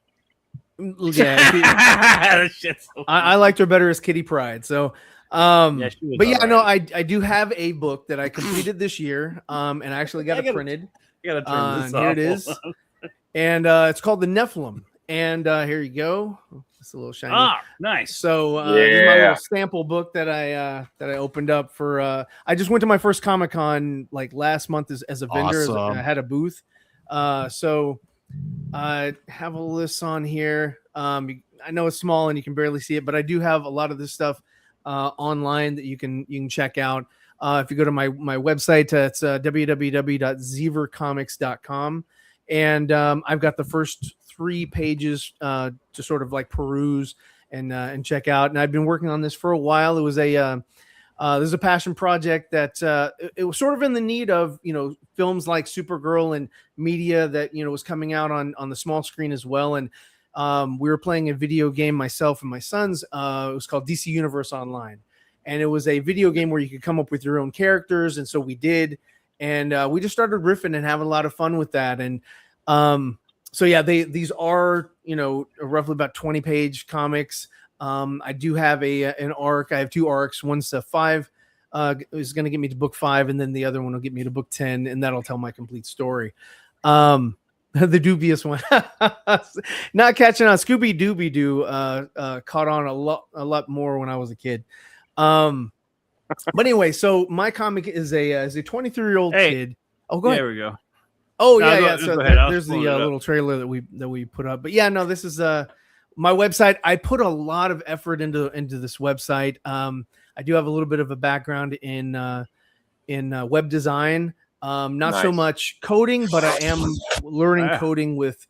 Yeah, That shit's so I liked her better as Kitty Pryde. So, Yeah, she was but yeah, all no, right. I do have a book that I completed this year, and I actually got it printed. You gotta turn this Here off. it is, and it's called the Nephilim. And here you go. It's a little shiny. Ah, nice. So this is my Yeah. little sample book that I opened up for. I just went to my first Comic-Con like last month as a vendor. Awesome. I had a booth. So I have a list on here. I know it's small and you can barely see it, but I do have a lot of this stuff online that you can check out. If you go to my website, it's www.zevercomics.com. And I've got the first 3 pages to sort of like peruse and check out. And I've been working on this for a while. It was there's a passion project that it was sort of in the need of, films like Supergirl and media that, was coming out on the small screen as well. And we were playing a video game, myself and my sons. It was called DC Universe Online. And it was a video game where you could come up with your own characters. And so we did. And we just started riffing and having a lot of fun with that. And so yeah, these are, roughly about 20-page comics. I do have an arc. I have 2 arcs. One's 5 is going to get me to book 5, and then the other one will get me to book 10, and that'll tell my complete story. The dubious one, not catching on. Scooby Dooby Doo caught on a lot more when I was a kid. But anyway, so my comic is a 23-year-old kid. Oh, go ahead. There we go. Oh No, yeah. go So ahead. I'll there's the pull it up. little trailer that we put up. But yeah, no, this is my website. I put a lot of effort into this website. I do have a little bit of a background in web design. Not so Nice. much coding, but I am learning coding with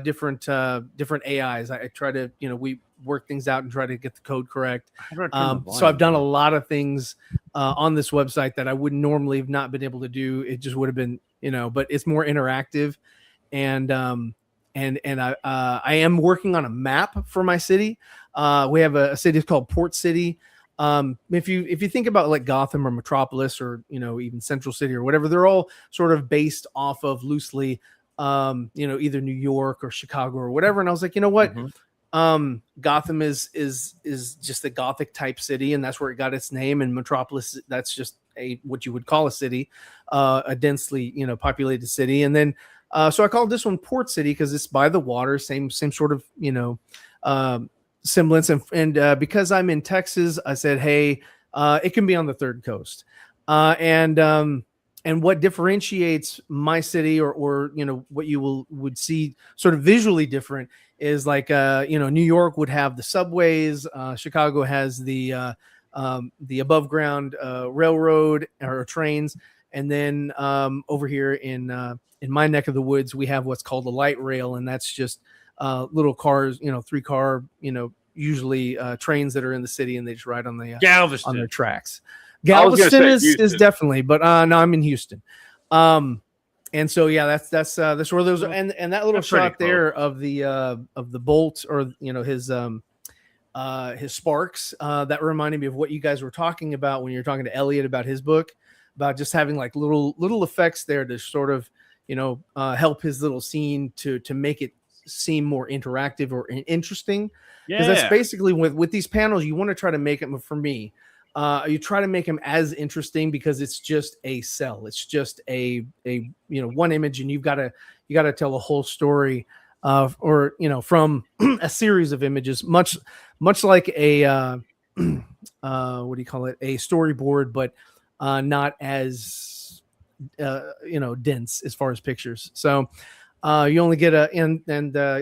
different AIs. I try to, we work things out and try to get the code correct. So I've done a lot of things on this website that I would normally have not been able to do. It just would have been, but it's more interactive. And I am working on a map for my city. We have a city called Port City. If you think about like Gotham or Metropolis or, even Central City or whatever, they're all sort of based off of loosely, either New York or Chicago or whatever. And I was like, you know what? Gotham is just a Gothic type city, and that's where it got its name. And Metropolis, that's just what you would call a city, a densely, populated city. And then, so I called this one Port City because it's by the water, same sort of, semblance. And because I'm in Texas, I said, hey, it can be on the third coast. And what differentiates my city or what you would see sort of visually different is like, New York would have the subways. Chicago has the above ground railroad or trains. And then over here in my neck of the woods, we have what's called a light rail. And that's just little cars, 3-car, usually trains that are in the city and they just ride on the Galveston. on their tracks. I was gonna Galveston say is Houston. definitely, but no, I'm in Houston. And so yeah, that's where those are, and that little That's pretty shot there of the bolt or his sparks that reminded me of what you guys were talking about when you were talking to Elliot about his book, about just having like little effects there to sort of help his little scene to make it seem more interactive or interesting. Because that's basically with these panels, you want to try to make them, for me, you try to make them as interesting because it's just a cell. It's just a one image, and you got to tell a whole story, or from a series of images, much like a what do you call it, a storyboard, but not as dense as far as pictures. So you only get and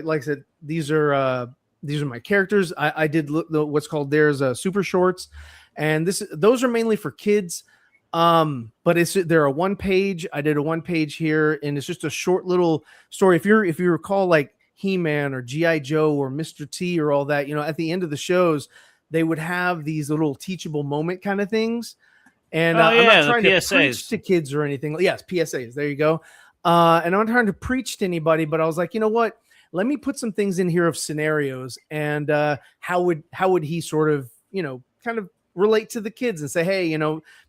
like I said, these are my characters. I did what's called super shorts, and those are mainly for kids. But they're a 1-page. I did a 1-page here, and it's just a short little story. If you recall, like He-Man or G.I. Joe or Mr. T or all that, at the end of the shows, they would have these little teachable moment kind of things. And I'm not trying to preach to kids or anything. Yes, PSAs. There you go. And I'm not trying to preach to anybody, but I was like, you know what? Let me put some things in here of scenarios, and how would he sort of, kind of relate to the kids and say, hey,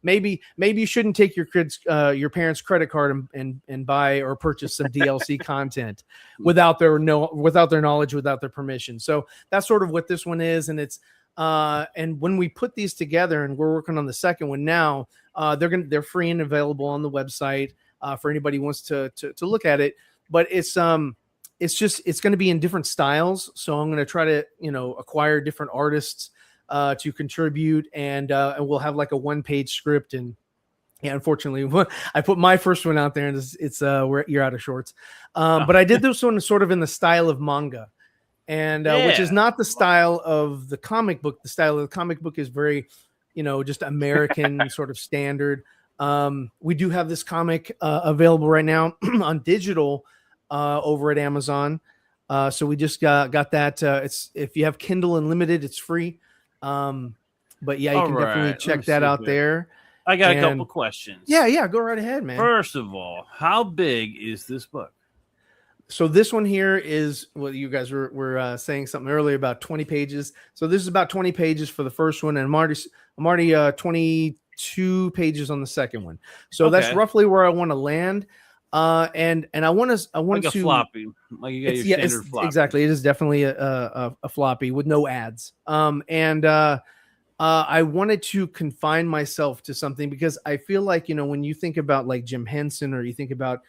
maybe you shouldn't take your parents' credit card and buy or purchase some DLC content without their knowledge, without their permission. So that's sort of what this one is, and it's and when we put these together, and we're working on the second one now, they're free and available on the website for anybody who wants to look at it. But it's going to be in different styles, so I'm going to try to acquire different artists to contribute, and we'll have like a 1-page script. And yeah, unfortunately, I put my first one out there, and it's you're out of shorts. But I did this one sort of in the style of manga, and which is not the style of the comic book. The style of the comic book is very, just American sort of standard. We do have this comic available right now on digital over at Amazon. So we just got that. It's, if you have Kindle Unlimited, it's free. But yeah, you can definitely check that out there. I got a couple questions. Yeah, go right ahead, man. First of all, how big is this book? So this one here is what you guys were saying something earlier about 20 pages. So this is about 20 pages for the first one, and I'm already 22 pages on the second one. So that's roughly where I want to land. And I want like to a floppy, like you got your standard floppy. Exactly. It is definitely a floppy with no ads. I wanted to confine myself to something because I feel like, when you think about like Jim Henson, or you think about,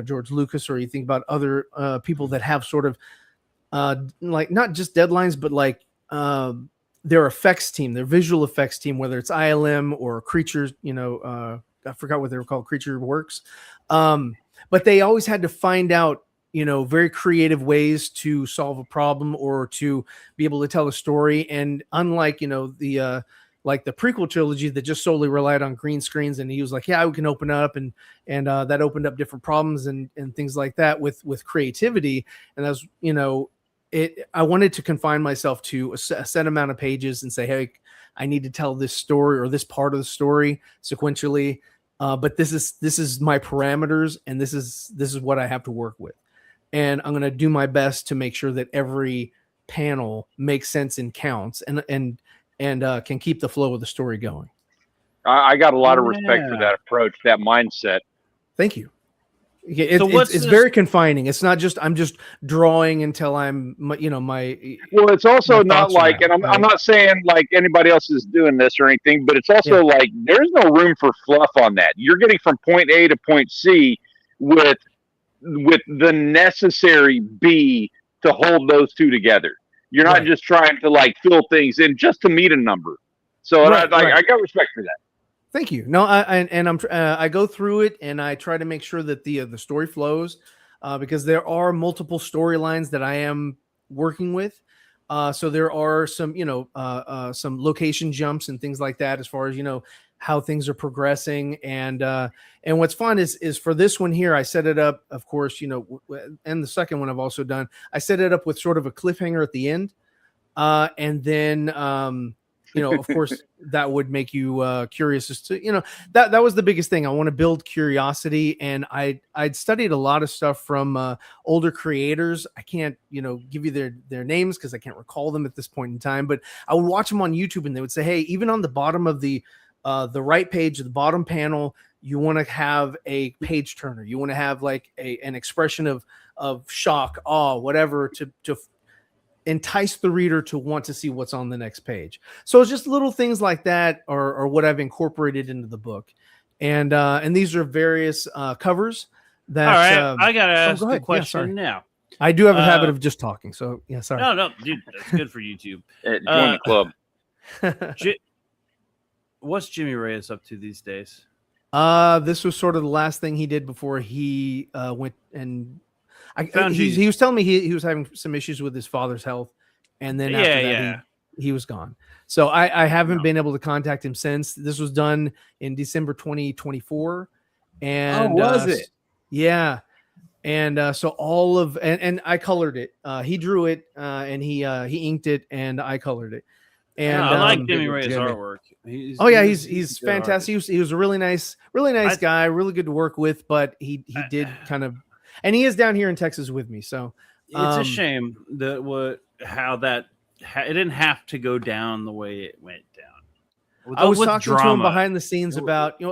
George Lucas, or you think about other people that have sort of like not just deadlines, but like their effects team, their visual effects team, whether it's ILM or Creatures, I forgot what they were called, Creature Works. But they always had to find out, very creative ways to solve a problem or to be able to tell a story. And unlike, the prequel trilogy that just solely relied on green screens, and he was like, yeah, we can open up, and that opened up different problems and things like that with creativity. And that's, I wanted to confine myself to a set amount of pages and say, hey, I need to tell this story or this part of the story sequentially. But this is my parameters, and this is what I have to work with. And I'm going to do my best to make sure that every panel makes sense and counts and can keep the flow of the story going. I got a lot of respect for that approach, that mindset. Thank you. It's very confining. It's not just I'm just drawing until I'm my. Well, it's also not like, and I'm not saying like anybody else is doing this or anything, but it's also like there's no room for fluff on that. You're getting from point A to point C with the necessary B to hold those two together. You're not just trying to like fill things in just to meet a number. So I got respect for that. Thank you. No, I go through it, and I try to make sure that the story flows, because there are multiple storylines that I am working with. So there are some some location jumps and things like that, as far as how things are progressing. And what's fun is for this one here, I set it up, of course, and the second one I've also done, I set it up with sort of a cliffhanger at the end, and then of course, that would make you curious as to, that was the biggest thing. I want to build curiosity, and I'd studied a lot of stuff from older creators. I can't, give you their names because I can't recall them at this point in time, but I would watch them on YouTube, and they would say, hey, even on the bottom of the right page, the bottom panel, you want to have a page turner. You want to have like an expression of shock, awe, whatever, to entice the reader to want to see what's on the next page. So it's just little things like that are what I've incorporated into the book. And these are various covers that. All right, I got to ask the question now. I do have a habit of just talking. So yeah, sorry. No, dude, that's good for YouTube. Join the club. What's Jimmy Reyes up to these days? This was sort of the last thing he did before he went and he was telling me he was having some issues with his father's health, and then after that he was gone. So I haven't been able to contact him since. This was done in December 2024, and was it? Yeah, and so all of and I colored it. He drew it, and he inked it, and I colored it. And I like Jimmy Reyes' artwork. He's fantastic. He was a really nice guy, really good to work with. But he did kind of, and he is down here in Texas with me. So it's a shame that it didn't have to go down the way it went down. I was talking to him behind the scenes about,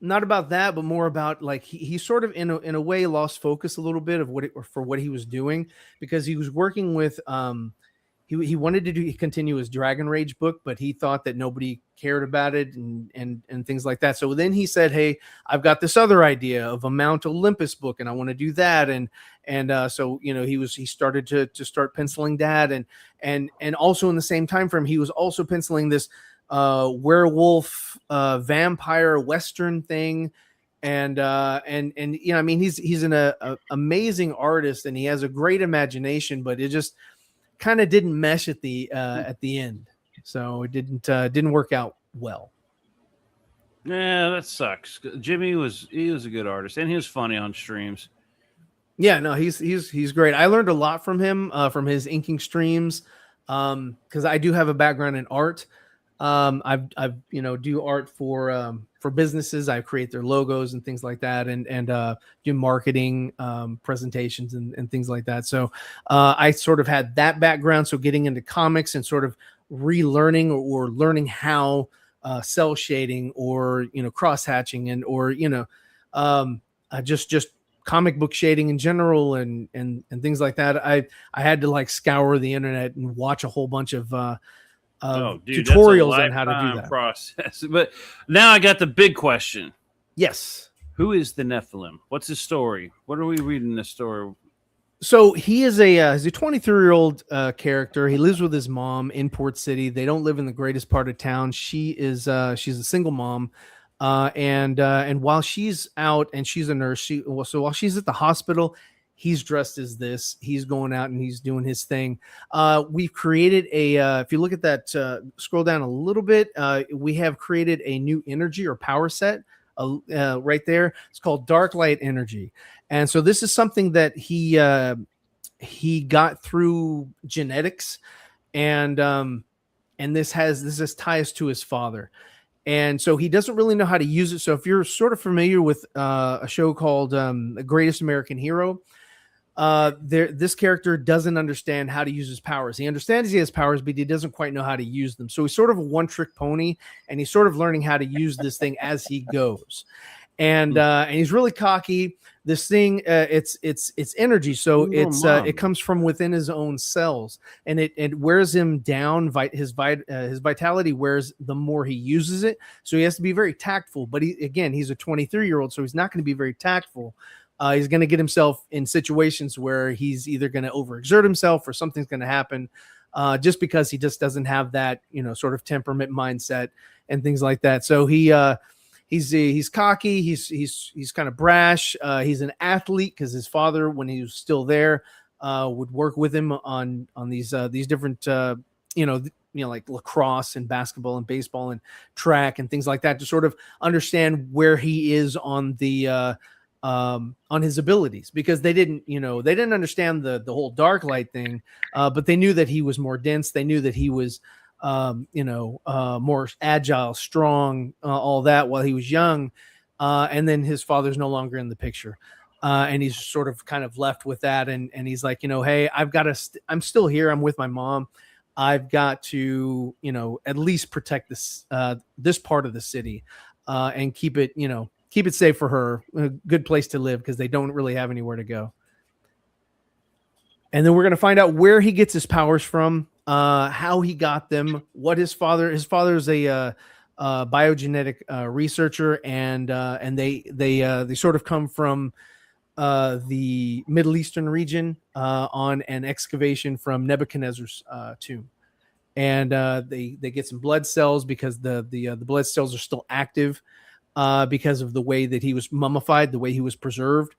not about that, but more about like he sort of in a way lost focus a little bit of what he was doing, because he was working with he wanted to continue his Dragon Rage book, but he thought that nobody cared about it and things like that. So then he said, "Hey, I've got this other idea of a Mount Olympus book, and I want to do that." So he started to start penciling that, and also in the same time frame, he was also penciling this werewolf vampire Western thing. And he's an amazing artist, and he has a great imagination, but it just kind of didn't mesh at the end, so it didn't work out well. Yeah, that sucks. Jimmy was a good artist, and he was funny on streams. Yeah, no, he's great. I learned a lot from him from his inking streams, because I do have a background in art. I've do art for businesses. I create their logos and things like that, and do marketing presentations and things like that. So I sort of had that background. So getting into comics and sort of relearning or learning how cell shading or cross hatching and just comic book shading in general and things like that. I had to like scour the internet and watch a whole bunch of tutorials on how to do that process. But now I got the big question. Yes. Who is the Nephilim? What's his story? What are we reading this story? So he's a 23-year-old character. He lives with his mom in Port City. They don't live in the greatest part of town. She's a single mom. And while she's out and she's a nurse, while she's at the hospital, he's dressed as this. He's going out and he's doing his thing. We've created if you look at that, scroll down a little bit, we have created a new energy or power set right there. It's called Dark Light Energy. And so this is something that he got through genetics, and this has ties to his father. And so he doesn't really know how to use it. So if you're sort of familiar with a show called The Greatest American Hero, this character doesn't understand how to use his powers. He understands he has powers, but he doesn't quite know how to use them. So he's sort of a one-trick pony, and he's sort of learning how to use this thing as he goes. And he's really cocky. This thing, it's energy, so it comes from within his own cells, and it wears him down. His vitality wears the more he uses it. So he has to be very tactful. But he's a 23-year-old, so he's not going to be very tactful. He's going to get himself in situations where he's either going to overexert himself or something's going to happen, just because he just doesn't have that sort of temperament mindset and things like that. So he's cocky. He's kind of brash. He's an athlete because his father, when he was still there, would work with him on these different like lacrosse and basketball and baseball and track and things like that, to sort of understand where he is on the on his abilities, because they didn't understand the whole dark light thing, but they knew that he was more dense. They knew that he was more agile, strong, all that while he was young. And then his father's no longer in the picture. And he's sort of kind of left with that. And he's like, hey, I'm still here. I'm with my mom. I've got to, at least protect this part of the city, and keep it safe for her, a good place to live, because they don't really have anywhere to go. And then we're going to find out where he gets his powers from, how he got them, what his father is a biogenetic researcher, and they sort of come from the Middle Eastern region on an excavation from Nebuchadnezzar's tomb. And they get some blood cells, because the blood cells are still active because of the way that he was mummified, the way he was preserved.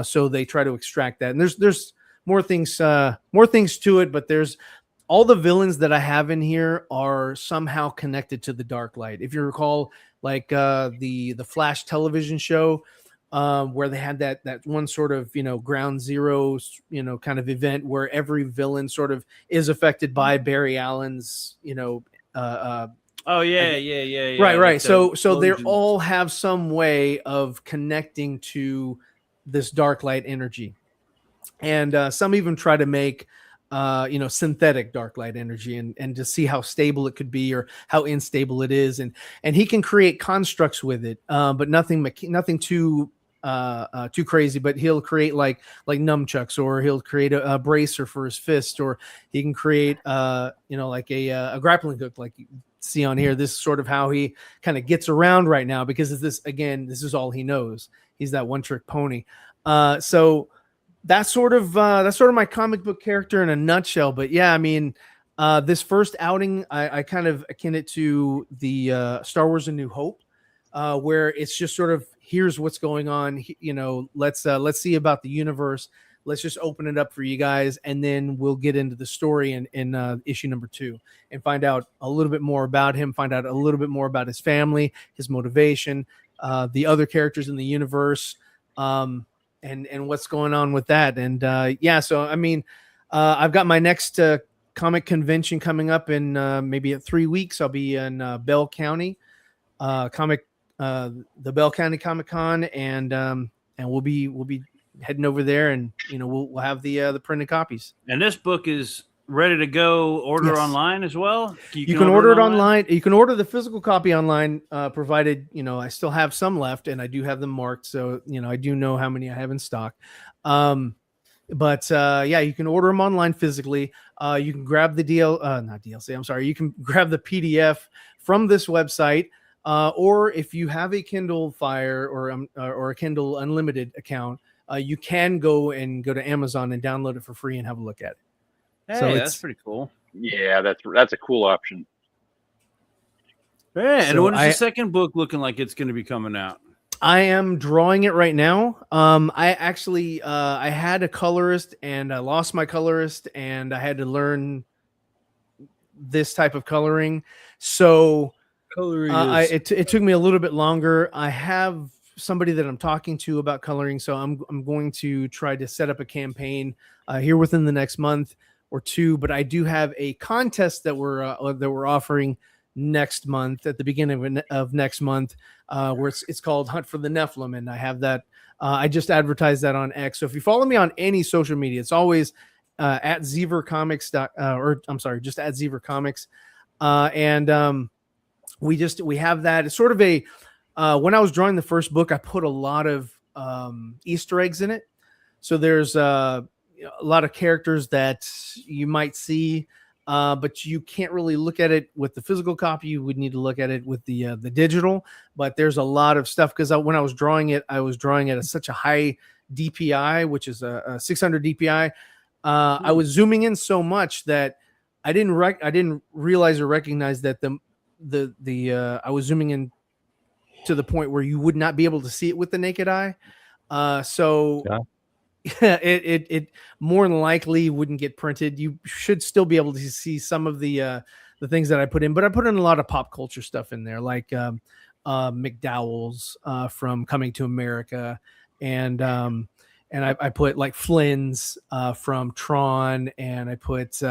So they try to extract that. And there's more things to it, but there's all the villains that I have in here are somehow connected to the Dark Light. If you recall, like the Flash television show, where they had that one sort of ground zero kind of event where every villain sort of is affected by Barry Allen's Oh yeah. Right. Like So they explosions. all have some way of connecting to this dark light energy, and some even try to make synthetic dark light energy, and to see how stable it could be or how unstable it is, and he can create constructs with it, but nothing too crazy. But he'll create like nunchucks, or he'll create a bracer for his fist, or he can create like a grappling hook, like you see on here. This is sort of how he kind of gets around right now, because this is all he knows. He's that one trick pony. So that's sort of my comic book character in a nutshell. But yeah, I mean, this first outing, I kind of akin it to the Star Wars: A New Hope, where it's just sort of, here's what's going on. Let's see about the universe. Let's just open it up for you guys, and then we'll get into the story in issue number 2 and find out a little bit more about him, find out a little bit more about his family, his motivation, the other characters in the universe, and what's going on with that. And so I mean, I've got my next comic convention coming up in maybe 3 weeks. I'll be in Bell County the Bell County Comic Con, and we'll be heading over there, and we'll have the printed copies. And this book is ready to go. Order Yes. online as well. You can order it online. You can order the physical copy online, provided I still have some left, and I do have them marked, so I do know how many I have in stock. But you can order them online physically. You can grab the not DLC. I'm sorry. You can grab the PDF from this website, or if you have a Kindle Fire or a Kindle Unlimited account, you can go to Amazon and download it for free and have a look at it. Hey, So that's pretty cool. Yeah, that's a cool option. Yeah, and So when is the second book looking like it's going to be coming out? I am drawing it right now. I actually I had a colorist, and I lost my colorist, and I had to learn this type of coloring. So it took me a little bit longer. I have somebody that I'm talking to about coloring, so I'm going to try to set up a campaign here within the next month or two. But I do have a contest that we're offering next month, at the beginning of next month, where it's called Hunt for the Nephilim, and I have that. I just advertised that on X. So if you follow me on any social media, it's always at Zever Comics just at Zever Comics, and we have that. It's sort of a when I was drawing the first book, I put a lot of Easter eggs in it. So there's a lot of characters that you might see, but you can't really look at it with the physical copy. You would need to look at it with the digital. But there's a lot of stuff, because when I was drawing it at such a high DPI, which is a 600 DPI. I was zooming in so much that I didn't realize or recognize that I was zooming in to the point where you would not be able to see it with the naked eye. It more than likely wouldn't get printed. You should still be able to see some of the things that I put in, but I put in a lot of pop culture stuff in there, like McDowell's from Coming to America, and I put like Flynn's from Tron, and I put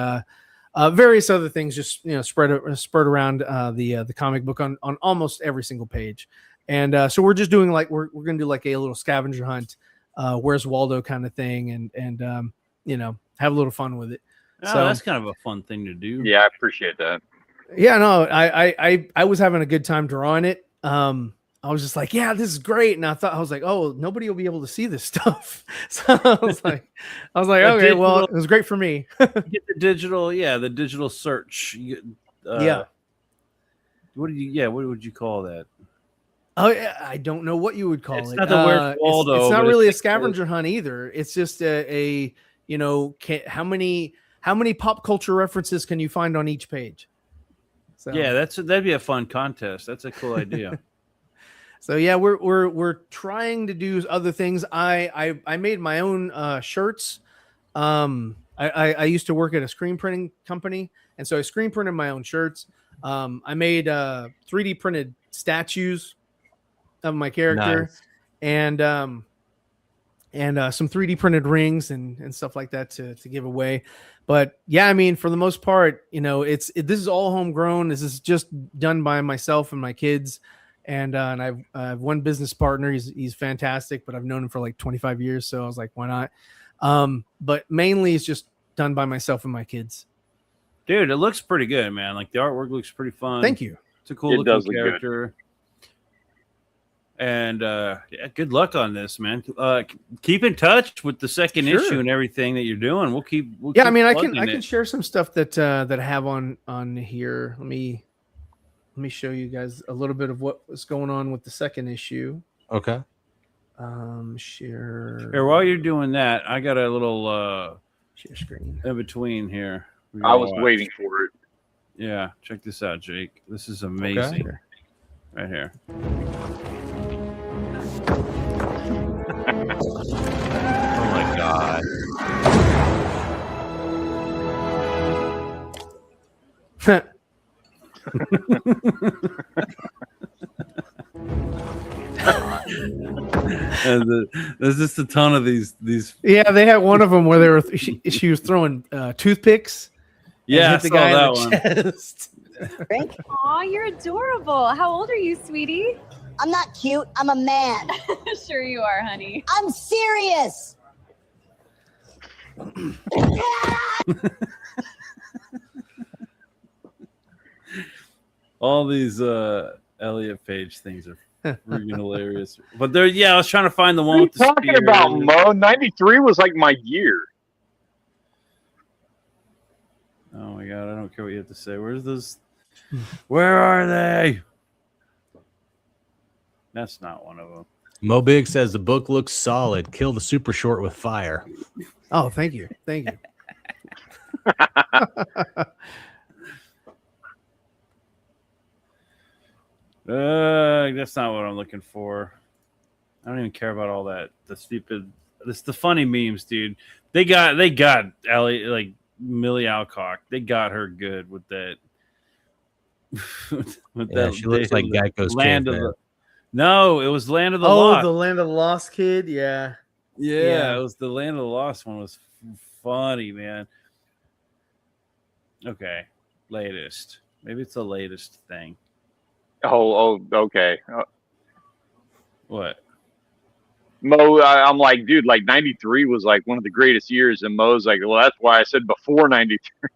various other things, just spread around the comic book on almost every single page. And so we're just doing we're gonna do like a little scavenger hunt, Where's Waldo kind of thing, and have a little fun with it. Oh, so that's kind of a fun thing to do. Yeah, I appreciate that. Yeah, no, I was having a good time drawing it. I was just like, yeah, this is great. And I was like, oh, nobody will be able to see this stuff. So I was like, okay, well, it was great for me. Get the digital search. What would you call that? Oh, I don't know what you would call it. Not the Where's Waldo. It's not really a scavenger hunt either. It's just how many pop culture references can you find on each page? So. Yeah, that'd be a fun contest. That's a cool idea. So yeah, we're trying to do other things. I made my own shirts. I used to work at a screen printing company, and so I screen printed my own shirts. I made 3D printed statues of my character, nice. and and some 3D printed rings and stuff like that to give away. But yeah, I mean, for the most part, you know, this is all homegrown. This is just done by myself and my kids. And I have one business partner. He's fantastic, but I've known him for like 25 years. So I was like, why not? But mainly it's just done by myself and my kids. Dude, it looks pretty good, man. Like the artwork looks pretty fun. Thank you. It's a cool looking character. And yeah, good luck on this, man. Keep in touch with the second issue and everything that you're doing. We'll keep. I mean, I can share some stuff that I have on here. Let me show you guys a little bit of what was going on with the second issue. Okay. Share. Here, while you're doing that, I got a little share screen in between here. I was waiting for it. Yeah, check this out, Jake. This is amazing. Okay. Right here. Oh my God. There's just a ton of these. Yeah, they had one of them where they were. She was throwing toothpicks. Yeah, hit the guy in the chest. Aw, you're adorable. How old are you, sweetie? I'm not cute. I'm a man. Sure you are, honey. I'm serious. All these Elliot Page things are freaking hilarious. But there, yeah, I was trying to find the one with the talking spear. about, Mo? 93 was like my year. Oh my God, I don't care what you have to say. Where's those? Where are they? That's not one of them. Mo Big says the book looks solid. Kill the super short with fire. Oh, thank you. Thank you. That's not what I'm looking for. I don't even care about all that. The stupid, it's the funny memes, dude. They got Ellie, like Millie Alcock. They got her good with that. With that, she looks like Geico's Land of the. No, it was Land of the Lost. The Land of the Lost kid. Yeah. Yeah, it was the Land of the Lost one. Was funny, man. Okay, latest. Maybe it's the latest thing. Oh, okay. What? Mo, I'm like, dude, like 93 was like one of the greatest years. And Mo's like, well, that's why I said before 93.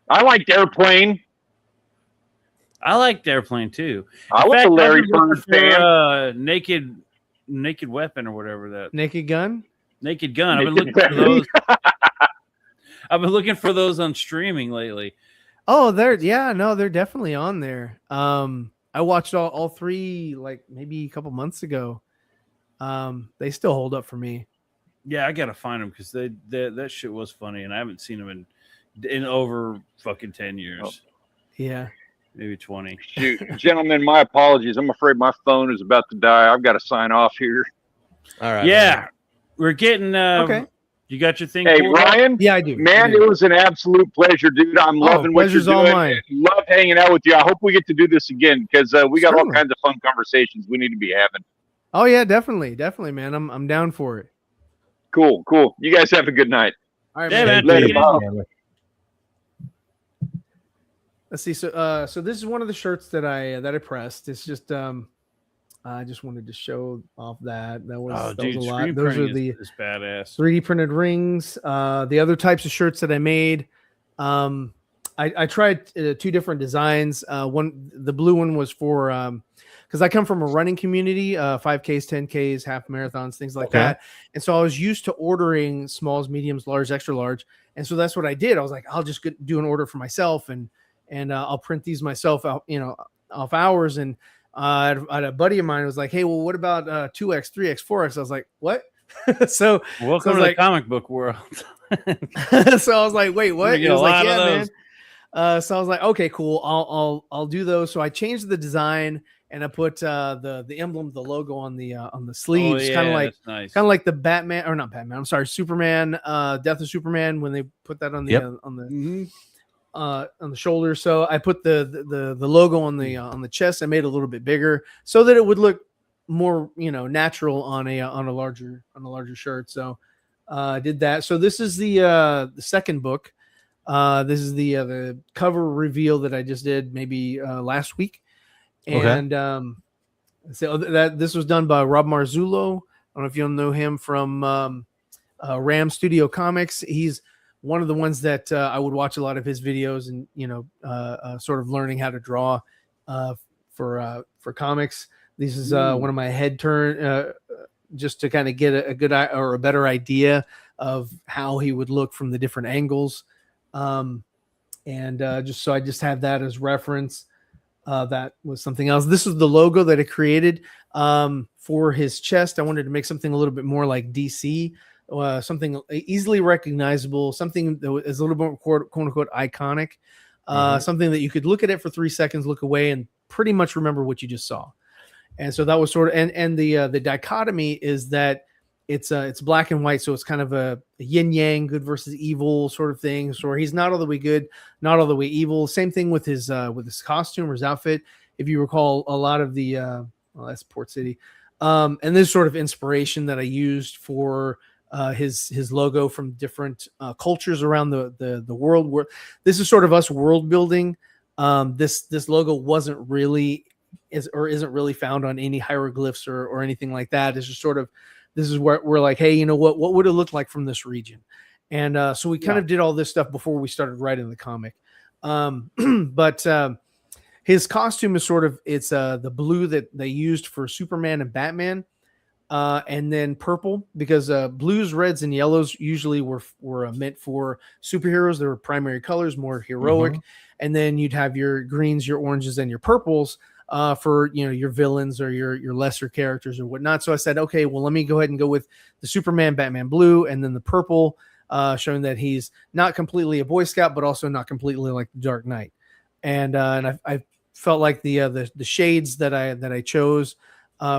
I liked Airplane. I liked Airplane too. I was a Larry Bird fan. Naked Weapon or whatever that. Naked Gun. Naked Gun. I've been looking for those. I've been looking for those on streaming lately. Oh, they're definitely on there. I watched all three like maybe a couple months ago. They still hold up for me. Yeah, I gotta find them because that shit was funny, and I haven't seen them in over fucking 10 years. Oh. Yeah, maybe 20. Shoot, gentlemen, my apologies. I'm afraid my phone is about to die. I've got to sign off here. All right. Yeah, man. we're getting. Okay. You got your thing. Hey, Ryan. Yeah, I do. Man, it was an absolute pleasure, dude. I'm loving what you're doing. Mine. Love hanging out with you. I hope we get to do this again because we got all kinds of fun conversations we need to be having. Oh yeah, definitely, man. I'm down for it. Cool. You guys have a good night. All right, Yeah, man. man. Let's see. So this is one of the shirts that I pressed. It's just I just wanted to show off that. That was a lot. Those are the is badass 3D printed rings. The other types of shirts that I made. I tried two different designs. The blue one was for because I come from a running community, 5Ks, 10Ks, half marathons, things like that. And so I was used to ordering smalls, mediums, large, extra large. And so that's what I did. I was like, I'll just do an order for myself and I'll print these myself out, off hours. And I had a buddy of mine who was like, hey, well, what about 2X, 3X, 4X? I was like, what? So welcome to the comic book world. So I was like, wait, what? He was like, yeah, man. So I was like, okay, cool. I'll do those. So I changed the design and I put the emblem, the logo on the sleeves, kind of like the Batman or not Batman. I'm sorry, Superman, Death of Superman when they put that on the on the shoulder. So I put the logo on the chest. I made it a little bit bigger so that it would look more natural on a larger shirt. So I did that. So this is the second book. This is the cover reveal that I just did maybe last week, and so that this was done by Rob Marzullo. I don't know if you'll know him from Ram Studio Comics. He's one of the ones that I would watch a lot of his videos, and sort of learning how to draw for comics. This is one of my head turn just to kind of get a good or a better idea of how he would look from the different angles. Just so I just have that as reference. That was something else. This is the logo that I created for his chest. I wanted to make something a little bit more like DC, something easily recognizable, something that is a little bit more quote unquote iconic, something that you could look at it for 3 seconds, look away, and pretty much remember what you just saw. And so that was sort of, and the dichotomy is that it's black and white, so it's kind of a yin yang, good versus evil sort of thing. So he's not all the way good, not all the way evil. Same thing with his costume or his outfit. If you recall, a lot of the that's Port City, and this sort of inspiration that I used for his logo from different cultures around the world. Where this is sort of us world building. This logo wasn't really isn't really found on any hieroglyphs or anything like that. It's just sort of, this is where we're like, hey, what would it look like from this region? And so we kind of did all this stuff before we started writing the comic. But his costume is sort of, it's the blue that they used for Superman and Batman, and then purple, because blues, reds, and yellows usually were meant for superheroes. They were primary colors, more heroic. And then you'd have your greens, your oranges, and your purples for your villains or your lesser characters or whatnot. So I said, okay, well, let me go ahead and go with the Superman, Batman blue, and then the purple, showing that he's not completely a Boy Scout, but also not completely like the Dark Knight. And I felt like the shades that I chose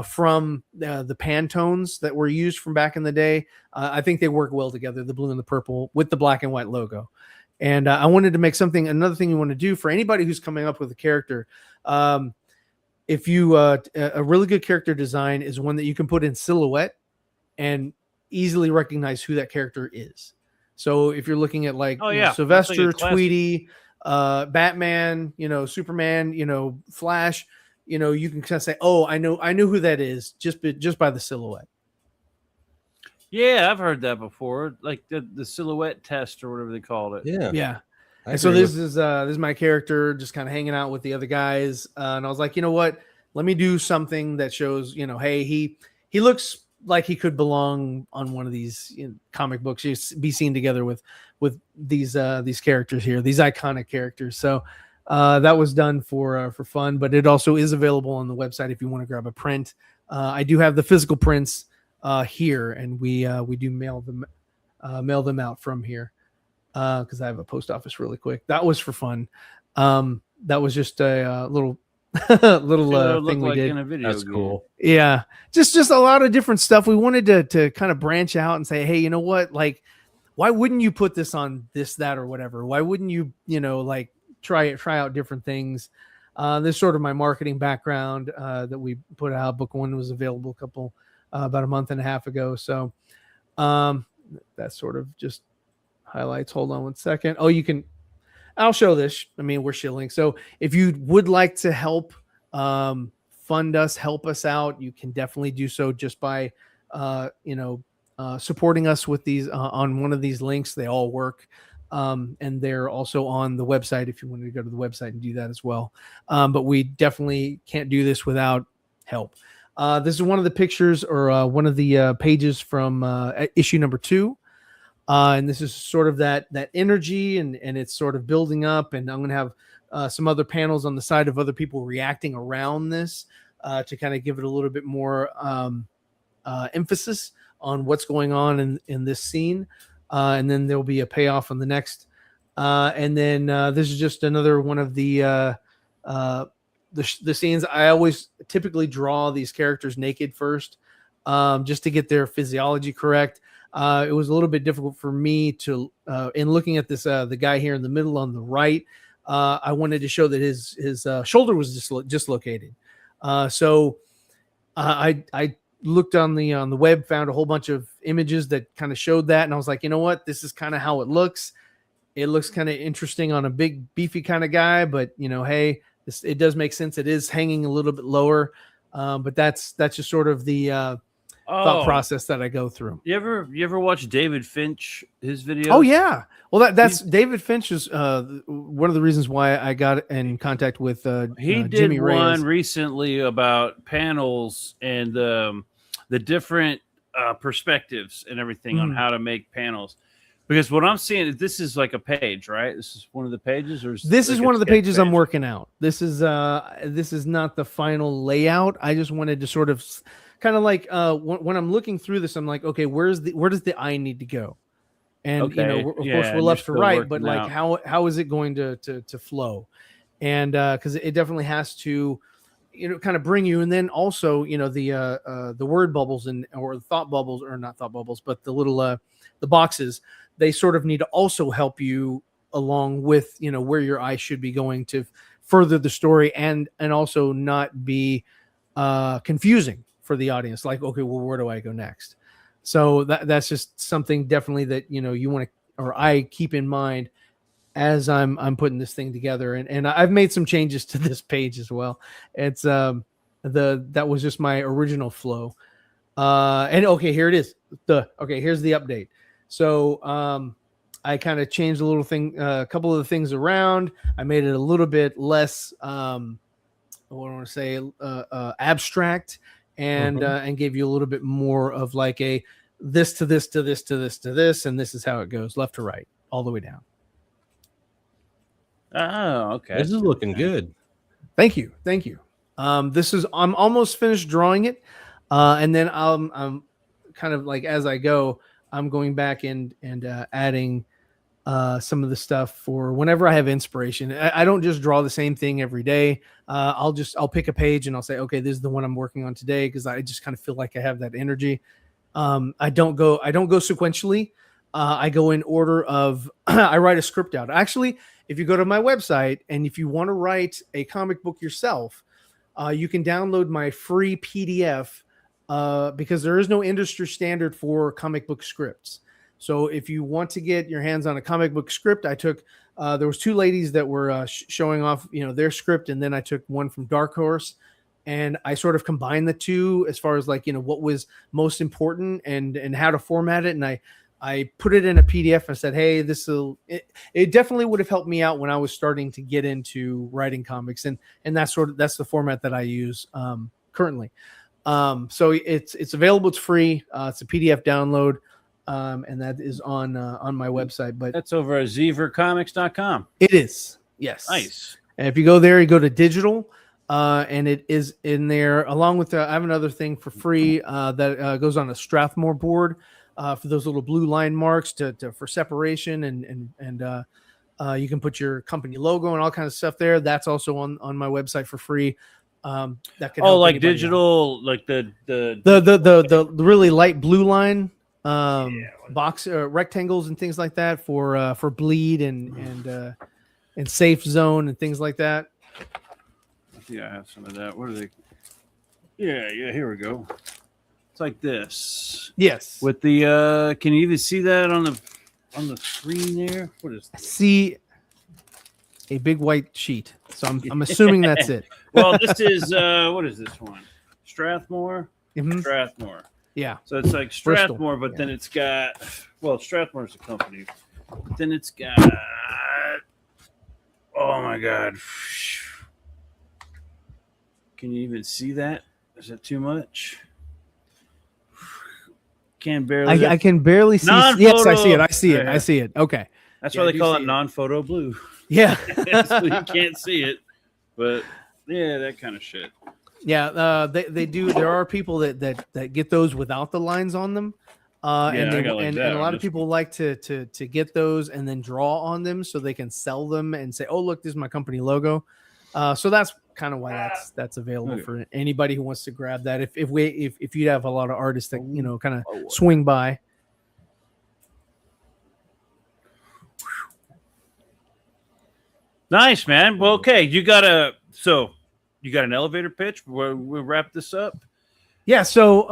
from the Pantones that were used from back in the day, I think they work well together, the blue and the purple with the black and white logo. And I wanted to make another thing you want to do for anybody who's coming up with a character. If you a really good character design is one that you can put in silhouette and easily recognize who that character is. So if you're looking at Sylvester, like Tweety, Batman, Superman, Flash, you can kind of say, oh, I know who that is just by the silhouette. Yeah, I've heard that before, like the silhouette test or whatever they called it. Yeah. And so this is my character just kind of hanging out with the other guys, and I was like, you know what? Let me do something that shows, hey, he looks like he could belong on one of these comic books. You be seen together with these characters here, these iconic characters. So that was done for fun, but it also is available on the website if you want to grab a print. I do have the physical prints here, and we do mail them out from here. Because I have a post office really quick. That was for fun. That was just a little thing we did. In a video That's game. cool. Yeah, just a lot of different stuff. We wanted to kind of branch out and say, hey, you know what? Like, why wouldn't you put this on this, that, or whatever? Why wouldn't you, try out different things? This is sort of my marketing background that we put out. Book one was available about a month and a half ago. So that's sort of just highlights. Hold on one second. Oh, I'll show this. I mean, we're shilling. So if you would like to help fund us, help us out, you can definitely do so just by, supporting us with these on one of these links. They all work. And they're also on the website if you wanted to go to the website and do that as well. But we definitely can't do this without help. This is one of the pictures or one of the pages from issue number 2. And this is sort of that energy and it's sort of building up. And I'm going to have some other panels on the side of other people reacting around this to kind of give it a little bit more emphasis on what's going on in this scene. And then there'll be a payoff on the next. And then this is just another one of the scenes. I always typically draw these characters naked first, just to get their physiology correct. It was a little bit difficult for me to, in looking at this, the guy here in the middle on the right, I wanted to show that his shoulder was dislocated. So I looked on the web, found a whole bunch of images that kind of showed that, and I was like, you know what, this is kind of how it looks. It looks kind of interesting on a big beefy kind of guy, but hey, it does make sense. It is hanging a little bit lower, but that's just sort of the thought process that I go through. You ever watch David Finch, his video? Oh yeah. Well, that's David Finch is one of the reasons why I got in contact with he did Jimmy Reyes. one recently about panels and the different perspectives and everything on how to make panels. Because what I'm seeing, this is like a page, right? This is one of the pages, or this is one of the pages I'm working out. This is not the final layout. I just wanted to sort of kind of like when I'm looking through this, I'm like, okay, where does the eye need to go? And of course we're left to right, but like how is it going to flow? And because it definitely has to kind of bring you, and then also the word bubbles or thought bubbles, or not thought bubbles, but the little the boxes, they sort of need to also help you along with where your eye should be going to further the story, and also not be confusing for the audience. Like, okay, well, where do I go next? So that's just something definitely that you want to, or I keep in mind as I'm putting this thing together. And I've made some changes to this page as well. It's that was just my original flow. And okay, here it is. Here's the update. So I kind of changed a couple of the things around. I made it a little bit less abstract, and gave you a little bit more of like a this to this to this to this to this, and this is how it goes left to right all the way down. Oh, okay. This is looking good. Thank you. I'm almost finished drawing it, and then I'm kind of like, as I go, I'm going back and adding some of the stuff for whenever I have inspiration. I don't just draw the same thing every day. I'll pick a page and I'll say, okay, this is the one I'm working on today, because I just kind of feel like I have that energy. I don't go sequentially. I go in order of I write a script out. Actually, if you go to my website and if you want to write a comic book yourself, you can download my free PDF because there is no industry standard for comic book scripts. So if you want to get your hands on a comic book script, I took there was two ladies that were showing off their script, and then I took one from Dark Horse, and I sort of combined the two as far as like what was most important and how to format it, and I put it in a PDF. I said, hey, it definitely would have helped me out when I was starting to get into writing comics, and that's the format that I use currently. So it's available. It's free. It's a PDF download. And that is on my website, but that's over at zevercomics.com. It is. Yes. Nice. And if you go there, you go to digital, and it is in there along with I have another thing for free that goes on a Strathmore board for those little blue line marks for separation, and you can put your company logo and all kinds of stuff there. That's also on my website for free. That can like digital out. Like the really light blue line box rectangles and things like that for bleed and safe zone and things like that. Yeah, I have some of that. What are they? Yeah, here we go. It's like this. Yes. With the can you even see that on the screen there? What is this? See a big white sheet. So I'm assuming that's it. Well, this is what is this one? Strathmore? Mm-hmm. Strathmore. Yeah. So it's like Strathmore, Bristol. But then it's got Strathmore's a company. But then it's got oh my god. Can you even see that? Is that too much? Can barely. I can barely see. Yes, I see it. I see it. Okay. That's why they call it non-photo blue. Yeah. So you can't see it, but yeah, that kind of shit. Yeah, they do. There are people that get those without the lines on them, and a lot of people like to get those and then draw on them so they can sell them and say, "Oh, look, this is my company logo." So that's kind of why that's available for anybody who wants to grab that. If you have a lot of artists that kind of swing by. Nice, man. Well, okay, you got an elevator pitch. We'll wrap this up. Yeah. So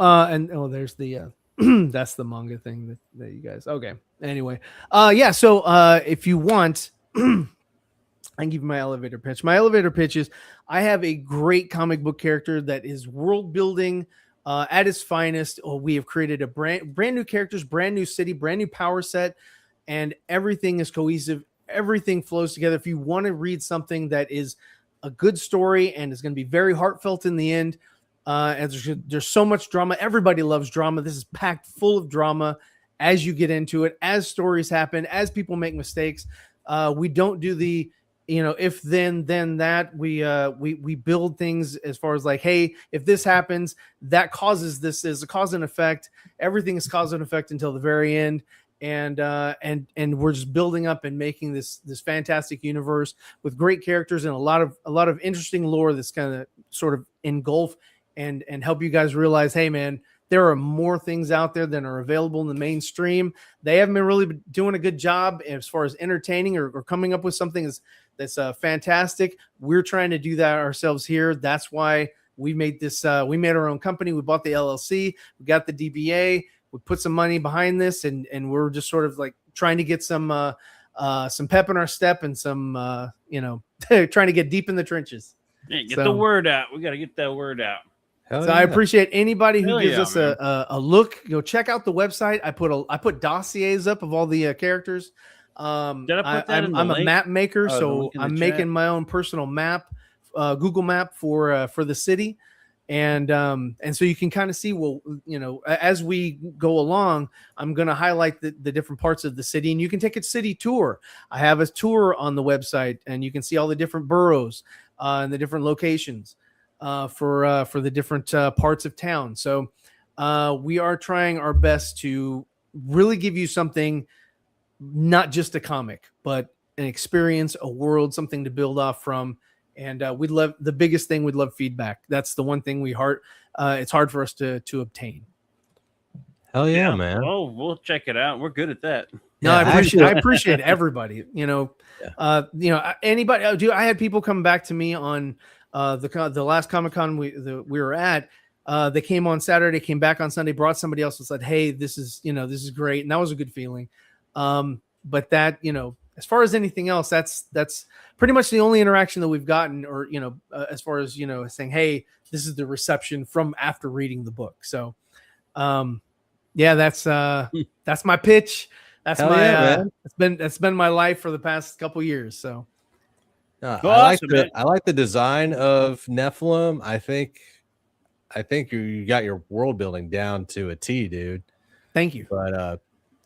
there's the that's the manga thing that you guys. Okay. Anyway, yeah. So if you want, I can give you my elevator pitch. My elevator pitch is I have a great comic book character that is world building at its finest. We have created a brand new characters, brand new city, brand new power set, and everything is cohesive. Everything flows together. If you want to read something that is a good story and is going to be very heartfelt in the end, and there's so much drama. Everybody loves drama. This is packed full of drama as you get into it, as stories happen, as people make mistakes. We don't do the if then that. We build things as far as like, hey, if this happens, that causes this, is a cause and effect. Everything is cause and effect until the very end. And we're just building up and making this fantastic universe with great characters and a lot of interesting lore that's kind of sort of engulf and help you guys realize, hey man, there are more things out there than are available in the mainstream. They haven't been really doing a good job as far as entertaining or coming up with something that's fantastic. We're trying to do that ourselves here. That's why we made this. We made our own company. We bought the LLC. We got the DBA. We put some money behind this, and we're just sort of like trying to get some pep in our step and some trying to get deep in the trenches. Yeah, get the word out. We got to get that word out. So I appreciate anybody who gives us a look. Go check out the website. I put dossiers up of all the characters. I'm a map maker, so I'm making my own personal map, Google map for the city. And so you can kind of see, well, as we go along, I'm going to highlight the different parts of the city, and you can take a city tour. I have a tour on the website, and you can see all the different boroughs and the different locations for the different parts of town. So we are trying our best to really give you something, not just a comic, but an experience, a world, something to build off from. And we'd love feedback. That's the one thing it's hard for us to obtain. Hell yeah, man. Oh, we'll check it out. We're good at that. No, I appreciate everybody. Anybody. Dude, I had people come back to me on the last Comic-Con we were at. They came on Saturday, came back on Sunday, brought somebody else and said, "Hey, this is great," and that was a good feeling. But that, as far as anything else, that's pretty much the only interaction that we've gotten, or as far as saying, "Hey, this is the reception from after reading the book." So, yeah, that's my pitch. That's that's been my life for the past couple years. So, I like the design of Nephilim. I think you got your world building down to a T, dude. Thank you. But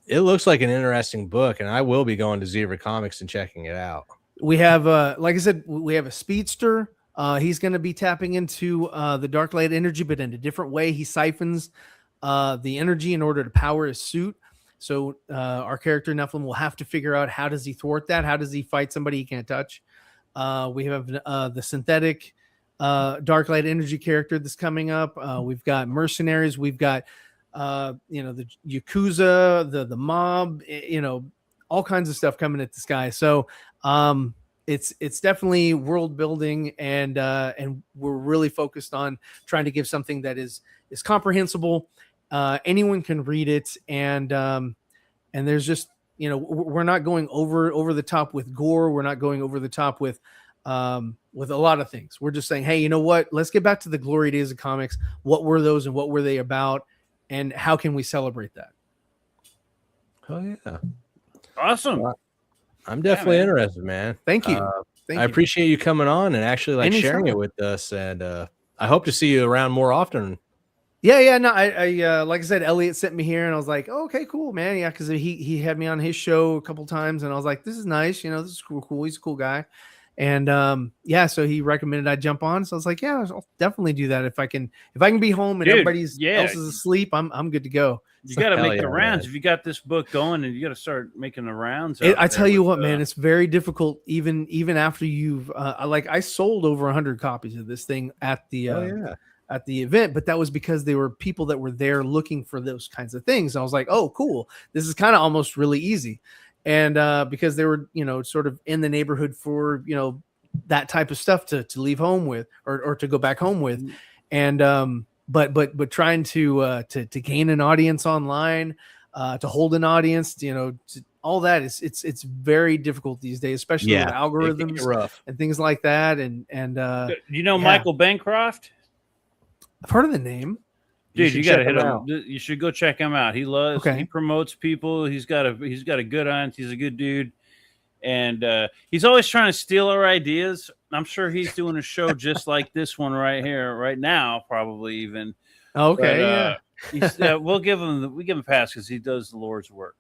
it looks like an interesting book, and I will be going to Zebra Comics and checking it out. We have, like I said, we have a speedster. He's going to be tapping into the dark light energy, but in a different way. He siphons the energy in order to power his suit. So our character Nephilim will have to figure out, how does he thwart that? How does he fight somebody he can't touch? We have the synthetic dark light energy character that's coming up. We've got mercenaries. We've got the Yakuza, the mob, all kinds of stuff coming at this guy. So it's definitely world building, and we're really focused on trying to give something that is comprehensible. Anyone can read it, and there's just we're not going over the top with gore. We're not going over the top with a lot of things. We're just saying, hey, you know what? Let's get back to the glory days of comics. What were those, and what were they about? And how can we celebrate that? Oh yeah, awesome! Well, I'm definitely interested, man. Thank you. I appreciate you coming on and actually sharing it with us. And I hope to see you around more often. Yeah. No, I like I said, Elliot sent me here, and I was like, oh, okay, cool, man. Yeah, because he had me on his show a couple times, and I was like, this is nice. This is cool. He's a cool guy. And so he recommended I jump on. So I was like, yeah, I'll definitely do that if I can be home and everybody else is asleep. I'm good to go. You got to make the rounds. Man. If you got this book going, and you got to start making the rounds. I tell you what, man, it's very difficult. Even after you've I sold over 100 copies of this thing at the event, but that was because there were people that were there looking for those kinds of things. And I was like, oh, cool. This is kind of almost really easy. And because they were, sort of in the neighborhood for, that type of stuff to leave home with or to go back home with. And but trying to gain an audience online, to hold an audience, all that it's very difficult these days, especially with algorithms and things like that. And Michael Bancroft? I've heard of the name. Dude, you got to hit him. You should go check him out. He promotes people. He's got a good audience. He's a good dude. And he's always trying to steal our ideas. I'm sure he's doing a show just like this one right here, right now, probably even. Okay. But, we give him a pass because he does the Lord's work.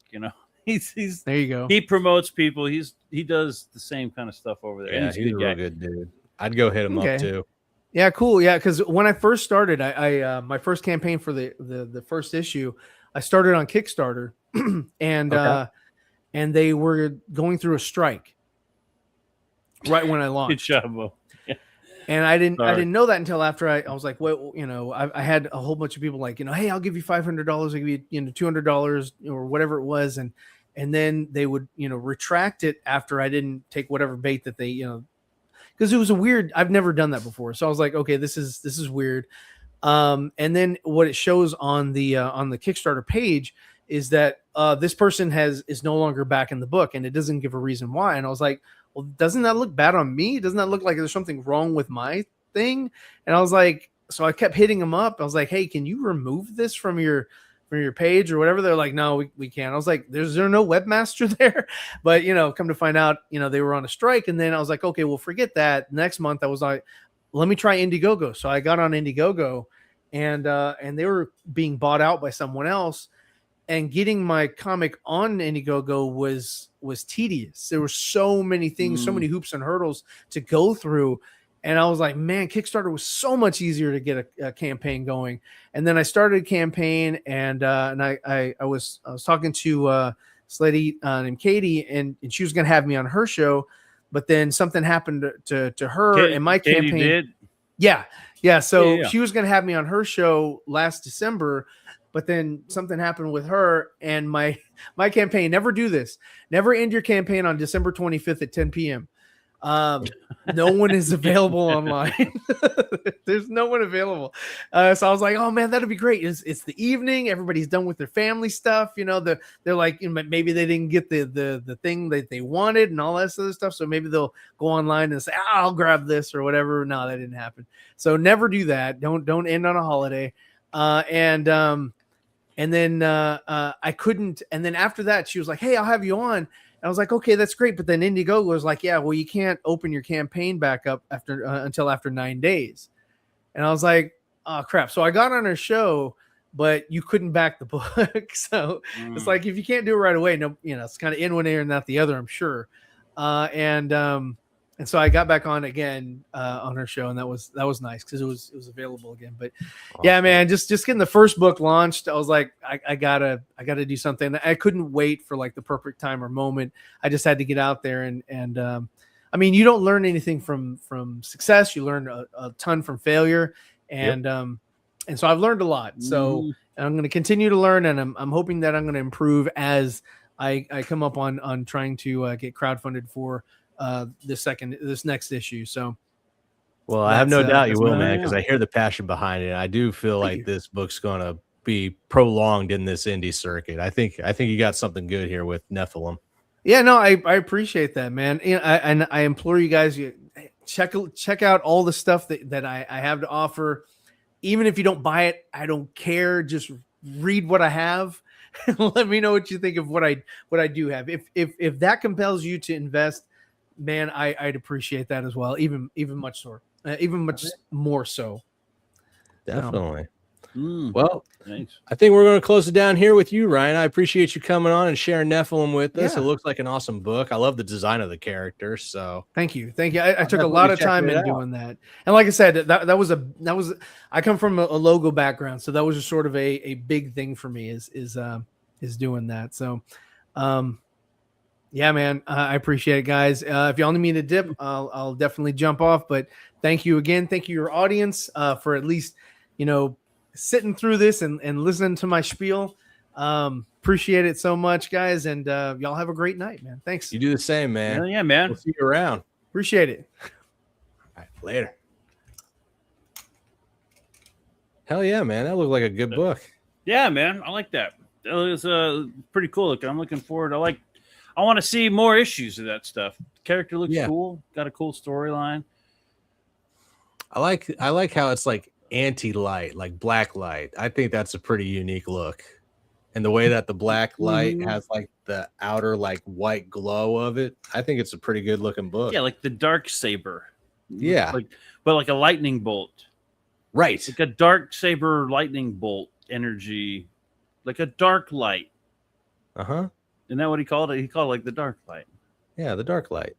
He's there. You go. He promotes people. He does the same kind of stuff over there. Yeah, he's a real good dude. I'd go hit him up too. Yeah, cool. Yeah, because when I first started, I my first campaign for the first issue, I started on Kickstarter, and they were going through a strike right when I launched. Good job, Bo. Yeah. And I didn't know that until after I was like, well, I had a whole bunch of people like, hey, I'll give you $500, I'll give you $200 or whatever it was, and then they would retract it after I didn't take whatever bait that they because it was a weird. I've never done that before, so I was like, okay, this is weird. And then what it shows on the Kickstarter page is that this person is no longer back in the book, and it doesn't give a reason why. And I was like, well, doesn't that look bad on me? Doesn't that look like there's something wrong with my thing? And I was like, so I kept hitting them up. I was like, hey, can you remove this from your page or whatever? They're like, no, we can't. I was like, is there no webmaster there? But come to find out, they were on a strike. And then I was like, okay, well, forget that. Next month I was like, let me try Indiegogo. So I got on Indiegogo, and they were being bought out by someone else, and getting my comic on Indiegogo was tedious. There were so many things, so many hoops and hurdles to go through. And I was like, man, Kickstarter was so much easier to get a campaign going. And then I started a campaign, and I was talking to this lady named Katie, and she was going to have me on her show, but then something happened to her and my Katie campaign. Did? Yeah. So she was going to have me on her show last December, but then something happened with her, and my campaign. Never do this. Never end your campaign on December 25th at 10 p.m. No one is available online. There's no one available. So I was like, oh man, that'd be great. It's the evening. Everybody's done with their family stuff. They're like, maybe they didn't get the thing that they wanted and all that other stuff. So maybe they'll go online and say, I'll grab this or whatever. No, that didn't happen. So never do that. Don't end on a holiday. And then I couldn't. And then after that, she was like, hey, I'll have you on. I was like, okay, that's great. But then Indiegogo was like, yeah, well, you can't open your campaign back up until after 9 days. And I was like, oh, crap. So I got on her show, but you couldn't back the book. So it's like, if you can't do it right away, it's kind of in one ear and not the other, I'm sure. And so I got back on again on her show, and that was nice because it was available again. But yeah, man, just getting the first book launched, I was like, I gotta do something. I couldn't wait for like the perfect time or moment. I just had to get out there and I mean, you don't learn anything from success. You learn a ton from failure, and so I've learned a lot. So I'm going to continue to learn, and I'm hoping that I'm going to improve as I come up on trying to get crowdfunded for this next issue. So well, I have no doubt you will, man, because I hear the passion behind it. I do feel like this book's gonna be prolonged in this indie circuit. I think you got something good here with Nephilim. Yeah, no, I appreciate that, man. And I implore you guys, check out all the stuff that I have to offer. Even if you don't buy it, I don't care. Just read what I have and let me know what you think of what I do have. If that compels you to invest, man, I'd appreciate that as well. Even much more so. Definitely. Well, thanks. I think we're going to close it down here with you, Ryan. I appreciate you coming on and sharing Nephilim with us. It looks like an awesome book. I love the design of the characters. So thank you. I took a lot of time in doing that. And like I said, that was I come from a logo background, so that was just sort of a big thing for me is doing that. So, yeah, man, I appreciate it, guys. If y'all need me to dip, I'll definitely jump off. But thank you again. Thank you, your audience, for at least, sitting through this and listening to my spiel. Appreciate it so much, guys. And y'all have a great night, man. Thanks. You do the same, man. Hell yeah, man. We'll see you around. Appreciate it. All right, later. Hell yeah, man. That looked like a good book. Yeah, man. I like that. It was pretty cool looking. I'm looking forward. I want to see more issues of that stuff. The character looks cool. Got a cool storyline. I like how it's like anti-light, like black light. I think that's a pretty unique look. And the way that the black light has like the outer like white glow of it, I think it's a pretty good looking book. Yeah, like the dark saber. Yeah. But like a lightning bolt. Right. Like a dark saber lightning bolt energy. Like a dark light. Uh-huh. Isn't that what he called it? He called it like the dark light. Yeah, the dark light.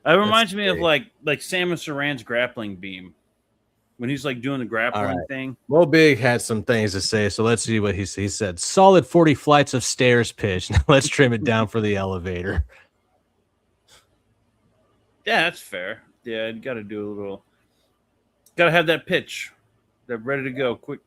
It reminds me of like Samus Aran's grappling beam. When he's like doing the grappling thing. Well, Big had some things to say, so let's see what he said. Solid 40 flights of stairs pitch. Now let's trim it down for the elevator. Yeah, that's fair. Yeah, you got to do a little. Got to have that pitch. They're ready to go quick.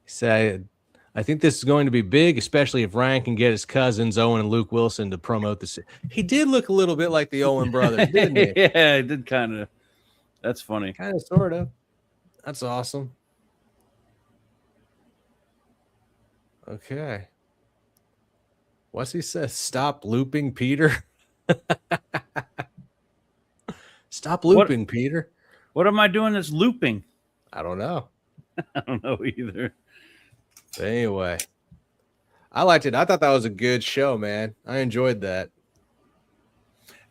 He said, I think this is going to be big, especially if Ryan can get his cousins, Owen and Luke Wilson, to promote this. He did look a little bit like the Owen brothers, didn't he? Yeah, it did kind of. That's funny. Kind of, sort of. That's awesome. Okay. What's he says? Stop looping, Peter. Stop looping, Peter. What am I doing that's looping? I don't know. I don't know either. But anyway, I liked it. I thought that was a good show, man. I enjoyed that.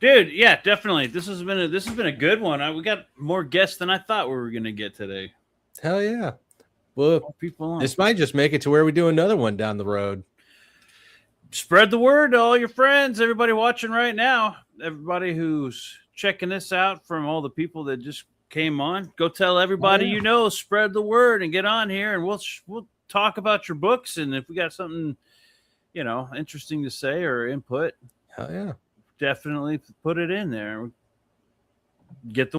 Dude, yeah, definitely. This has been a good one. We got more guests than I thought we were gonna get today. Hell yeah! Well, people this might just make it to where we do another one down the road. Spread the word to all your friends, everybody watching right now, everybody who's checking this out, from all the people that just came on. Go tell everybody you know. Spread the word and get on here, and we'll talk about your books. And if we got something, interesting to say or input, hell yeah. Definitely put it in there. Get the